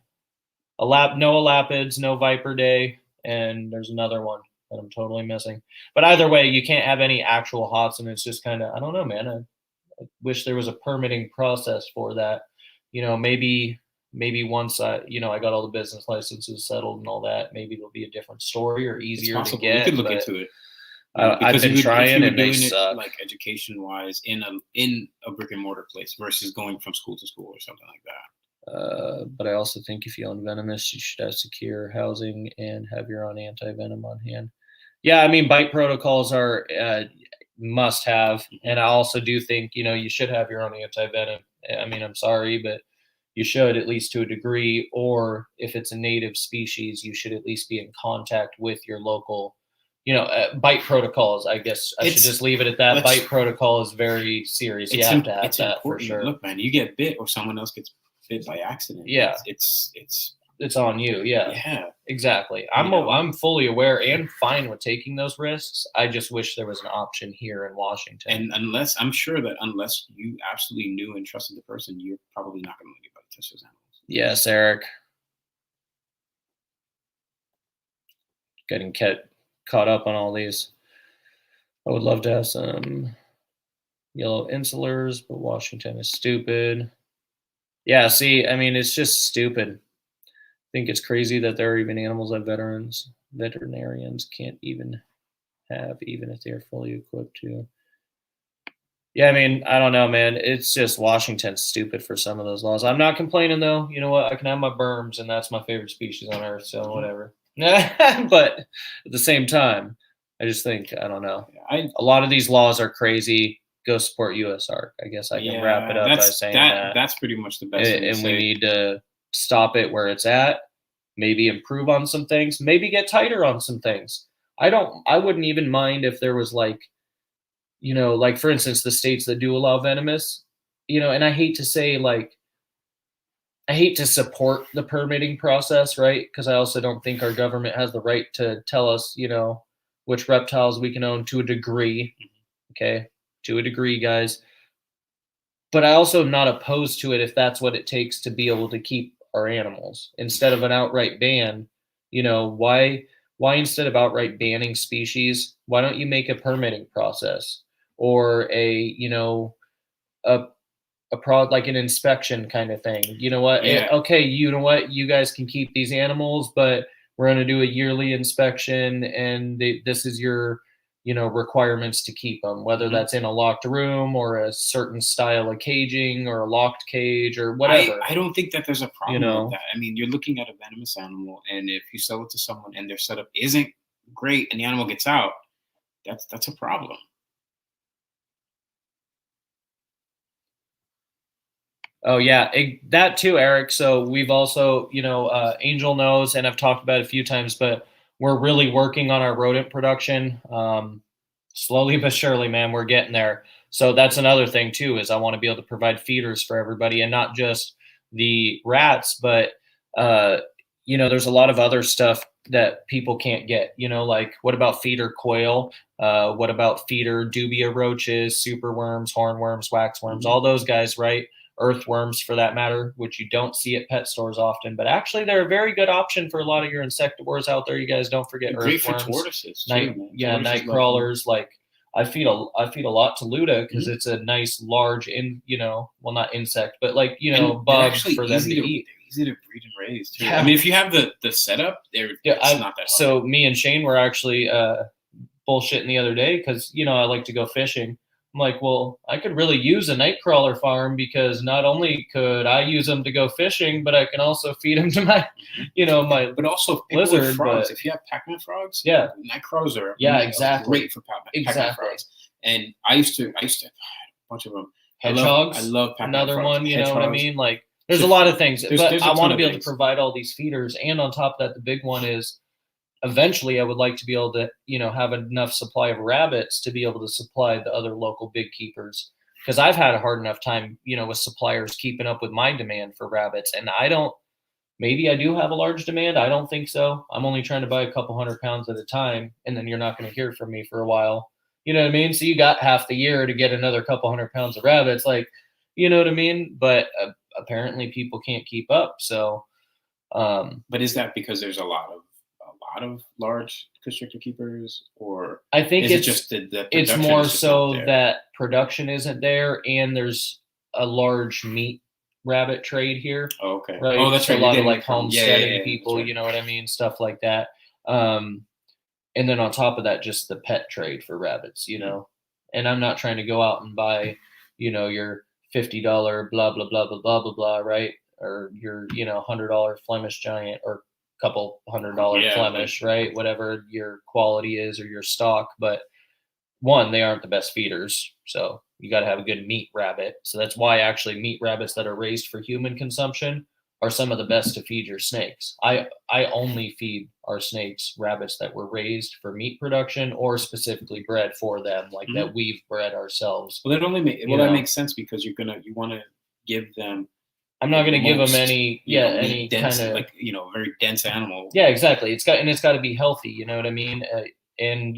[SPEAKER 1] no elapids, no Viperdae, and there's another one that I'm totally missing. But either way, you can't have any actual hots, and it's just kind of, I don't know, man. I wish there was a permitting process for that. Maybe once I got all the business licenses settled and all that, maybe it'll be a different story or easier to get.
[SPEAKER 2] You could look into it.
[SPEAKER 1] I've been trying, and they suck.
[SPEAKER 2] Like education-wise in a brick and mortar place versus going from school to school or something like that.
[SPEAKER 1] But I also think if you own venomous, you should have secure housing and have your own anti-venom on hand. Yeah, I mean, bite protocols are must have, and I also do think you should have your own anti-venom. I mean, I'm sorry, but you should, at least to a degree. Or if it's a native species, you should at least be in contact with your local. Bite protocols, I guess I should just leave it at that. Bite protocol is very serious. You have to have that for sure.
[SPEAKER 2] Look, man, you get bit or someone else gets bit by accident.
[SPEAKER 1] Yeah.
[SPEAKER 2] It's
[SPEAKER 1] on you. Yeah.
[SPEAKER 2] Yeah.
[SPEAKER 1] exactly. I'm fully aware and fine with taking those risks. I just wish there was an option here in Washington.
[SPEAKER 2] And unless you absolutely knew and trusted the person, you're probably not going to let anybody touch those animals.
[SPEAKER 1] Yes, Eric. Getting caught up on all these. I would love to have some yellow insulars, but Washington is stupid. Yeah, see, I mean, it's just stupid. I think it's crazy that there are even animals that veterinarians can't even have, even if they are fully equipped to. Yeah, I mean, I don't know, man. It's just Washington's stupid for some of those laws. I'm not complaining, though. You know what? I can have my berms, and that's my favorite species on Earth, so whatever. But at the same time, I just think, I don't know. A lot of these laws are crazy. Go support USARK. I guess I can wrap it up by saying that.
[SPEAKER 2] That's pretty much the best thing to say.
[SPEAKER 1] We need to stop it where it's at, maybe improve on some things, maybe get tighter on some things. I wouldn't even mind if there was like, you know, like for instance, the states that do allow venomous, you know, and I hate to say like, I hate to support the permitting process, right? Because I also don't think our government has the right to tell us, you know, which reptiles we can own to a degree. Okay, to a degree, guys. But I also am not opposed to it if that's what it takes to be able to keep our animals. Instead of an outright ban, you know, why instead of outright banning species, why don't you make a permitting process or like an inspection kind of thing? You know what?
[SPEAKER 2] Yeah.
[SPEAKER 1] Okay, you know what? You guys can keep these animals, but we're going to do a yearly inspection, and this is your, you know, requirements to keep them, whether that's in a locked room or a certain style of caging or a locked cage or whatever.
[SPEAKER 2] I don't think that there's a problem with that. I mean, you're looking at a venomous animal, and if you sell it to someone and their setup isn't great and the animal gets out, that's a problem.
[SPEAKER 1] Oh yeah, that too, Eric. So we've also, you know, Angel knows, and I've talked about it a few times, but we're really working on our rodent production. Slowly but surely, man, we're getting there. So that's another thing too, is I want to be able to provide feeders for everybody, and not just the rats, but you know, there's a lot of other stuff that people can't get. You know, like what about feeder quail? What about feeder dubia roaches, superworms, hornworms, waxworms, all those guys, right? Earthworms for that matter, which you don't see at pet stores often, but actually they're a very good option for a lot of your insectivores out there. You guys don't forget
[SPEAKER 2] earthworms. Great for
[SPEAKER 1] tortoises too, night crawlers. Like I feed a lot to Luda because it's a nice large not insect, but like, you know, bug for them to eat.
[SPEAKER 2] Easy to breed and raise too. Yeah. I mean, if you have the setup, it's not that hard.
[SPEAKER 1] So me and Shane were actually bullshitting the other day because, you know, I like to go fishing. I'm like, well, I could really use a night crawler farm because not only could I use them to go fishing, but I can also feed them to my, you know,
[SPEAKER 2] but also lizard frogs. If you have Pac-Man frogs, night crawlers are
[SPEAKER 1] exactly
[SPEAKER 2] great for Pac-Man frogs. And I used to have a bunch of them.
[SPEAKER 1] Hedgehogs,
[SPEAKER 2] I love Pac-Man
[SPEAKER 1] another
[SPEAKER 2] frogs.
[SPEAKER 1] one. You know what I mean? Like, there's a lot of things, but I want to be able to provide all these feeders, and on top of that, the big one is, eventually, I would like to be able to, you know, have enough supply of rabbits to be able to supply the other local big keepers. Because I've had a hard enough time, you know, with suppliers keeping up with my demand for rabbits. And maybe I do have a large demand. I don't think so. I'm only trying to buy a couple 100 pounds at a time. And then you're not going to hear from me for a while. You know what I mean? So you got half the year to get another couple 100 pounds of rabbits. Like, you know what I mean? But apparently people can't keep up. So.
[SPEAKER 2] But is that because there's a lot of large constrictor keepers, or
[SPEAKER 1] I think it's
[SPEAKER 2] just
[SPEAKER 1] it's more so that production isn't there, and there's a large meat rabbit trade here.
[SPEAKER 2] Oh, okay.
[SPEAKER 1] Right.
[SPEAKER 2] Oh, that's right.
[SPEAKER 1] A lot of like homesteading people,
[SPEAKER 2] right.
[SPEAKER 1] You know what I mean? Stuff like that. And then on top of that, just the pet trade for rabbits, you know. And I'm not trying to go out and buy, you know, your $50 blah blah blah blah blah blah blah, right? Or your, you know, $100 Flemish giant, or couple $100 Flemish, right? Whatever your quality is or your stock. But one, they aren't the best feeders. So you got to have a good meat rabbit. So that's why actually meat rabbits that are raised for human consumption are some of the best to feed your snakes. I only feed our snakes rabbits that were raised for meat production or specifically bred for them, like that we've bred ourselves.
[SPEAKER 2] Well, that makes sense because you want to give them
[SPEAKER 1] I'm not going to give them any,
[SPEAKER 2] any dense,
[SPEAKER 1] kind of
[SPEAKER 2] like, very dense animal.
[SPEAKER 1] Yeah, exactly. It's got to be healthy. You know what I mean? And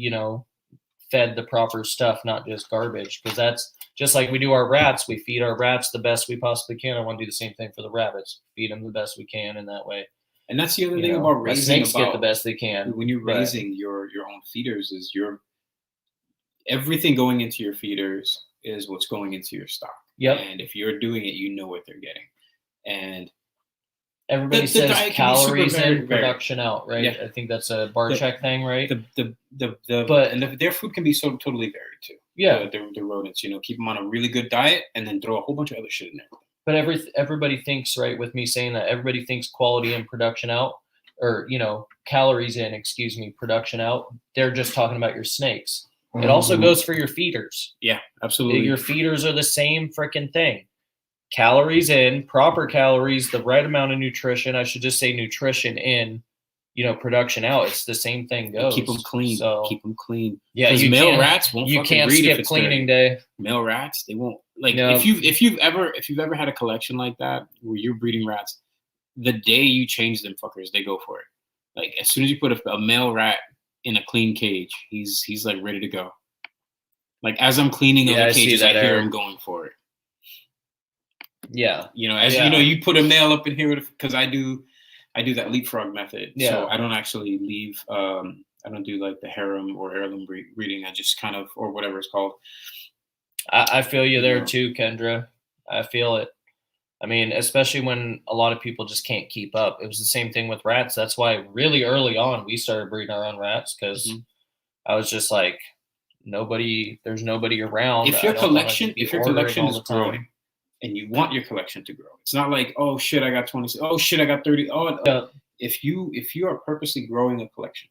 [SPEAKER 1] fed the proper stuff, not just garbage. Because that's just like we do our rats. We feed our rats the best we possibly can. I want to do the same thing for the rabbits. Feed them the best we can in that way.
[SPEAKER 2] And that's the other thing about raising.
[SPEAKER 1] Snakes get the best they can.
[SPEAKER 2] When you're raising your own feeders, is everything going into your feeders is what's going into your stock.
[SPEAKER 1] Yep.
[SPEAKER 2] And if you're doing it, you know what they're getting. And
[SPEAKER 1] everybody says calories in, production out, right? Yeah. I think that's a Barcheck thing, right?
[SPEAKER 2] But their food can be so totally varied too.
[SPEAKER 1] Yeah.
[SPEAKER 2] The rodents, keep them on a really good diet and then throw a whole bunch of other shit in there.
[SPEAKER 1] But everybody thinks, right, with me saying that, everybody thinks quality in, production out, or, calories in, production out. They're just talking about your snakes. It also goes for your feeders.
[SPEAKER 2] Yeah, absolutely.
[SPEAKER 1] Your feeders are the same freaking thing. Calories in, proper calories, the right amount of nutrition. I should just say nutrition in, production out. It's the same thing goes.
[SPEAKER 2] Keep them clean. So, keep them clean.
[SPEAKER 1] Yeah,
[SPEAKER 2] male rats won't.
[SPEAKER 1] You can't skip cleaning day.
[SPEAKER 2] Male rats, they won't. If you've ever had a collection like that where you're breeding rats, the day you change them fuckers, they go for it. Like as soon as you put a male rat in a clean cage, he's like ready to go. Like as I'm cleaning other cages, I hear him going for it.
[SPEAKER 1] Yeah.
[SPEAKER 2] You put a male up in here because I do that leapfrog method.
[SPEAKER 1] Yeah.
[SPEAKER 2] So I don't actually leave. I don't do like the harem or heirloom breeding. I just kind of, or whatever it's called.
[SPEAKER 1] I feel you there too, Kendra. I feel it. I mean, especially when a lot of people just can't keep up. It was the same thing with rats. That's why really early on we started breeding our own rats because I was just like, there's nobody around.
[SPEAKER 2] If your collection is growing and you want your collection to grow, it's not like, oh shit, I got 20. Oh shit, I got 30. If you are purposely growing a collection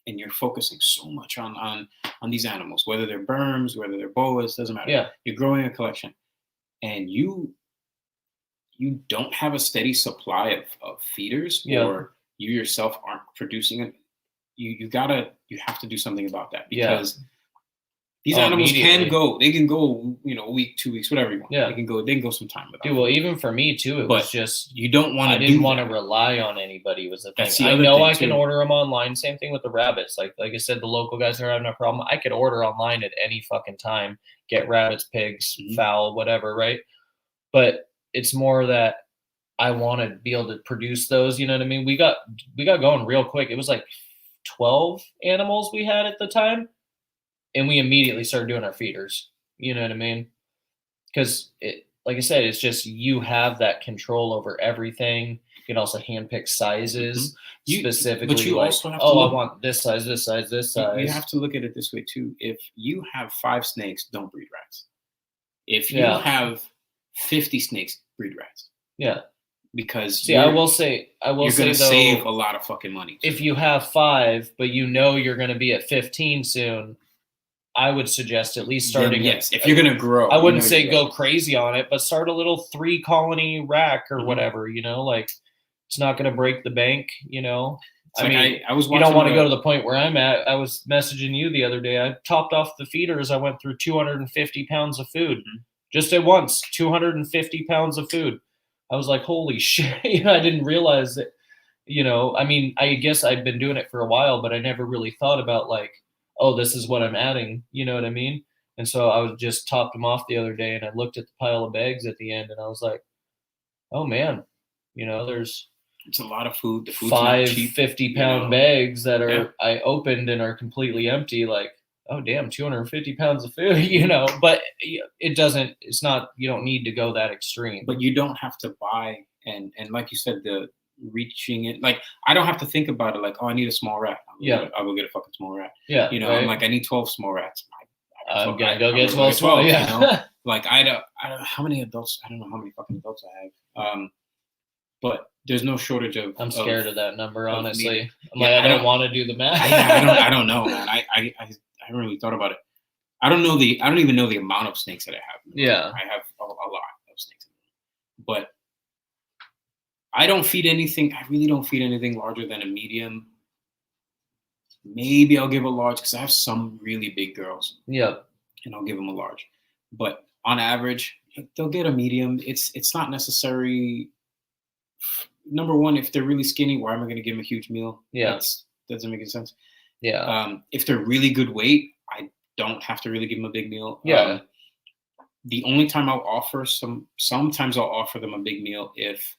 [SPEAKER 2] and you're focusing so much on these animals, whether they're berms, whether they're boas, doesn't matter.
[SPEAKER 1] Yeah.
[SPEAKER 2] You're growing a collection and you don't have a steady supply of feeders, or you yourself aren't producing it, you have to do something about that, because these animals can go a week, 2 weeks, whatever you want.
[SPEAKER 1] Yeah.
[SPEAKER 2] They can go some time without.
[SPEAKER 1] Dude, well, even for me too, it was just
[SPEAKER 2] you don't want to.
[SPEAKER 1] I didn't want to rely on anybody. Was the thing. I know I can order them online. Same thing with the rabbits. Like I said, the local guys are having a problem. I could order online at any fucking time, get rabbits, pigs, fowl, whatever, right? But it's more that I want to be able to produce those. You know what I mean? We got going real quick. It was like 12 animals we had at the time. And we immediately started doing our feeders. You know what I mean? Because, like I said, it's just you have that control over everything. You can also handpick sizes specifically.
[SPEAKER 2] But you also have to
[SPEAKER 1] I want this size, this size, this size.
[SPEAKER 2] You have to look at it this way, too. If you have 5 snakes, don't breed rats. If you have 50 snakes, breed rats.
[SPEAKER 1] Yeah.
[SPEAKER 2] Because
[SPEAKER 1] I will say
[SPEAKER 2] you're going to save a lot of fucking money.
[SPEAKER 1] Too. If you have 5, but you're going to be at 15 soon, I would suggest at least starting.
[SPEAKER 2] Yes, if you're going to grow.
[SPEAKER 1] I wouldn't say go crazy on it, but start a little 3 colony rack or whatever, like it's not going to break the bank, I mean, I was you don't want to go to the point where I'm at. I was messaging you the other day. I topped off the feeders. I went through 250 pounds of food just at once, 250 pounds of food. I was like, holy shit. I didn't realize that, I mean, I guess I'd been doing it for a while, but I never really thought about like, oh, this is what I'm adding. You know what I mean? And so I was just topped them off the other day and I looked at the pile of bags at the end and I was like, oh man,
[SPEAKER 2] it's a lot of food. The food's
[SPEAKER 1] 5 50-pound bags that are I opened and are completely empty. Like, oh damn, 250 pounds of food, but it's not, you don't need to go that extreme.
[SPEAKER 2] But you don't have to buy and like you said, the reaching it, like I don't have to think about it like, oh, I need a small rat. I'll go get a fucking small rat.
[SPEAKER 1] Yeah.
[SPEAKER 2] Right? I'm like, I need 12 small rats.
[SPEAKER 1] I'm gonna go get 12 small. Yeah.
[SPEAKER 2] Like I don't how many adults, I don't know how many fucking adults I have. But there's no shortage of.
[SPEAKER 1] I'm scared of that number, honestly. I'm like, I don't want to do the math.
[SPEAKER 2] I don't know, man. I haven't really thought about it. I don't even know the amount of snakes that I have.
[SPEAKER 1] Yeah.
[SPEAKER 2] I have a lot of snakes. But I don't feed anything. I really don't feed anything larger than a medium. Maybe I'll give a large because I have some really big girls.
[SPEAKER 1] Yeah.
[SPEAKER 2] And I'll give them a large. But on average, they'll get a medium. It's not necessary. Number one, if they're really skinny, why am I going to give them a huge meal?
[SPEAKER 1] Yeah.
[SPEAKER 2] That doesn't make any sense.
[SPEAKER 1] Yeah.
[SPEAKER 2] If they're really good weight, I don't have to really give them a big meal.
[SPEAKER 1] Yeah.
[SPEAKER 2] The only time I'll offer sometimes I'll offer them a big meal if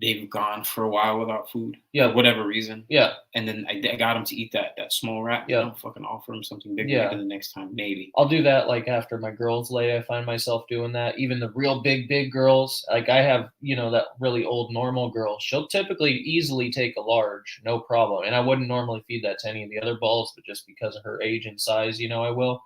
[SPEAKER 2] they've gone for a while without food, for whatever reason.
[SPEAKER 1] Yeah.
[SPEAKER 2] And then I got them to eat that small wrap.
[SPEAKER 1] Yeah.
[SPEAKER 2] I'll fucking offer them something big maybe the next time, maybe.
[SPEAKER 1] I'll do that like after my girls lay. I find myself doing that. Even the real big girls, like I have, that really old normal girl. She'll typically easily take a large, no problem. And I wouldn't normally feed that to any of the other balls, but just because of her age and size, I will.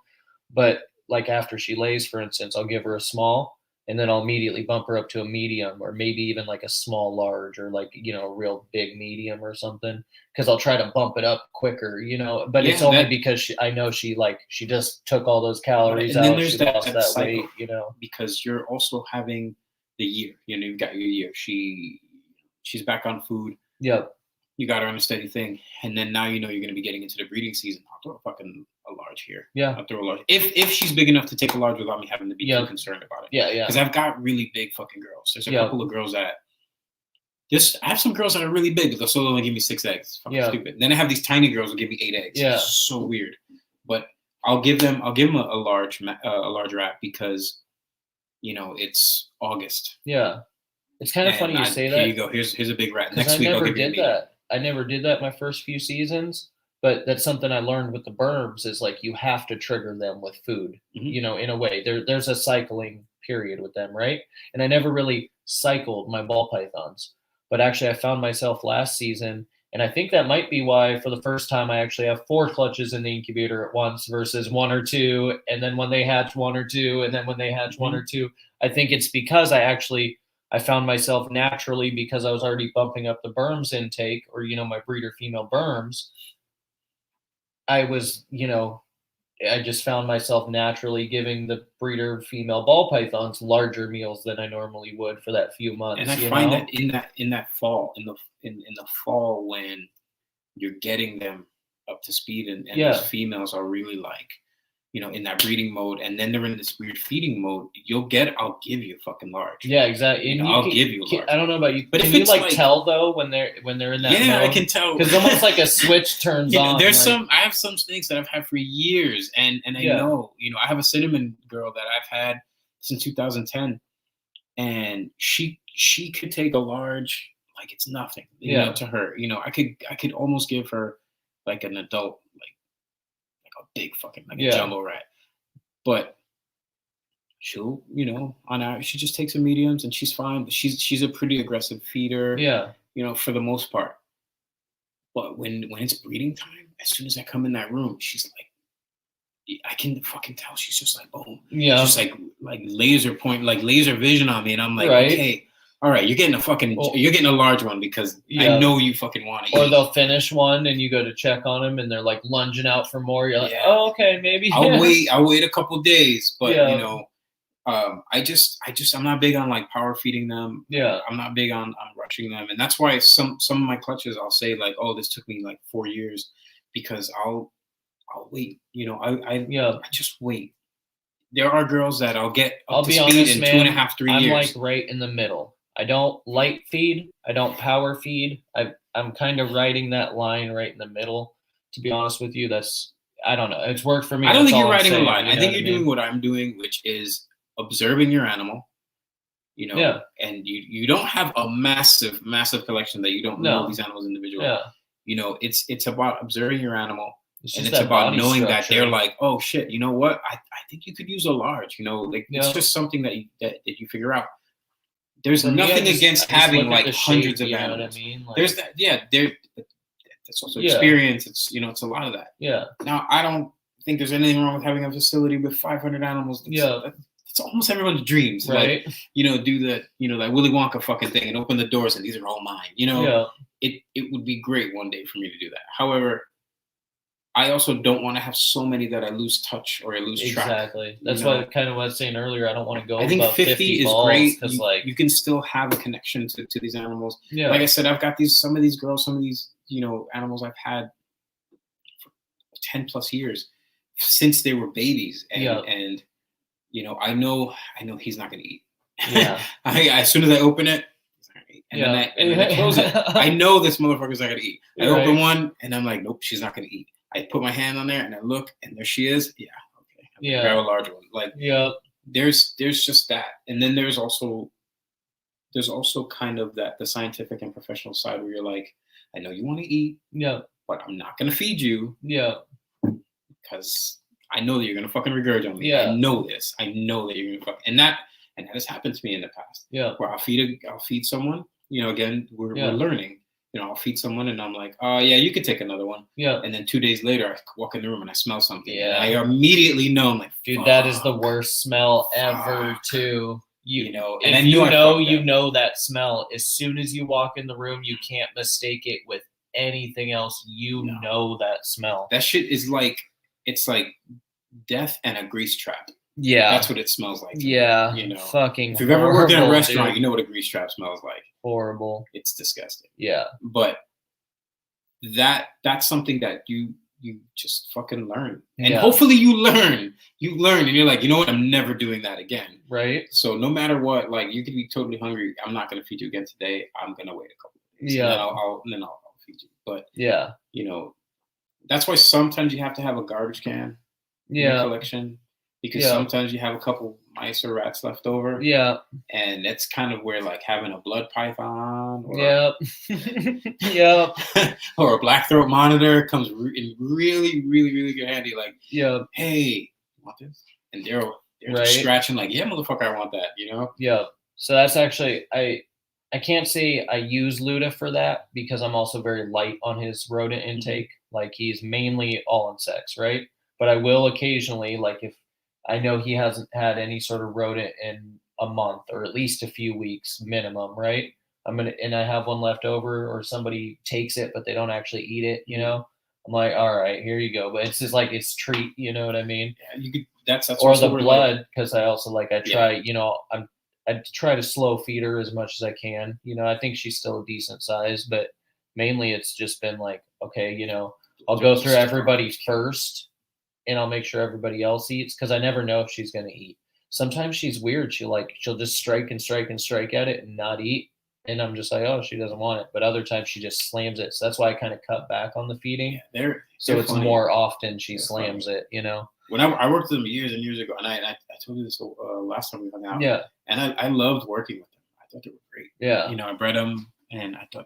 [SPEAKER 1] But like after she lays, for instance, I'll give her a small. And then I'll immediately bump her up to a medium or maybe even like a small large or like, a real big medium or something. Because I'll try to bump it up quicker, but it's only because I know she just took all those calories out. She lost that weight,
[SPEAKER 2] Because you're also having the year, you've got your year. She's back on food.
[SPEAKER 1] Yep.
[SPEAKER 2] You got her on a steady thing. And then now you're going to be getting into the breeding season. I'll throw a large here.
[SPEAKER 1] Yeah.
[SPEAKER 2] I'll throw a large. If she's big enough to take a large without me having to be too concerned about it.
[SPEAKER 1] Yeah, yeah.
[SPEAKER 2] Because I've got really big fucking girls. There's a couple of girls that I have some girls that are really big, but they'll still only give me 6 eggs. It's fucking stupid. Then I have these tiny girls who give me 8 eggs.
[SPEAKER 1] Yeah.
[SPEAKER 2] It's so weird. But I'll give them a large wrap because it's August.
[SPEAKER 1] Yeah. It's kind of funny you say that.
[SPEAKER 2] Here you go. Here's a big rat. Next week I'll give you a medium.
[SPEAKER 1] I never did that my first few seasons, but that's something I learned with the berms is like you have to trigger them with food, in a way. There's a cycling period with them, right? And I never really cycled my ball pythons, but actually I found myself last season, and I think that might be why for the first time I actually have 4 clutches in the incubator at once versus 1 or 2, and then when they hatch 1 or 2, and then when they hatch 1 or 2. I think it's because I found myself naturally, because I was already bumping up the berms intake or, my breeder female berms. I was, I just found myself naturally giving the breeder female ball pythons larger meals than I normally would for that few months.
[SPEAKER 2] And I find that in the fall when you're getting them up to speed and these females are really like, in that breeding mode, and then they're in this weird feeding mode, I'll give you a fucking large.
[SPEAKER 1] Yeah, exactly. And
[SPEAKER 2] I'll give you a large.
[SPEAKER 1] I don't know about you, but can you tell though when they're in that mode?
[SPEAKER 2] I can tell.
[SPEAKER 1] Because almost like a switch turns on.
[SPEAKER 2] I have some snakes that I've had for years, and I know, I have a cinnamon girl that I've had since 2010, and she could take a large like it's nothing, to her. I could almost give her like an adult, a big fucking a jumbo rat, but she'll on average she just takes some mediums and she's fine. But she's a pretty aggressive feeder, for the most part. But when it's breeding time, as soon as I come in that room, she's like, I can fucking tell she's just like boom, just like laser point, like laser vision on me, and I'm like, okay. All right, you're getting a large one because I know you fucking want to eat.
[SPEAKER 1] Or they'll finish one and you go to check on them and they're like lunging out for more. You're like, oh, okay, maybe.
[SPEAKER 2] I'll wait a couple days, but I'm not big on like power feeding them.
[SPEAKER 1] Yeah.
[SPEAKER 2] I'm not big on rushing them, and that's why some of my clutches I'll say like, oh, this took me like 4 years, because I'll wait. I just wait. There are girls that I'll get up to speed in 2.5, 3 years.
[SPEAKER 1] I'm like right in the middle. I don't light feed. I don't power feed. I'm kind of riding that line right in the middle. To be honest with you, I don't know. It's worked for me.
[SPEAKER 2] I don't think you're riding a line. I think you're doing what I'm doing, which is observing your animal. And you don't have a massive collection that you don't know these animals individually.
[SPEAKER 1] Yeah.
[SPEAKER 2] It's about observing your animal. And it's about knowing that they're like, oh shit, you know what? I think you could use a large. It's just something that you figure out. There's nothing against having like hundreds of animals. Know what I mean? Like, there's that, that's also experience. It's it's a lot of that.
[SPEAKER 1] Yeah.
[SPEAKER 2] Now I don't think there's anything wrong with having a facility with 500 animals. It's almost everyone's dreams,
[SPEAKER 1] right?
[SPEAKER 2] Like, do the that Willy Wonka fucking thing and open the doors and these are all mine. It would be great one day for me to do that. However, I also don't want to have so many that I lose touch or I lose track.
[SPEAKER 1] Exactly. That's why kind of what I was saying earlier. I don't want to go.
[SPEAKER 2] I think
[SPEAKER 1] about
[SPEAKER 2] 50 is
[SPEAKER 1] balls
[SPEAKER 2] great
[SPEAKER 1] because
[SPEAKER 2] you can still have a connection to these animals.
[SPEAKER 1] Yeah.
[SPEAKER 2] Like I said, I've got some of these girls, some of these animals I've had for 10 plus years since they were babies, and I know he's not gonna eat.
[SPEAKER 1] Yeah.
[SPEAKER 2] As soon as I open it, he's not gonna eat. And then I close it. I know this motherfucker's not gonna eat. I open one and I'm like, nope, she's not gonna eat. I put my hand on there and I look and there she is. Yeah, okay. I'm gonna grab a large one. Like, there's just that, and then there's also kind of the scientific and professional side where you're like, I know you want to eat, but I'm not gonna feed you, because I know that you're gonna fucking regurgitate on me. I know this. I know that you're gonna fuck, and that has happened to me in the past. Where I'll feed someone. Again, we're learning. I'll feed someone and I'm like, oh yeah, you could take another one. And then 2 days later, I walk in the room and I smell something. And I immediately know, I'm like,
[SPEAKER 1] dude, that is the worst smell ever, too.
[SPEAKER 2] And
[SPEAKER 1] if you know that smell as soon as you walk in the room. You can't mistake it with anything else. Know that smell.
[SPEAKER 2] That shit is like, it's like death and a grease trap.
[SPEAKER 1] Yeah,
[SPEAKER 2] that's what it smells like.
[SPEAKER 1] Fucking.
[SPEAKER 2] If you've ever worked in a restaurant, you know what a grease trap smells like.
[SPEAKER 1] Horrible.
[SPEAKER 2] It's disgusting.
[SPEAKER 1] Yeah,
[SPEAKER 2] but that's something that you just fucking learn, and hopefully you learn, and you're like, you know what, I'm never doing that again.
[SPEAKER 1] Right.
[SPEAKER 2] So no matter what, like, you could be totally hungry. I'm not gonna feed you again today. I'm gonna wait a couple of days.
[SPEAKER 1] Yeah.
[SPEAKER 2] And then I'll feed you. But
[SPEAKER 1] that's
[SPEAKER 2] why sometimes you have to have a garbage can in your collection, because sometimes you have a couple mice or rats left over.
[SPEAKER 1] Yeah.
[SPEAKER 2] And that's kind of where, like, having a blood python or or a black throat monitor comes in really, really, really good handy. Like, hey, you want this? And they're just scratching like, yeah, motherfucker, I want that,
[SPEAKER 1] So that's actually, I can't say I use Luda for that, because I'm also very light on his rodent intake. Like, he's mainly all insects, right? But I will occasionally, like, if I know he hasn't had any sort of rodent in a month or at least a few weeks minimum, right? And I have one left over, or somebody takes it but they don't actually eat it, I'm like, all right, here you go. But it's just like it's treat, you know what I mean?
[SPEAKER 2] Yeah, you could. That's
[SPEAKER 1] or the blood, because I also like I try, I try to slow feed her as much as I can. I think she's still a decent size, but mainly it's just been like, okay, I'll go through everybody first, and I'll make sure everybody else eats, because I never know if she's going to eat. Sometimes she's weird. She'll just strike and strike and strike at it and not eat. And I'm just like, oh, she doesn't want it. But other times she just slams it. So that's why I kind of cut back on the feeding.
[SPEAKER 2] Yeah,
[SPEAKER 1] so it's funny. More often she slams it,
[SPEAKER 2] When I worked with them years and years ago, and I told you this last time we hung out.
[SPEAKER 1] Yeah.
[SPEAKER 2] And I loved working with them. I thought they were great.
[SPEAKER 1] Yeah.
[SPEAKER 2] I bred them, and I thought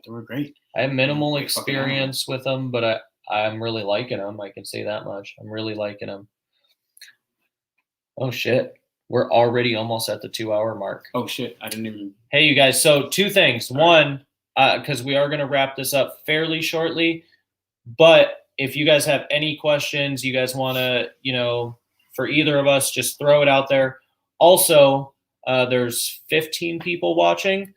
[SPEAKER 2] they were great.
[SPEAKER 1] I have minimal experience with them, but I'm really liking them. I can say that much. I'm really liking them. Oh, shit. We're already almost at the 2-hour mark.
[SPEAKER 2] Oh, shit. I didn't even.
[SPEAKER 1] Hey, you guys. So 2 things. One, because we are going to wrap this up fairly shortly. But if you guys have any questions, you guys want to, for either of us, just throw it out there. Also, there's 15 people watching.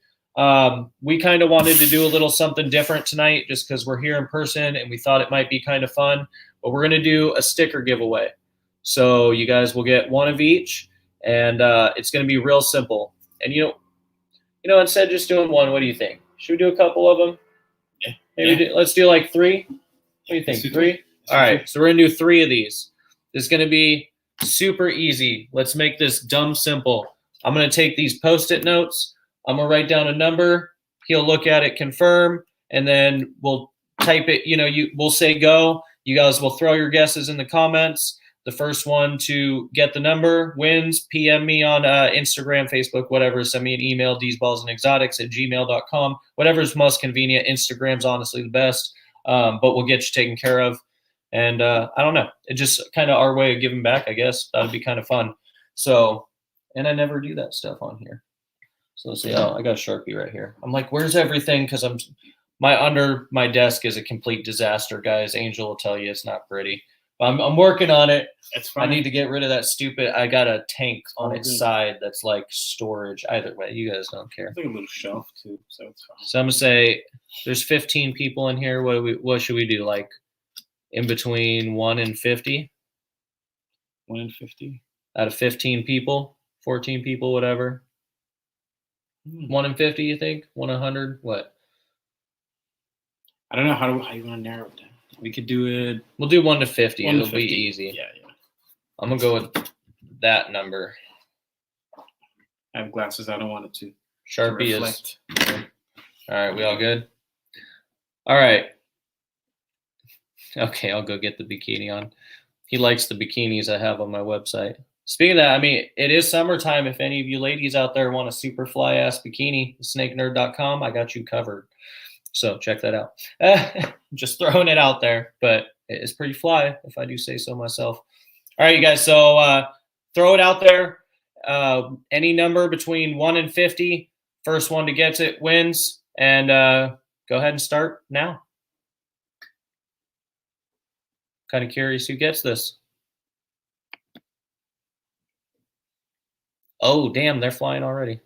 [SPEAKER 1] We kind of wanted to do a little something different tonight, just because we're here in person and we thought it might be kind of fun. But we're going to do a sticker giveaway. So you guys will get one of each, and it's going to be real simple. And instead of just doing one, what do you think? Should we do a couple of them?
[SPEAKER 2] Yeah.
[SPEAKER 1] Maybe let's do like 3. What do you think? 3? All right. So we're going to do 3 of these. It's going to be super easy. Let's make this dumb simple. I'm going to take these Post-it notes. I'm going to write down a number. He'll look at it, confirm, and then we'll type it. We'll say go. You guys will throw your guesses in the comments. The first one to get the number wins. PM me on Instagram, Facebook, whatever. Send me an email, theseballsandexotics@gmail.com. Whatever's most convenient. Instagram's honestly the best, but we'll get you taken care of. And I don't know. It's just kind of our way of giving back, I guess. That would be kind of fun. So, and I never do that stuff on here. So let's see. Oh, I got a Sharpie right here. I'm like, where's everything? Because under my desk is a complete disaster, guys. Angel will tell you it's not pretty. I'm working on it.
[SPEAKER 2] It's fine.
[SPEAKER 1] I need to get rid of that stupid. I got a tank on its side that's like storage. Either way, you guys don't care.
[SPEAKER 2] It's like a little shelf too, so it's fine.
[SPEAKER 1] So I'm gonna say there's 15 people in here. What should we do? Like in between 1 and 50?
[SPEAKER 2] 1 and 50?
[SPEAKER 1] Out of 15 people, 14 people, whatever. 1 and 50, you think? 1 and 100? What?
[SPEAKER 2] I don't know. How you want to narrow it down? We could do it.
[SPEAKER 1] We'll do 1 to 50.
[SPEAKER 2] 1 to
[SPEAKER 1] It'll
[SPEAKER 2] 50.
[SPEAKER 1] Be easy.
[SPEAKER 2] Yeah.
[SPEAKER 1] I'm gonna go with that number.
[SPEAKER 2] I have glasses. I don't want it to.
[SPEAKER 1] Sharpie is. All right, we all good? All right. Okay, I'll go get the bikini on. He likes the bikinis I have on my website. Speaking of that, I mean, it is summertime. If any of you ladies out there want a super fly ass bikini, snakenerd.com, I got you covered. So check that out. Just throwing it out there, but it's pretty fly if I do say so myself. All right, you guys. So throw it out there. Any number between 1 and 50. First one to get it wins. And go ahead and start now. Kind of curious who gets this. Oh, damn, they're flying already.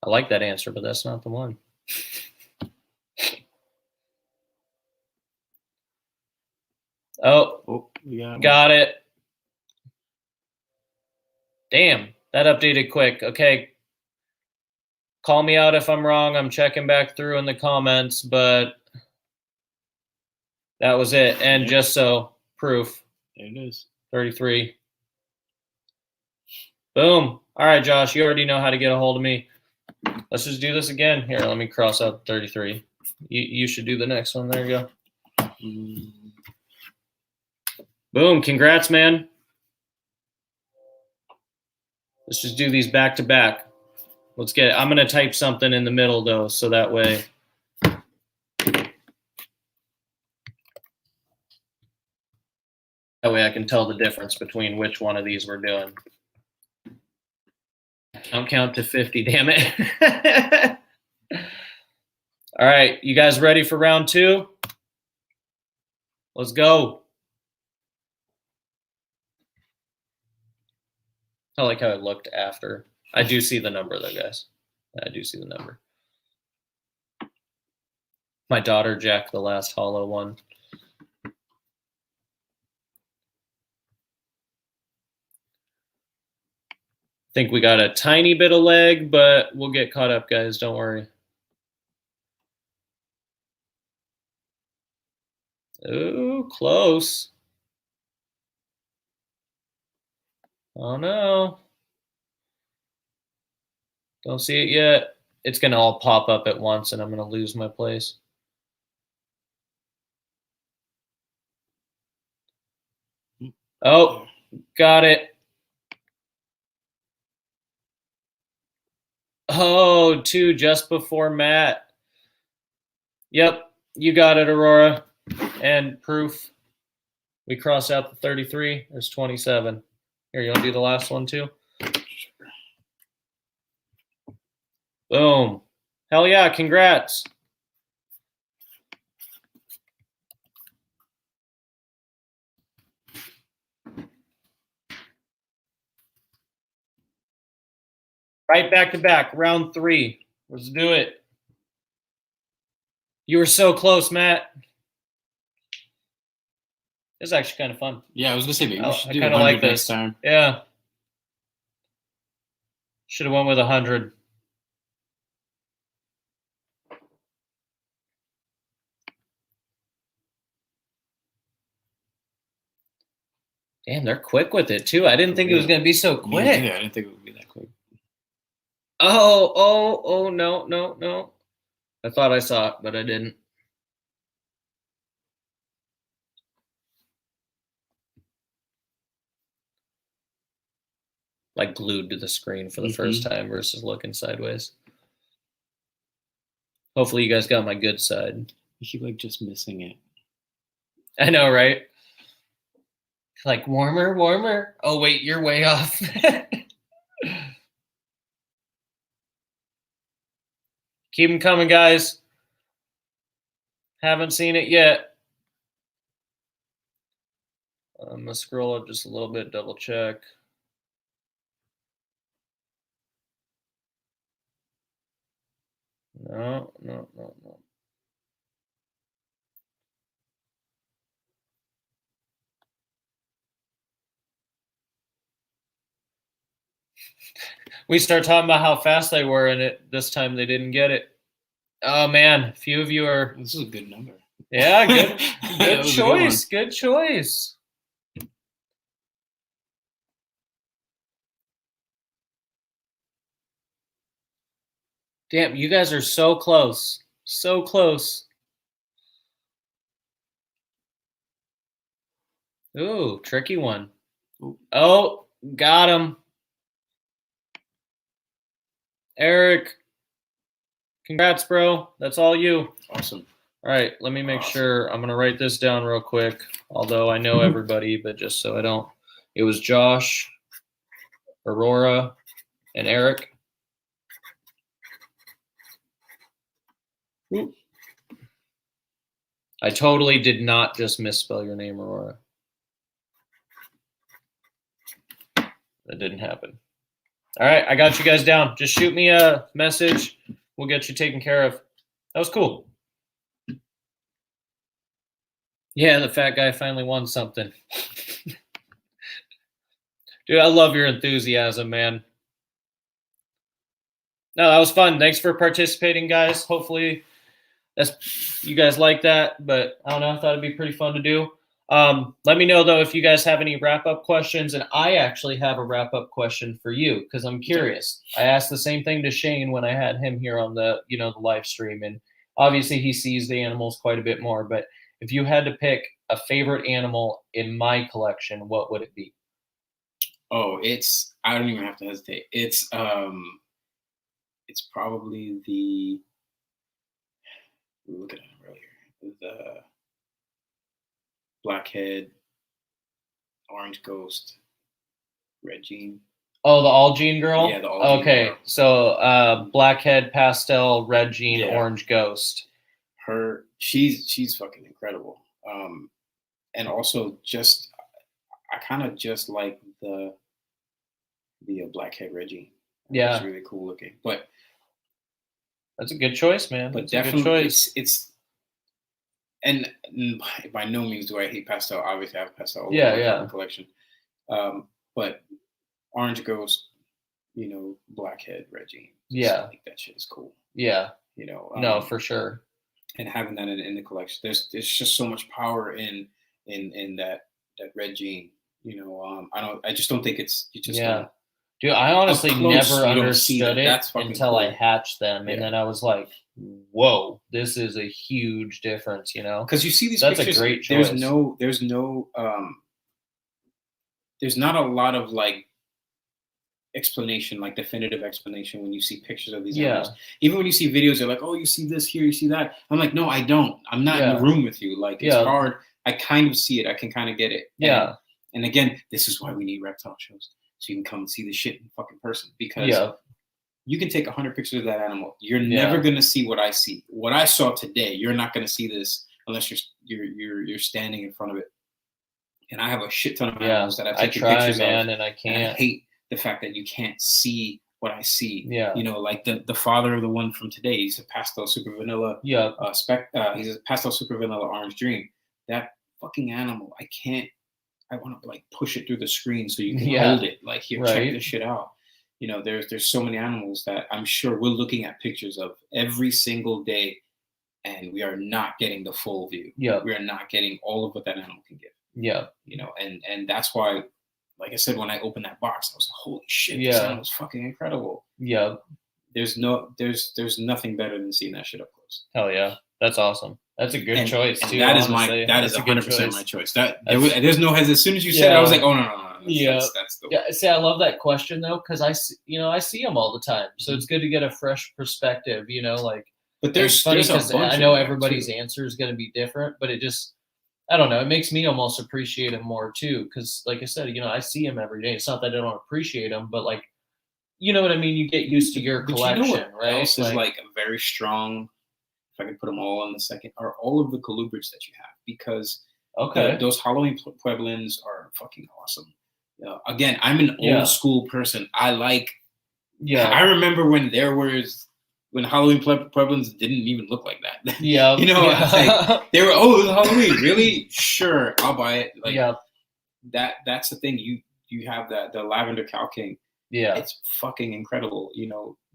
[SPEAKER 1] I like that answer, but that's not the one. Oh,
[SPEAKER 2] yeah,
[SPEAKER 1] got it. Damn, that updated quick. Okay. Call me out if I'm wrong. I'm checking back through in the comments, but that was it. And just so proof.
[SPEAKER 2] There it is.
[SPEAKER 1] 33. Boom. All right, Josh, you already know how to get a hold of me. Let's just do this again. Here, let me cross out 33. You should do the next one. There you go. Boom. Congrats, man. Let's just do these back to back. Let's get it. I'm going to type something in the middle, though, so that way. That way I can tell the difference between which one of these we're doing. Don't count to 50, damn it. All right, you guys ready for round 2? Let's go. I like how it looked after. I do see the number, though, guys. I do see the number. My daughter jacked the last hollow one. Think we got a tiny bit of leg, but we'll get caught up, guys. Don't worry. Ooh, close. Oh, no. Don't see it yet. It's going to all pop up at once, and I'm going to lose my place. Oh, got it. Oh, 2 just before Matt. Yep, you got it, Aurora. And proof. We cross out the 33. There's 27. Here, you want to do the last one too? Boom. Hell yeah, congrats. Right back to back, round 3. Let's do it. You were so close, Matt. This is actually kind of fun.
[SPEAKER 2] Yeah, I was gonna say maybe we should do
[SPEAKER 1] I
[SPEAKER 2] 100
[SPEAKER 1] like
[SPEAKER 2] next time.
[SPEAKER 1] Yeah. Should have went with 100. Damn, they're quick with it too. I didn't think it was gonna be so quick.
[SPEAKER 2] Yeah, I didn't think it would be that quick.
[SPEAKER 1] Oh, no. I thought I saw it, but I didn't. Like glued to the screen for the first time versus looking sideways. Hopefully you guys got my good side.
[SPEAKER 2] You keep like just missing it.
[SPEAKER 1] I know, right? Like warmer. Oh wait, you're way off. Keep them coming, guys. Haven't seen it yet. I'm gonna scroll up just a little bit, double check. No. We start talking about how fast they were, and this time they didn't get it. Oh man, a few of you are.
[SPEAKER 2] This is a good number.
[SPEAKER 1] Yeah, good choice. Good choice. Damn, you guys are so close. So close. Ooh, tricky one. Oh, got him. Eric, congrats, bro. That's all you.
[SPEAKER 2] Awesome.
[SPEAKER 1] All right, let me make sure. I'm going to write this down real quick, although I know everybody, but just so I don't. It was Josh, Aurora, and Eric. Ooh. I totally did not just misspell your name, Aurora. That didn't happen. All right, I got you guys down. Just shoot me a message. We'll get you taken care of. That was cool. Yeah, the fat guy finally won something. Dude, I love your enthusiasm, man. No, that was fun. Thanks for participating, guys. Hopefully you guys like that, but I don't know. I thought it'd be pretty fun to do. Let me know, though, if you guys have any wrap-up questions, and I actually have a wrap-up question for you because I'm curious. I asked the same thing to Shane when I had him here on the live stream, and obviously he sees the animals quite a bit more, but if you had to pick a favorite animal in my collection, what would it be?
[SPEAKER 2] Oh, I don't even have to hesitate. It's probably we were looking at it earlier. The blackhead, orange ghost, red gene.
[SPEAKER 1] Oh, the all gene girl?
[SPEAKER 2] Yeah, the all gene
[SPEAKER 1] Okay,
[SPEAKER 2] girl.
[SPEAKER 1] So blackhead, pastel, red gene, orange ghost.
[SPEAKER 2] She's fucking incredible. And also I kind of just like the blackhead red gene.
[SPEAKER 1] Yeah,
[SPEAKER 2] it's really cool looking. But
[SPEAKER 1] that's a good choice, man.
[SPEAKER 2] But
[SPEAKER 1] that's
[SPEAKER 2] definitely,
[SPEAKER 1] a good choice.
[SPEAKER 2] it's and by no means do I hate pastel. Obviously, I have pastel all
[SPEAKER 1] Yeah,
[SPEAKER 2] over
[SPEAKER 1] yeah.
[SPEAKER 2] my collection. But orange ghost, blackhead red gene.
[SPEAKER 1] Yeah,
[SPEAKER 2] I think that shit is cool.
[SPEAKER 1] Yeah. No, for sure.
[SPEAKER 2] And having that in the collection, there's just so much power in that red gene. I just don't think it's
[SPEAKER 1] yeah. Dude, I honestly never understood it until
[SPEAKER 2] cool.
[SPEAKER 1] I hatched them, and then I was like, "Whoa, this is a huge difference,"
[SPEAKER 2] Because you see these
[SPEAKER 1] That's
[SPEAKER 2] pictures,
[SPEAKER 1] a great choice.
[SPEAKER 2] There's not a lot of like explanation, like definitive explanation when you see pictures of these animals. Even when you see videos, they're like, "Oh, you see this here, you see that." I'm like, "No, I don't. I'm not in the room with you. Like, it's hard. I kind of see it. I can kind of get it." And again, this is why we need reptile shows. So you can come and see the shit in fucking person, because you can take 100 pictures of that animal. You're never gonna see what I see. What I saw today, you're not gonna see this unless you're standing in front of it. And I have a shit ton of animals that I've taken pictures of,
[SPEAKER 1] and I can't.
[SPEAKER 2] And I hate the fact that you can't see what I see.
[SPEAKER 1] Yeah.
[SPEAKER 2] Like the father of the one from today, he's a pastel super vanilla.
[SPEAKER 1] Yeah.
[SPEAKER 2] He's a pastel super vanilla orange dream. That fucking animal, I want to like push it through the screen so you can hold it. Like, here, check this shit out. There's so many animals that I'm sure we're looking at pictures of every single day, and we are not getting the full view.
[SPEAKER 1] Yeah.
[SPEAKER 2] We are not getting all of what that animal can give.
[SPEAKER 1] Yeah.
[SPEAKER 2] And that's why, like I said, when I opened that box, I was like, holy shit, this animal's fucking incredible.
[SPEAKER 1] Yeah.
[SPEAKER 2] There's nothing better than seeing that shit up close.
[SPEAKER 1] Hell yeah. That's awesome. That's a good choice too.
[SPEAKER 2] That is 100% my choice. There's no hesitation. As soon as you said it, I was like, oh no. That's the
[SPEAKER 1] way. See, I love that question though, because I see them all the time, so it's good to get a fresh perspective.
[SPEAKER 2] But there's funny because
[SPEAKER 1] I know everybody's answer is going to be different, but it just, I don't know, it makes me almost appreciate them more too, because like I said, I see them every day. It's not that I don't appreciate them, but like, you know what I mean. You get used to your collection, right?
[SPEAKER 2] Else is like a very strong. If I can put them all in the second, are all of the colubrids that you have, because those Halloween Pueblans are fucking awesome. Again, I'm an old school person. I like. Yeah. I remember when Halloween Pueblans didn't even look like that.
[SPEAKER 1] Yeah.
[SPEAKER 2] Like, they were, oh, it was Halloween, really? Sure, I'll buy it. Like, that's the thing. You have the lavender cow king. Yeah, it's fucking incredible.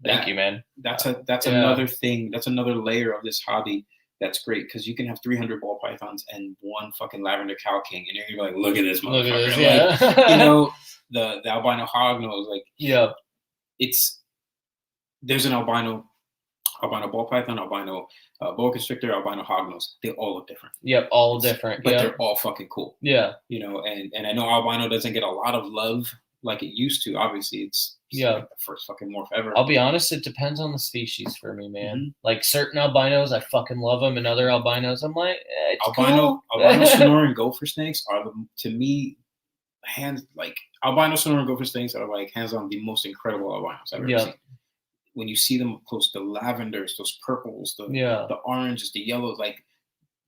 [SPEAKER 1] Thank you, man.
[SPEAKER 2] That's another thing. That's another layer of this hobby. That's great, because you can have 300 ball pythons and one fucking lavender cow king, and you're gonna be like, look at this motherfucker. Look at this, the albino hognose, like, there's an albino albino ball python, albino boa constrictor, albino hognose. They all look different.
[SPEAKER 1] Yep, all different.
[SPEAKER 2] But they're all fucking cool.
[SPEAKER 1] Yeah.
[SPEAKER 2] You know, and I know albino doesn't get a lot of love like it used to. Obviously, it's like the first fucking morph ever.
[SPEAKER 1] I'll be honest, it depends on the species for me, man. Mm-hmm. Like certain albinos, I fucking love them, and other albinos, I'm like,
[SPEAKER 2] albino Sonoran gopher snakes are to me albino Sonoran gopher snakes are like hands on the most incredible albinos I've ever seen. When you see them up close, the lavenders, those purples, the oranges, the yellows, like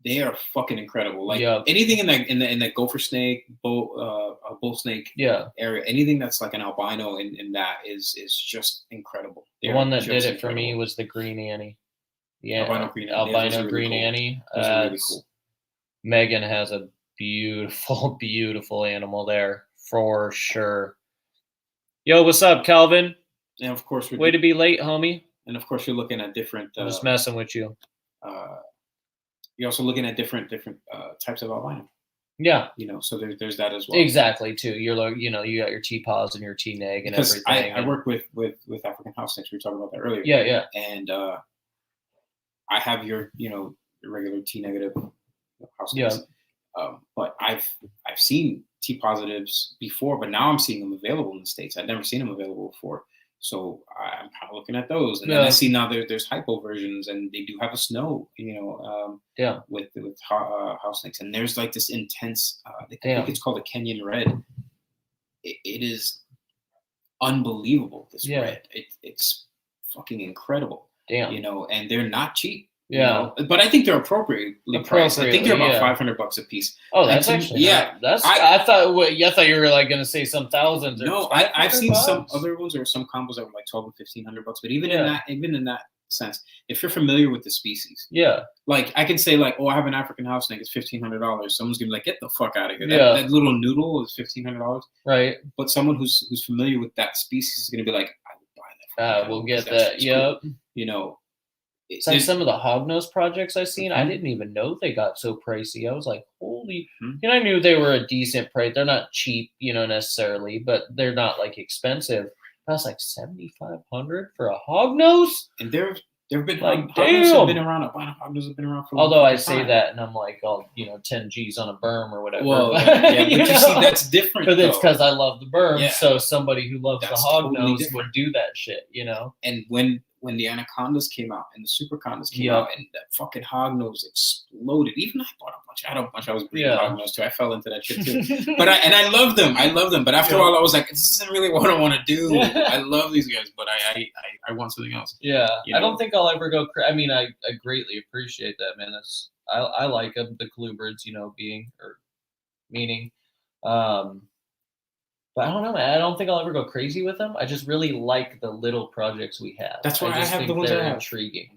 [SPEAKER 2] they are fucking incredible. Like anything in that gopher snake, bull snake area, anything that's like an albino in that is just incredible.
[SPEAKER 1] The one that did it for me was the green Annie. Yeah, albino green Annie.
[SPEAKER 2] Those are really cool.
[SPEAKER 1] Megan has a beautiful, beautiful animal there for sure. Yo, what's up, Calvin?
[SPEAKER 2] And of course,
[SPEAKER 1] way to be late, homie.
[SPEAKER 2] And of course, you're looking at different.
[SPEAKER 1] I'm just messing with you.
[SPEAKER 2] You're also looking at different types of albino.
[SPEAKER 1] Yeah.
[SPEAKER 2] You know, so there's that as well.
[SPEAKER 1] Exactly too. You're like, you know, you got your T-pos and your T-neg and
[SPEAKER 2] because
[SPEAKER 1] everything.
[SPEAKER 2] I work with African house snakes. We were talking about that earlier.
[SPEAKER 1] Yeah, yeah.
[SPEAKER 2] And I have your regular T-negative house snakes. Yeah. But I've seen T-positives before, but now I'm seeing them available in the States. I've never seen them available before. So I'm kind of looking at those, and then I see now there's hypo versions, and they do have a snow, with house snakes, and there's like this intense. I think it's called a Kenyan red. It is unbelievable. This red, it's fucking incredible.
[SPEAKER 1] Damn,
[SPEAKER 2] and they're not cheap.
[SPEAKER 1] Yeah,
[SPEAKER 2] but I think they're appropriately priced. I think they're about $500 a piece.
[SPEAKER 1] Oh, that's actually that's. I thought you were like going to say some thousands.
[SPEAKER 2] No, I've seen some other ones or some combos that were like $1,200 and $1,500. But even in that sense, if you're familiar with the species, like I can say like, oh, I have an African house snake. It's $1,500. Someone's gonna be like, get the fuck out of here. That little noodle is $1,500.
[SPEAKER 1] Right.
[SPEAKER 2] But someone who's familiar with that species is gonna be like, I would buy that.
[SPEAKER 1] We'll get that. Yep.
[SPEAKER 2] Cool.
[SPEAKER 1] It's like some of the hognose projects I've seen, I didn't even know they got so pricey. I was like, holy, I knew they were a decent price. They're not cheap, necessarily, but they're not like expensive. I was like $7,500 for a hognose.
[SPEAKER 2] And there have been
[SPEAKER 1] like,
[SPEAKER 2] hognose have been around. Albino hognose have been around for.
[SPEAKER 1] Although I say that, and I'm like, 10 G's on a berm or whatever.
[SPEAKER 2] Well, but you see, that's different.
[SPEAKER 1] But it's because I love the berm.
[SPEAKER 2] Yeah.
[SPEAKER 1] So somebody who loves the hognose would do that shit,
[SPEAKER 2] And when the anacondas came out and the supercondas came out and that fucking hognose exploded. Even I bought a bunch. I had a bunch. I was breeding hognose too. I fell into that shit too. But I love them. But after a while, I was like, this isn't really what I want to do. I love these guys, but I want something else.
[SPEAKER 1] Yeah, I don't think I'll ever go. I mean, I greatly appreciate that, man. I like them, the colubrids, meaning. But I don't know, man. I don't think I'll ever go crazy with them. I just really like the little projects we have.
[SPEAKER 2] That's why I have the ones I have.
[SPEAKER 1] Intriguing,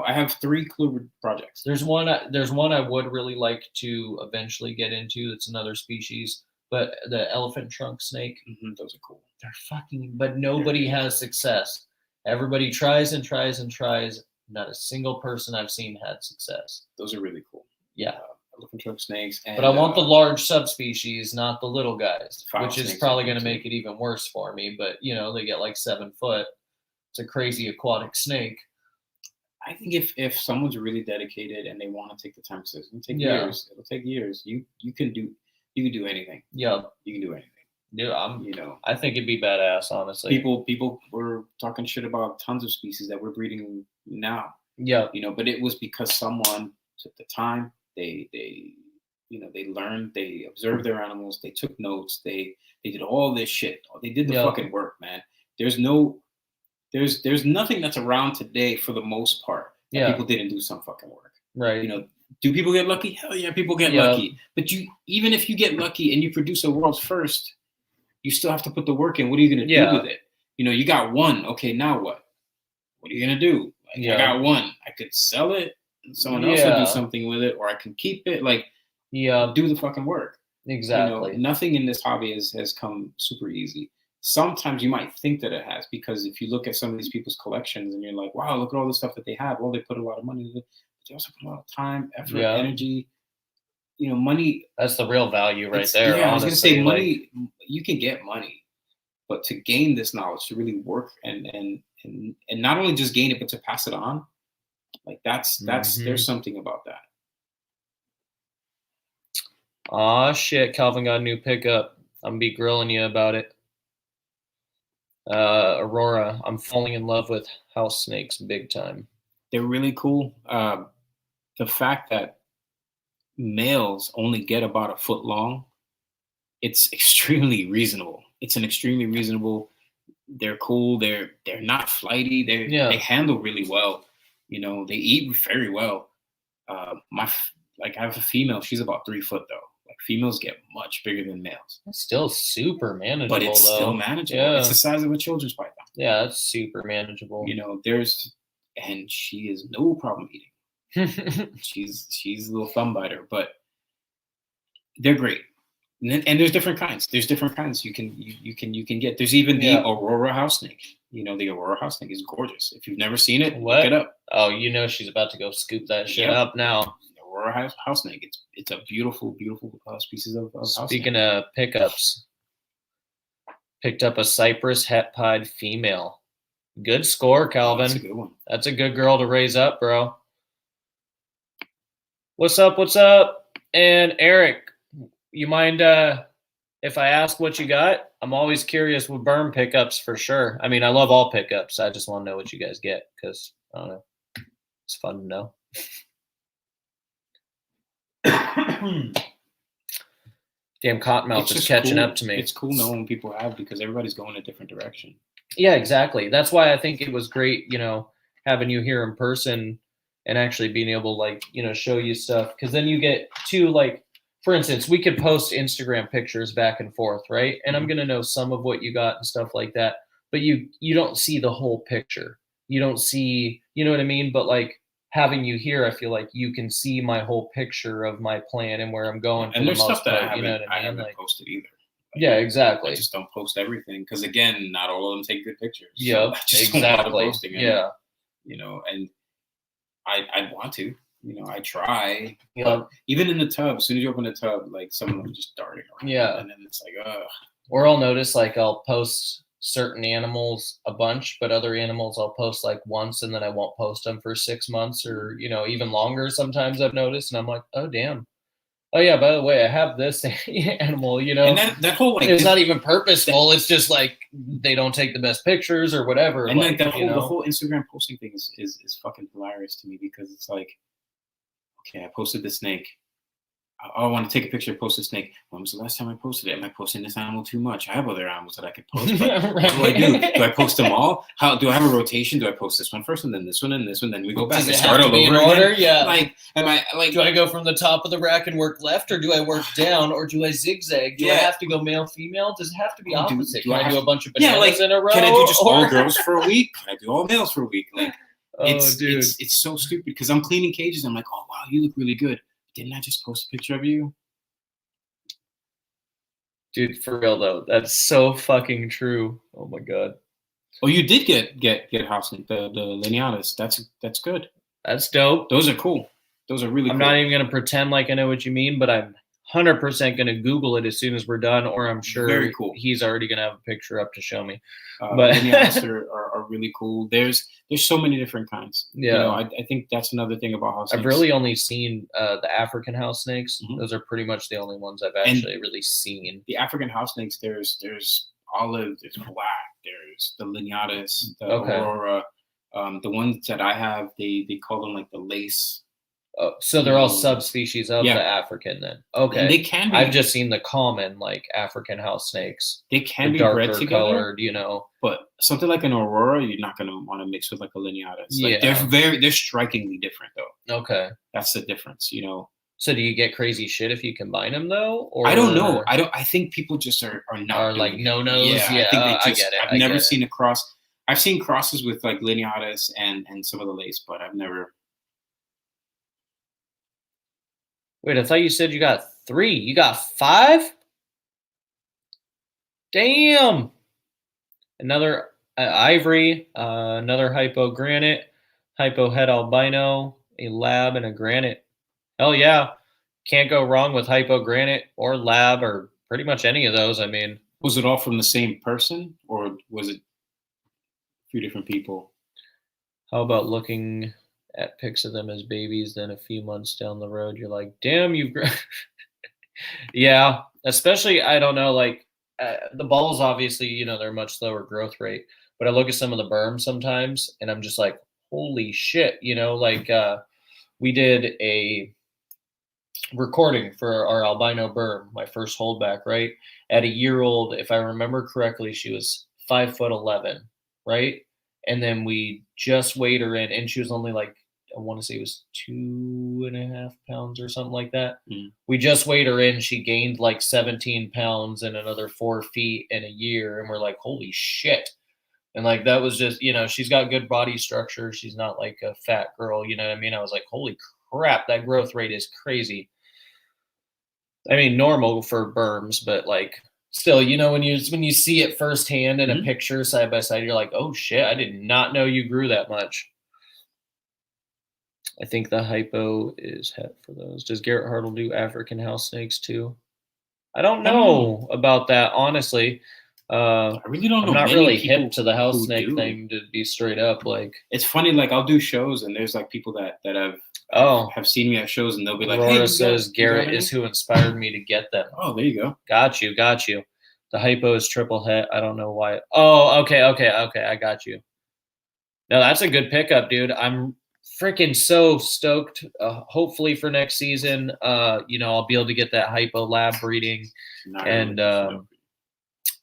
[SPEAKER 2] I have 3 colubrid projects.
[SPEAKER 1] There's one I would really like to eventually get into. It's another species, but the elephant trunk snake.
[SPEAKER 2] Those are cool.
[SPEAKER 1] They're fucking. But nobody has success. Everybody tries and tries and tries. Not a single person I've seen had success.
[SPEAKER 2] Those are really cool.
[SPEAKER 1] Yeah.
[SPEAKER 2] Elephant trunk snakes. And,
[SPEAKER 1] but I want the large subspecies, not the little guys, which is probably going to make it even worse for me. But, they get like 7 foot. It's a crazy aquatic snake.
[SPEAKER 2] I think if someone's really dedicated and they want to take the time to, it'll take years. It'll take years. You can do anything.
[SPEAKER 1] Yeah.
[SPEAKER 2] You can do anything.
[SPEAKER 1] Yeah, I think it'd be badass, honestly.
[SPEAKER 2] People were talking shit about tons of species that we're breeding now.
[SPEAKER 1] Yeah.
[SPEAKER 2] But it was because someone took the time. They learned, they observed their animals, they took notes, they did all this shit. They did the fucking work, man. There's nothing that's around today for the most part that people didn't do some fucking work.
[SPEAKER 1] Right.
[SPEAKER 2] Do people get lucky? Hell yeah, people get lucky. But even if you get lucky and you produce a world's first, you still have to put the work in. What are you gonna do with it? You got one. Okay, now what? What are you gonna do? I got one. I could sell it. Someone else will do something with it, or I can keep it. Do the fucking work.
[SPEAKER 1] Exactly.
[SPEAKER 2] Nothing in this hobby has come super easy. Sometimes you might think that it has, because if you look at some of these people's collections and you're like, wow, look at all the stuff that they have. Well, they put a lot of money into it. But they also put a lot of time, effort, energy. Money.
[SPEAKER 1] That's the real value right there.
[SPEAKER 2] Yeah, honestly. I was gonna say money. You can get money, But to gain this knowledge, to really work and not only just gain it, but to pass it on, like that's there's something about that.
[SPEAKER 1] Aw, shit, Calvin got a new pickup. I'm gonna be grilling you about it. Aurora, I'm falling in love with house snakes big time.
[SPEAKER 2] They're really cool. The fact that males only get about a foot long, it's extremely reasonable. It's an extremely reasonable. They're cool. They're not flighty. They handle really well. You know, they eat very well. I have a female. She's about 3 foot though. Like females get much bigger than males.
[SPEAKER 1] It's still super manageable,
[SPEAKER 2] but it's still manageable. Yeah. It's the size of a children's python.
[SPEAKER 1] Yeah, it's super manageable.
[SPEAKER 2] You know, and she is no problem eating. she's a little thumb biter, but they're great. And there's different kinds. There's different kinds you can get. There's even the Aurora house snake. You know, the Aurora house snake is gorgeous. If you've never seen it, look it up.
[SPEAKER 1] Oh, you know she's about to go scoop that shit up now.
[SPEAKER 2] Aurora house snake. It's a beautiful species of house snake.
[SPEAKER 1] Speaking of pickups, picked up a Cypress het pied female. Good score, Calvin.
[SPEAKER 2] That's a good one.
[SPEAKER 1] That's a good girl to raise up, bro. What's up? What's up? And Eric, you mind if I ask what you got? I'm always curious with berm pickups for sure. I mean, I love all pickups. I just want to know what you guys get because, I don't know. It's fun to know. Damn cottonmouth is catching up to me.
[SPEAKER 2] It's cool knowing people have because everybody's going a different direction.
[SPEAKER 1] Yeah, exactly. That's why I think it was great, you know, having you here in person and actually being able to, like, you know, show you stuff. Because then you get to, like, for instance, we could post Instagram pictures back and forth, right? And I'm going to know some of what you got and stuff like that. But you don't see the whole picture. You don't see, you know what I mean? But, like, having you here, I feel like you can see my whole picture of my plan and where I'm going.
[SPEAKER 2] And there's stuff that I haven't posted either. Like,
[SPEAKER 1] yeah, exactly.
[SPEAKER 2] I just don't post everything because, again, not all of them take good pictures.
[SPEAKER 1] Yeah,
[SPEAKER 2] so
[SPEAKER 1] exactly.
[SPEAKER 2] Posting it, you know, and I want to, you know, I try.
[SPEAKER 1] Yeah.
[SPEAKER 2] But even in the tub, as soon as you open the tub, like some of them just darting around.
[SPEAKER 1] Yeah.
[SPEAKER 2] And then it's like, ugh.
[SPEAKER 1] Or I'll notice, like, I'll post certain animals a bunch, but other animals I'll post like once and then I won't post them for 6 months or, you know, even longer sometimes I've noticed. And I'm like, oh, damn. Oh, yeah, by the way, I have this animal, you know.
[SPEAKER 2] And that whole, like,
[SPEAKER 1] it's not even purposeful. It's just like they don't take the best pictures or whatever.
[SPEAKER 2] And like the whole Instagram posting thing is fucking hilarious to me because it's like, okay, I posted the snake. I want to take a picture, post a snake. When was the last time I posted it? Am I posting this animal too much? I have other animals that I could post. But
[SPEAKER 1] Right.
[SPEAKER 2] What do I do? Do I post them all? How do I have a rotation? Do I post this one first and then this one and this one? Then we go back
[SPEAKER 1] Does
[SPEAKER 2] and
[SPEAKER 1] it
[SPEAKER 2] start
[SPEAKER 1] have to
[SPEAKER 2] all
[SPEAKER 1] be in
[SPEAKER 2] over
[SPEAKER 1] order?
[SPEAKER 2] again?
[SPEAKER 1] Yeah.
[SPEAKER 2] Like, am I like?
[SPEAKER 1] Do I go from the top of the rack and work left, or do I work down, or do I zigzag? Do I have to go male, female? Does it have to be opposite? Can I do a bunch of bananas in a row?
[SPEAKER 2] Can I do just all girls for a week? Can I do all males for a week? Like,
[SPEAKER 1] dude,
[SPEAKER 2] it's so stupid because I'm cleaning cages. I'm like, oh wow, you look really good. Didn't I just post a picture of you?
[SPEAKER 1] Dude, for real though, that's so fucking true. Oh my god.
[SPEAKER 2] Oh, you did get house snake, the lineatus. That's good.
[SPEAKER 1] That's dope.
[SPEAKER 2] Those are cool. Those are really cool.
[SPEAKER 1] I'm not even gonna pretend like I know what you mean, but I'm 100% gonna Google it as soon as we're done, or I'm sure
[SPEAKER 2] Very cool.
[SPEAKER 1] He's already gonna have a picture up to show me.
[SPEAKER 2] But lineatus are really cool. There's so many different kinds.
[SPEAKER 1] Yeah.
[SPEAKER 2] You know, I think that's another thing about house snakes.
[SPEAKER 1] I've really only seen the African house snakes.
[SPEAKER 2] Mm-hmm.
[SPEAKER 1] Those are pretty much the only ones I've actually really seen.
[SPEAKER 2] The African house snakes, there's olive, there's black, there's the lineatus, the aurora. The ones that I have, they call them like the lace.
[SPEAKER 1] Oh, so they're all subspecies of the African then. Okay.
[SPEAKER 2] And they can be.
[SPEAKER 1] I've just seen the common like African house snakes.
[SPEAKER 2] They can be
[SPEAKER 1] darker
[SPEAKER 2] bred together,
[SPEAKER 1] colored, you know.
[SPEAKER 2] But something like an aurora, you're not gonna want to mix with like a lineatus. Like,
[SPEAKER 1] yeah.
[SPEAKER 2] They're strikingly different though.
[SPEAKER 1] Okay.
[SPEAKER 2] That's the difference, you know.
[SPEAKER 1] So do you get crazy shit if you combine them though? Or
[SPEAKER 2] I don't know. I think people just are not
[SPEAKER 1] are like no-nos. Yeah,
[SPEAKER 2] I
[SPEAKER 1] get it.
[SPEAKER 2] I've never seen a cross. I've seen crosses with like lineatus and some of the lace, but I've never.
[SPEAKER 1] Wait, I thought you said you got 3. You got 5? Damn. Another ivory, another hypo granite, hypo het albino, a lab, and a granite. Hell yeah. Can't go wrong with hypo granite or lab or pretty much any of those. I mean,
[SPEAKER 2] Was it all from the same person, or was it a few different people?
[SPEAKER 1] How about looking at pics of them as babies, then a few months down the road, you're like, damn, you've yeah, especially, I don't know, like, the balls, obviously, they're much slower growth rate, but I look at some of the berms sometimes, and I'm just like, holy shit, like, we did a recording for our albino berm, my first holdback, right? At a year old, if I remember correctly, she was 5'11", right? And then we just weighed her in, and she was only like, I want to say it was 2.5 pounds or something like that.
[SPEAKER 2] Mm.
[SPEAKER 1] We just weighed her in. She gained like 17 pounds and another 4 feet in a year. And we're like, holy shit. And like, that was just, she's got good body structure. She's not like a fat girl. You know what I mean? I was like, holy crap, that growth rate is crazy. I mean, normal for berms, but like, still, when you see it firsthand in a picture side by side, you're like, oh shit, I did not know you grew that much. I think the hypo is het for those. Does Garrett Hartle do African house snakes too? I don't know about that, honestly.
[SPEAKER 2] I really don't know.
[SPEAKER 1] I'm not really hip to the house snake thing, to be straight up. Like,
[SPEAKER 2] it's funny. Like, I'll do shows, and there's like people that have seen me at shows, and they'll be like,
[SPEAKER 1] Aurora hey, says Garrett is who inspired me to get them.
[SPEAKER 2] Oh, there you go.
[SPEAKER 1] Got you. The hypo is triple het. I don't know why. Oh, okay. I got you. No, that's a good pickup, dude. I'm freaking so stoked. Hopefully for next season, I'll be able to get that hypo lab breeding, and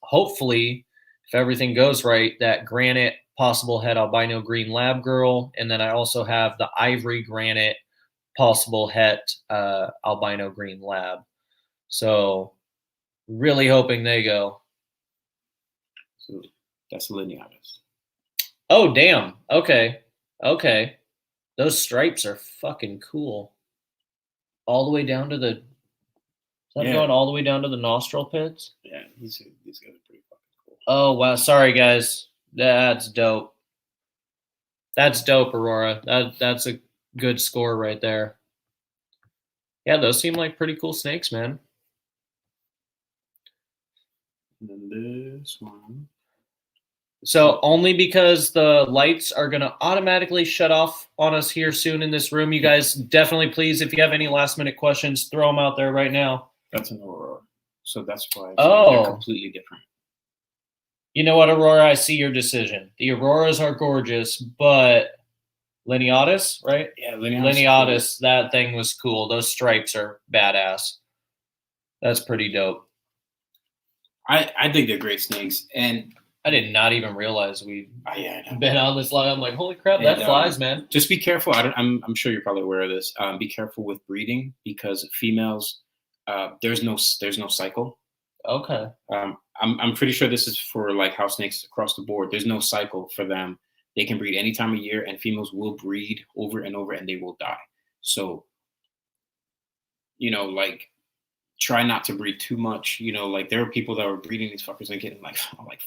[SPEAKER 1] hopefully, if everything goes right, that granite possible het albino green lab girl, and then I also have the ivory granite possible het albino green lab. So really hoping they go.
[SPEAKER 2] So that's linearis.
[SPEAKER 1] Oh, damn. Okay. Those stripes are fucking cool. All the way down to the... going all the way down to the nostril pits?
[SPEAKER 2] Yeah, these guys are pretty fucking cool.
[SPEAKER 1] Oh, wow. Sorry, guys. That's dope. That's dope, Aurora. That's a good score right there. Yeah, those seem like pretty cool snakes, man.
[SPEAKER 2] And then this one.
[SPEAKER 1] So only because the lights are going to automatically shut off on us here soon in this room. You guys definitely, please, if you have any last minute questions, throw them out there right now.
[SPEAKER 2] That's an Aurora. So that's why they're completely different.
[SPEAKER 1] You know what, Aurora? I see your decision. The Auroras are gorgeous, but Lineatus, right?
[SPEAKER 2] Yeah,
[SPEAKER 1] Lineatus, cool. That thing was cool. Those stripes are badass. That's pretty dope.
[SPEAKER 2] I think they're great snakes, and
[SPEAKER 1] I did not even realize we'd been on this long. I'm like, holy crap, that flies, man.
[SPEAKER 2] Just be careful. I'm sure you're probably aware of this. Be careful with breeding, because females, there's no cycle.
[SPEAKER 1] Okay.
[SPEAKER 2] I'm pretty sure this is for like house snakes across the board. There's no cycle for them. They can breed any time of year, and females will breed over and over, and they will die. So, like, try not to breed too much. Like, there are people that were breeding these fuckers and getting like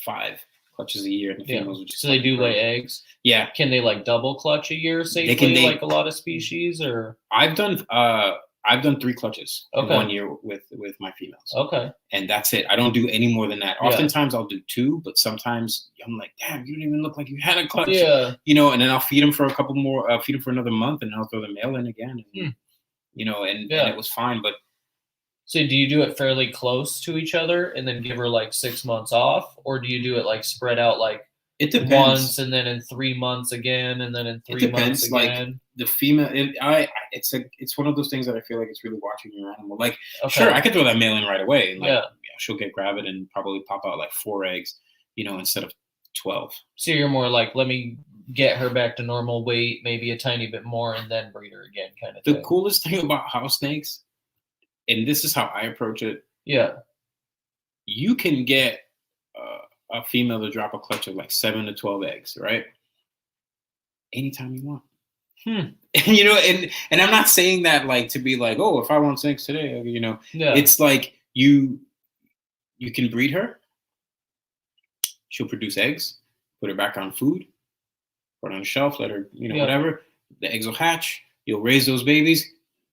[SPEAKER 2] 5 clutches a year, and the females would just.
[SPEAKER 1] So they do lay eggs.
[SPEAKER 2] Yeah.
[SPEAKER 1] Can they like double clutch a year safely, like a lot of species, or?
[SPEAKER 2] I've done 3 clutches in 1 year with my females.
[SPEAKER 1] Okay.
[SPEAKER 2] And that's it. I don't do any more than that. Oftentimes I'll do 2, but sometimes I'm like, damn, you don't even look like you had a clutch.
[SPEAKER 1] Yeah.
[SPEAKER 2] And then I'll feed them for a couple more, feed them for another month, and then I'll throw the male in again. And, and it was fine. But
[SPEAKER 1] so do you do it fairly close to each other and then give her like 6 months off, or do you do it like spread out, like
[SPEAKER 2] it depends.
[SPEAKER 1] Once and then in 3 months again, and then in 3 months again?
[SPEAKER 2] Like the female, it's one of those things that I feel like it's really watching your animal. Like, sure, I could throw that male in right away, and like, she'll get gravid and probably pop out like 4 eggs, instead of 12.
[SPEAKER 1] So you're more like, let me get her back to normal weight, maybe a tiny bit more, and then breed her again, kind of thing.
[SPEAKER 2] The coolest thing about house snakes, and this is how I approach it.
[SPEAKER 1] Yeah.
[SPEAKER 2] You can get a female to drop a clutch of like 7 to 12 eggs, right? Anytime you want. And I'm not saying that like to be like, oh, if I want snakes today, it's like you can breed her. She'll produce eggs, put her back on food, put her on a shelf, let her, whatever. The eggs will hatch. You'll raise those babies.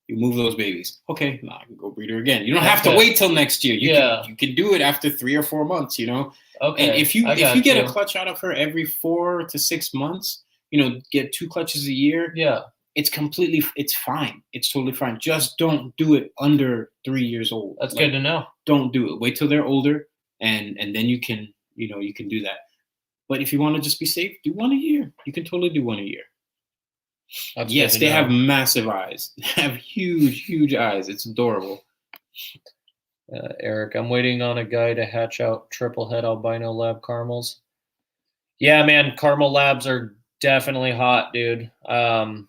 [SPEAKER 2] You move those babies. Okay, now I can go breed her again. You don't have to wait till next year. You can do it after 3 or 4 months, Okay. And if you get a clutch out of her every 4 to 6 months, get 2 clutches a year.
[SPEAKER 1] Yeah.
[SPEAKER 2] It's fine. It's totally fine. Just don't do it under 3 years old.
[SPEAKER 1] That's good to know.
[SPEAKER 2] Don't do it. Wait till they're older, and then you can do that. But if you want to just be safe, do 1 a year. You can totally do 1 a year.
[SPEAKER 1] That's
[SPEAKER 2] yes, they have massive eyes. They have huge, huge eyes. It's adorable.
[SPEAKER 1] Eric, I'm waiting on a guy to hatch out triple head albino lab caramels. Yeah, man, caramel labs are definitely hot, dude. I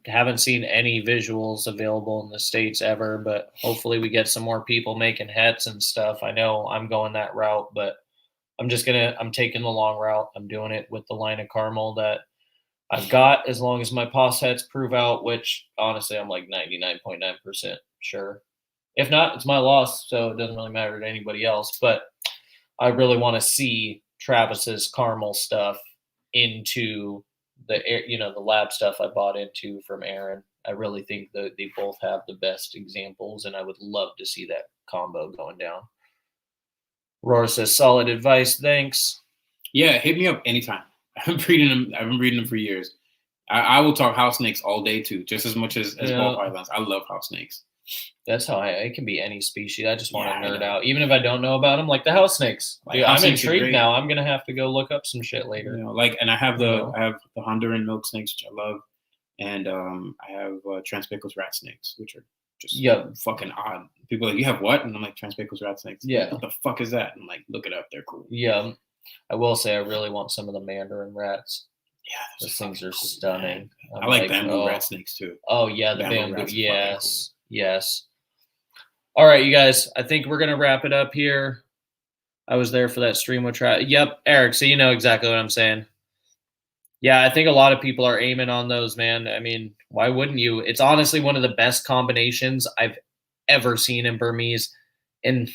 [SPEAKER 1] haven't seen any visuals available in the States ever, but hopefully we get some more people making hets and stuff. I know I'm going that route, but I'm taking the long route. I'm doing it with the line of caramel that I've got, as long as my pos hets prove out, which honestly I'm like 99.9% sure. If not, it's my loss, so it doesn't really matter to anybody else. But I really want to see Travis's caramel stuff into the lab stuff I bought into from Aaron. I really think that they both have the best examples, and I would love to see that combo going down. Roar says, solid advice, thanks.
[SPEAKER 2] Yeah, hit me up anytime. I've been breeding them for years. I will talk house snakes all day too, just as much as ball pythons. I love house snakes.
[SPEAKER 1] That's how it can be any species. I just want to nerd out, even if I don't know about them, like the house snakes.
[SPEAKER 2] Like,
[SPEAKER 1] dude, I'm intrigued now. I'm gonna have to go look up some shit later.
[SPEAKER 2] And I have the Honduran milk snakes, which I love, and I have Transpicos rat snakes, which are just fucking odd. People are like, you have what? And I'm like, Transpicos rat snakes.
[SPEAKER 1] Yeah.
[SPEAKER 2] What the fuck is that? And I'm like, look it up. They're cool.
[SPEAKER 1] Yeah. I will say I really want some of the Mandarin rats.
[SPEAKER 2] Yeah,
[SPEAKER 1] those things are stunning.
[SPEAKER 2] I like bamboo rat snakes too.
[SPEAKER 1] Oh yeah, the bamboo. Yes, cool. Yes. All right, you guys. I think we're gonna wrap it up here. I was there for that stream with Yep, Eric. So you know exactly what I'm saying. Yeah, I think a lot of people are aiming on those, man. I mean, why wouldn't you? It's honestly one of the best combinations I've ever seen in Burmese, and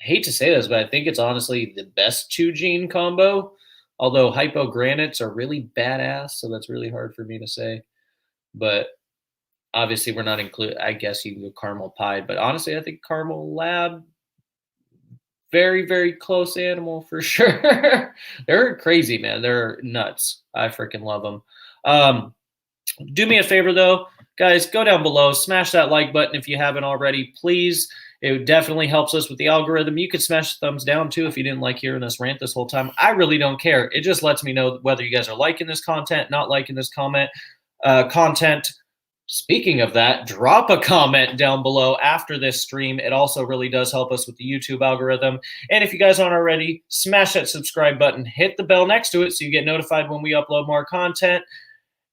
[SPEAKER 1] I hate to say this, but I think it's honestly the best 2-gene combo, although hypogranites are really badass, so that's really hard for me to say. But obviously we're not I guess you can go caramel pie, but honestly I think caramel lab, very, very close animal for sure. They're crazy, man. They're nuts. I freaking love them. Do me a favor though, guys, go down below, smash that like button if you haven't already, please. It definitely helps us with the algorithm. You could smash the thumbs down too if you didn't like hearing us rant this whole time. I really don't care. It just lets me know whether you guys are liking this content, not liking this content. Speaking of that, drop a comment down below after this stream. It also really does help us with the YouTube algorithm. And if you guys aren't already, smash that subscribe button, hit the bell next to it so you get notified when we upload more content.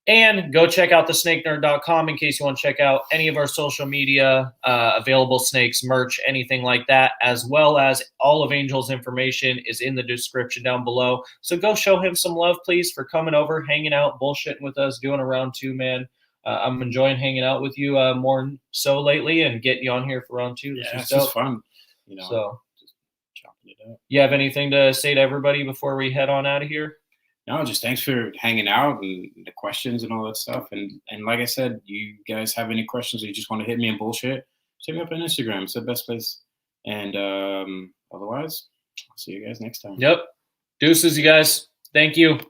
[SPEAKER 1] And go check out thesnakenerd.com in case you want to check out any of our social media, available snakes, merch, anything like that, as well as all of Angel's information is in the description down below. So go show him some love, please, for coming over, hanging out, bullshitting with us, doing a round 2, man. I'm enjoying hanging out with you more so lately and getting you on here for round 2.
[SPEAKER 2] Yeah, it's just fun.
[SPEAKER 1] So,
[SPEAKER 2] just chopping it up.
[SPEAKER 1] You have anything to say to everybody before we head on out of here?
[SPEAKER 2] No, just thanks for hanging out and the questions and all that stuff. And like I said, you guys have any questions or you just want to hit me and bullshit, hit me up on Instagram. It's the best place. And otherwise, I'll see you guys next time.
[SPEAKER 1] Yep. Deuces, you guys. Thank you.